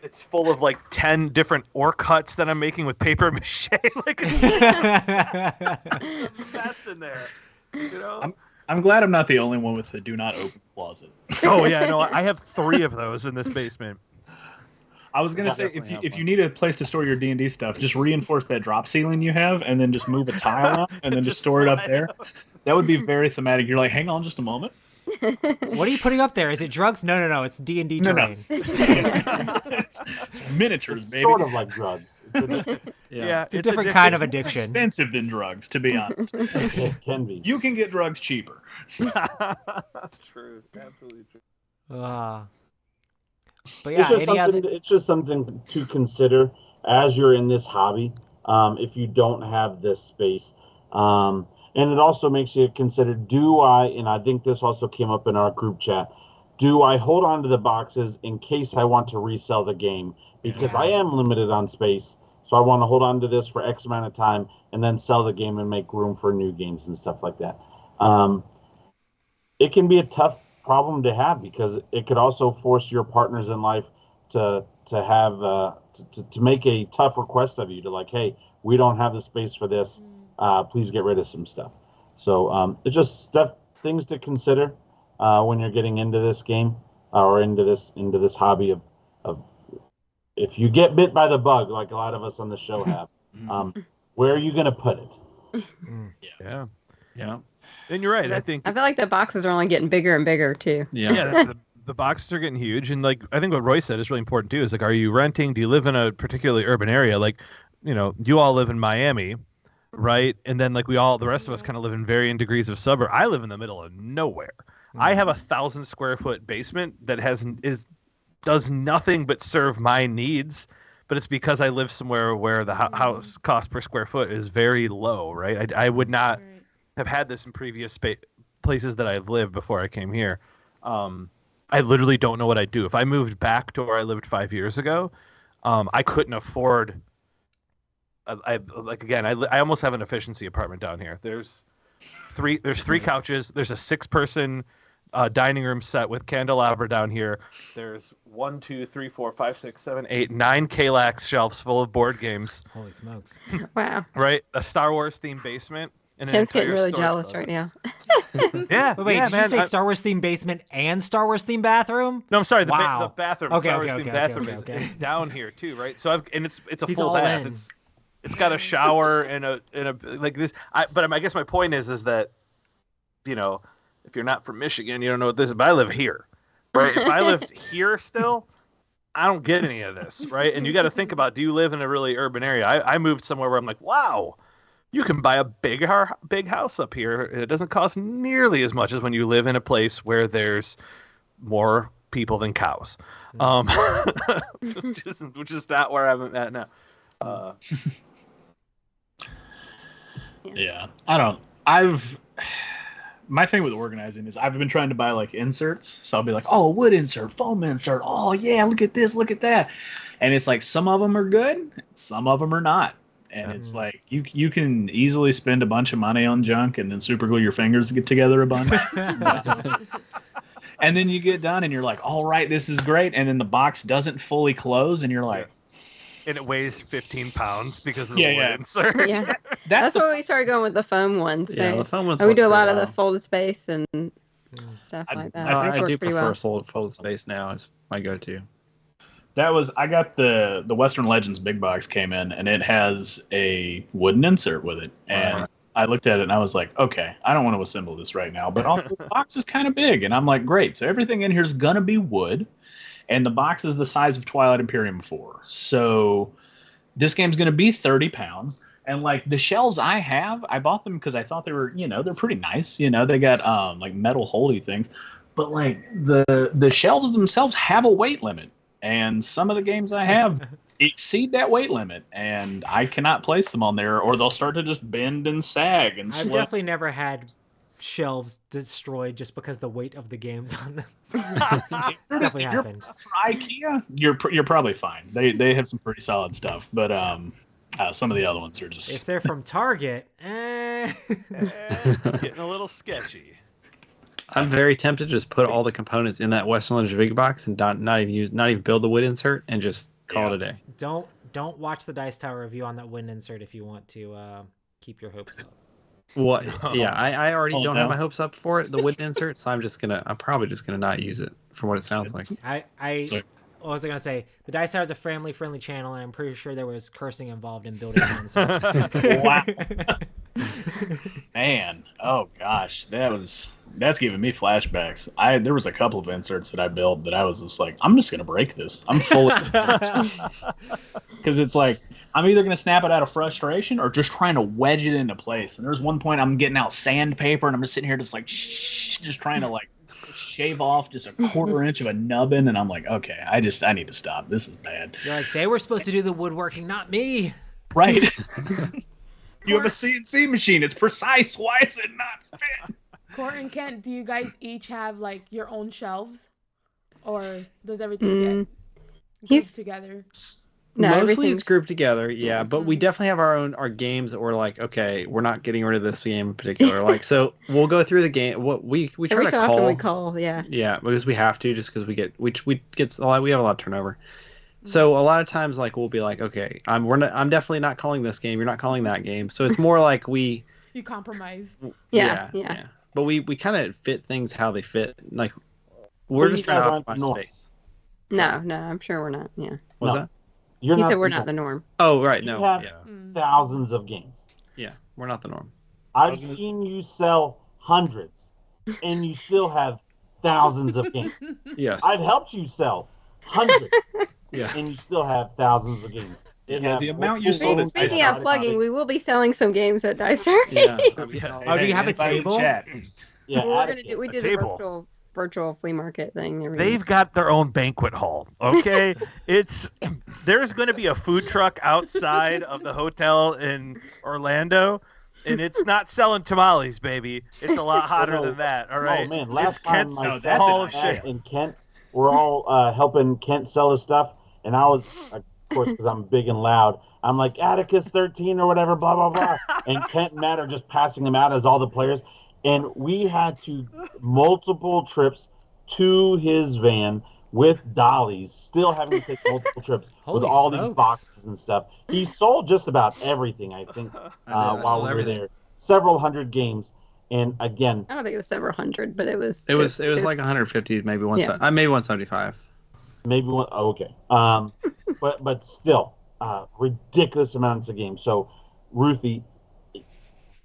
it's full of like 10 different orc huts that I'm making with paper mache. Like that's in there. I'm glad I'm not the only one with the do not open closet. Oh yeah, no, I have 3 of those in this basement. I was gonna say if you need a place to store your D&D stuff, just reinforce that drop ceiling you have, and then just move a tile up, and then just store it up there. That would be very thematic. You're like, hang on, just a moment. What are you putting up there? Is it drugs? No. It's D&D terrain. No. It's miniatures, baby. Sort of like drugs. It's a different kind of addiction. More expensive than drugs, to be honest. It can be. You can get drugs cheaper. True, absolutely true. But It's yeah, just any other? it's just something to consider as you're in this hobby. If you don't have this space, and it also makes you consider: do I? And I think this also came up in our group chat. Do I hold on to the boxes in case I want to resell the game? Because I am limited on space, so I want to hold on to this for X amount of time and then sell the game and make room for new games and stuff like that. It can be a tough problem to have because it could also force your partners in life to have to make a tough request of you to like, hey, we don't have the space for this. Please get rid of some stuff. So it's just things to consider when you're getting into this game or into this hobby of if you get bit by the bug like a lot of us on the show have, where are you going to put it? Yeah. Yeah. And you're right. I I think feel like the boxes are only getting bigger and bigger too. Yeah. the boxes are getting huge, and like I think what Roy said is really important too. Is like, are you renting? Do you live in a particularly urban area? Like, you all live in Miami, right? And then like the rest of us kind of live in varying degrees of suburb. I live in the middle of nowhere. I have 1,000 square foot basement that does nothing but serve my needs, but it's because I live somewhere where the house cost per square foot is very low, right? I would not have had this in previous places that I've lived before I came here. I literally don't know what I'd do. If I moved back to where I lived 5 years ago, I couldn't afford. I almost have an efficiency apartment down here. There's three couches. There's a 6-person dining room set with candelabra down here. There's 1, 2, 3, 4, 5, 6, 7, 8, 9 Kallax shelves full of board games. Holy smokes! Wow. Right, a Star Wars themed basement. And Ken's getting really jealous right now. Yeah. Wait, did you say Star Wars themed basement and Star Wars themed bathroom? No, I'm sorry. The Wow. bathroom. Okay, Star Wars okay, themed okay, bathroom okay. is down here too, right? So it's a He's full all bath. in. It's got a shower and a like this. But I guess my point is that, if you're not from Michigan, you don't know what this is. But I live here, right? If I lived here still, I don't get any of this, right? And you got to think about: do you live in a really urban area? I moved somewhere where I'm like, wow. You can buy a big house up here. It doesn't cost nearly as much as when you live in a place where there's more people than cows, which is not where I'm at now. Yeah, my thing with organizing is I've been trying to buy like inserts. So I'll be like, oh, wood insert, foam insert. Oh yeah, look at this, look at that. And it's like some of them are good, some of them are not. And it's like you can easily spend a bunch of money on junk and then super glue your fingers to get together a bunch. And then you get done and you're like, all right, this is great. And then the box doesn't fully close and you're like, and it weighs 15 pounds because of the wood insert. Yeah. That's why we started going with the foam ones. Yeah, the foam ones. We do a lot of the folded space and stuff like that. I do prefer folded space now. It's my go-to. I got the Western Legends big box came in and it has a wooden insert with it. And I looked at it and I was like, okay, I don't want to assemble this right now. But also the box is kind of big. And I'm like, great. So everything in here is going to be wood. And the box is the size of Twilight Imperium 4. So this game's going to be 30 pounds. And like the shelves I have, I bought them because I thought they were, they're pretty nice. They got like metal holdy things. But like the shelves themselves have a weight limit. And some of the games I have exceed that weight limit, and I cannot place them on there, or they'll start to just bend and sag and I've slip. definitely never had shelves destroyed just because the weight of the games on them. Definitely happened. For IKEA, you're probably fine. They have some pretty solid stuff, but some of the other ones are just. If they're from Target, getting a little sketchy. I'm very tempted to just put all the components in that Western Legends big box and not even build the wood insert and just call it a day. Don't watch the Dice Tower review on that wood insert if you want to keep your hopes up. What? Yeah, I already don't have my hopes up for it, the wood insert, so I'm probably just gonna not use it from what it sounds like. What was I gonna say? The Dice Tower is a family-friendly channel, and I'm pretty sure there was cursing involved in building an insert. Wow. Man, oh gosh, that's giving me flashbacks. There was a couple of inserts that I built that I was just like, I'm just gonna break this. I'm fully because it's like I'm either gonna snap it out of frustration or just trying to wedge it into place. And there's one point I'm getting out sandpaper and I'm just sitting here just like just trying to like shave off just a quarter inch of a nubbin, and I'm like, okay, I need to stop. This is bad. You're like, they were supposed to do the woodworking, not me. Right? You have a CNC machine. It's precise. Why is it not fit? Court and Kent, do you guys each have like your own shelves, or does everything get grouped together? No, Mostly everything's- it's grouped together, yeah. But we definitely have our games that we're like, okay, we're not getting rid of this game in particular. Like, so we'll go through the game. What we try Every to so call. often we call, yeah. Yeah, because we have to, just because we get a lot. We have a lot of turnover. So a lot of times, like we'll be like, okay, I'm definitely not calling this game. You're not calling that game. So it's more like You compromise. Yeah. But we kind of fit things how they fit. Like we're Well, just you trying guys to aren't the optimize norm. space. No, I'm sure we're not. Yeah. What's No. that? You're He not said we're the not the norm. norm. Oh, right. You No. have Yeah. thousands of games. Yeah. We're not the norm. I've seen you sell hundreds, and you still have thousands of games. Yes. I've helped you sell hundreds, Yeah. and you still have thousands of games. Yeah, the amount you sold is Speaking based of on plugging, comics. we will be selling some games at Dice Tour. Yeah. Oh, do you have a Anybody in table? chat? Yeah, Well, Atticus. we did A a table. virtual flea market thing. They've got their own banquet hall. Okay, there's going to be a food truck outside of the hotel in Orlando, and it's not selling tamales, baby. It's a lot hotter than that. All right. Oh man, last It's time Kent's myself Hall of Matt, Shame. and Kent were all helping Kent sell his stuff, and I was, of course, because I'm big and loud. I'm like Atticus 13 or whatever, blah blah blah, and Kent and Matt are just passing them out as all the players, and we had to multiple trips to his van with dollies, still having to take multiple trips with Holy all these smokes. boxes and stuff. He sold just about everything, I think, while sold we were everything. there. Several hundred games, and again, I don't think it was several hundred, but it was. It was like 150, maybe maybe 175. maybe one. Oh, okay. But still, ridiculous amounts of games. So, Ruthie,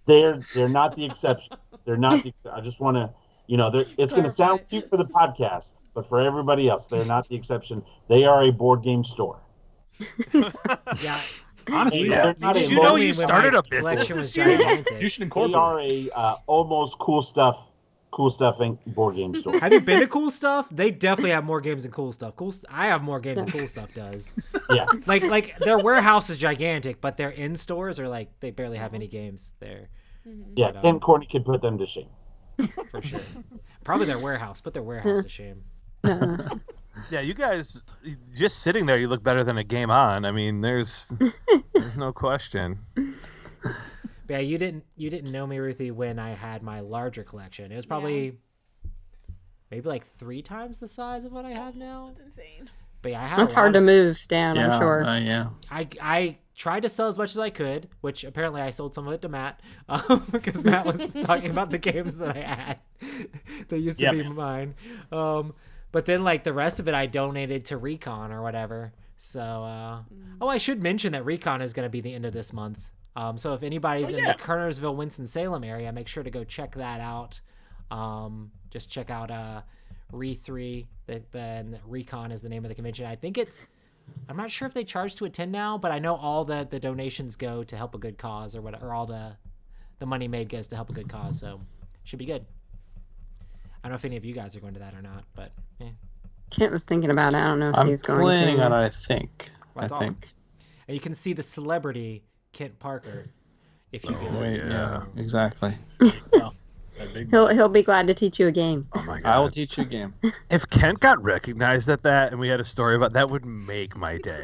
they're not the exception. They're not the. I just want to, it's going to sound Clarify. cute for the podcast, but for everybody else, they're not the exception. They are a board game store. Yeah. Honestly, Yeah. they're not Did a you know local- you When started my a business collection was this year? gigantic. You should They incorporate. are a almost cool stuff Inc. board game store. Have you been to Cool Stuff? They definitely have more games than Cool Stuff. I have more games than Cool Stuff does. Yeah. Like their warehouse is gigantic, but their in stores are like they barely have any games there Yeah. But, Ken Courtney could put them to shame. for sure. Probably their warehouse. Put their warehouse to shame. Yeah, you guys, just sitting there, you look better than a game on. I mean, there's no question. But yeah, you didn't know me, Ruthie, when I had my larger collection. It was probably maybe like 3 times the size of what I have now. That's insane. But yeah, I had That's a lot hard to of move down, I'm sure. Yeah. I tried to sell as much as I could, which apparently I sold some of it to Matt, because Matt was talking about the games that I had that used to be mine. But then like the rest of it I donated to Recon or whatever. So, I should mention that Recon is going to be the end of this month. So if anybody's in the Kernersville, Winston-Salem area, make sure to go check that out. Just check out Re3. Then Recon is the name of the convention. I think I'm not sure if they charge to attend now, but I know all the donations go to help a good cause or whatever, or all the money made goes to help a good cause. So should be good. I don't know if any of you guys are going to that or not, but Kent was thinking about it. I don't know if I'm he's going planning to. on it, I think. Well, that's I awesome. think. And you can see the celebrity Kent Parker if you go. Wait, yeah, exactly. He'll be glad to teach you a game. Oh my I will god! teach you a game. If Kent got recognized at that, and we had a story about that, would make my day.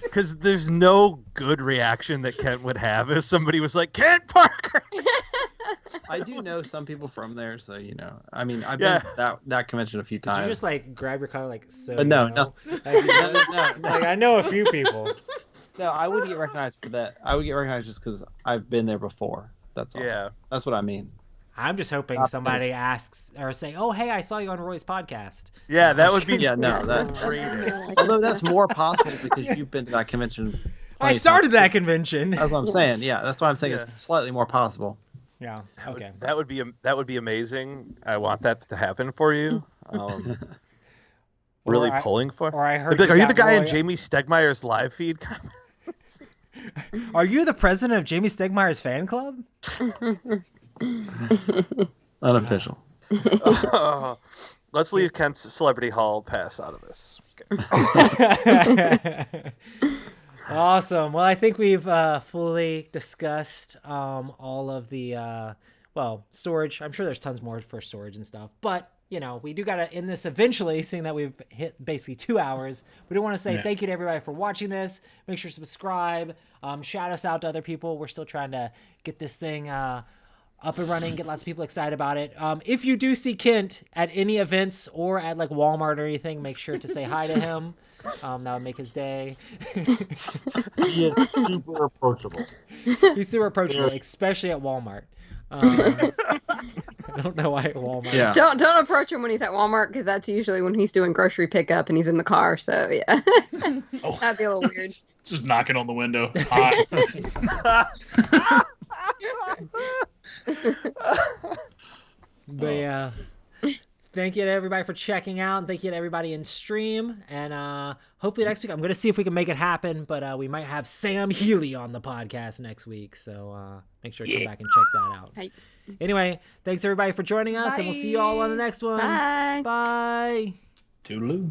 Because there's no good reaction that Kent would have if somebody was like, Kent Parker! I do know some people from there, so I mean, I've been to that convention a few Did times. you just like grab your car like so? But no, you no. know? Like I know a few people. No, I would get recognized for that. I would get recognized just because I've been there before. That's all. Yeah. That's what I mean. I'm just hoping Not somebody asks or say, "Oh, hey, I saw you on Roy's podcast." Yeah, that would be Yeah, no, that. great. Although that's more possible because you've been to that convention. I plenty started times. that convention. That's what I'm saying. Yeah, that's why I'm saying Yeah. it's slightly more possible. Yeah. Okay. That would be amazing. I want that to happen for you. Really I- pulling for. Or I They'd heard. be like, are you got the guy in Roy- Jamie Stegmeier's live feed? Are you the president of Jamie Stegmeier's fan club? Unofficial. Let's leave Kent's Celebrity Hall pass out of this. Okay. Awesome. Well, I think we've fully discussed all of the storage. I'm sure there's tons more for storage and stuff, but we do got to end this eventually, seeing that we've hit basically 2 hours. We do want to say thank you to everybody for watching this. Make sure to subscribe. Shout us out to other people. We're still trying to get this thing up and running, get lots of people excited about it. If you do see Kent at any events or at like Walmart or anything, make sure to say hi to him. That would make his day. He is super approachable. He's super approachable, especially at Walmart. I don't know why at Walmart. Yeah. Don't approach him when he's at Walmart, because that's usually when he's doing grocery pickup and he's in the car. So yeah, that'd be a little weird. Just knocking on the window. Hi. But yeah, thank you to everybody for checking out. Thank you to everybody in stream. And hopefully next week, I'm going to see if we can make it happen. But we might have Sam Healy on the podcast next week. So make sure to come back and check that out. Hey. Anyway, thanks everybody for joining us. Bye. And we'll see you all on the next one. Bye. Bye. Toodaloo.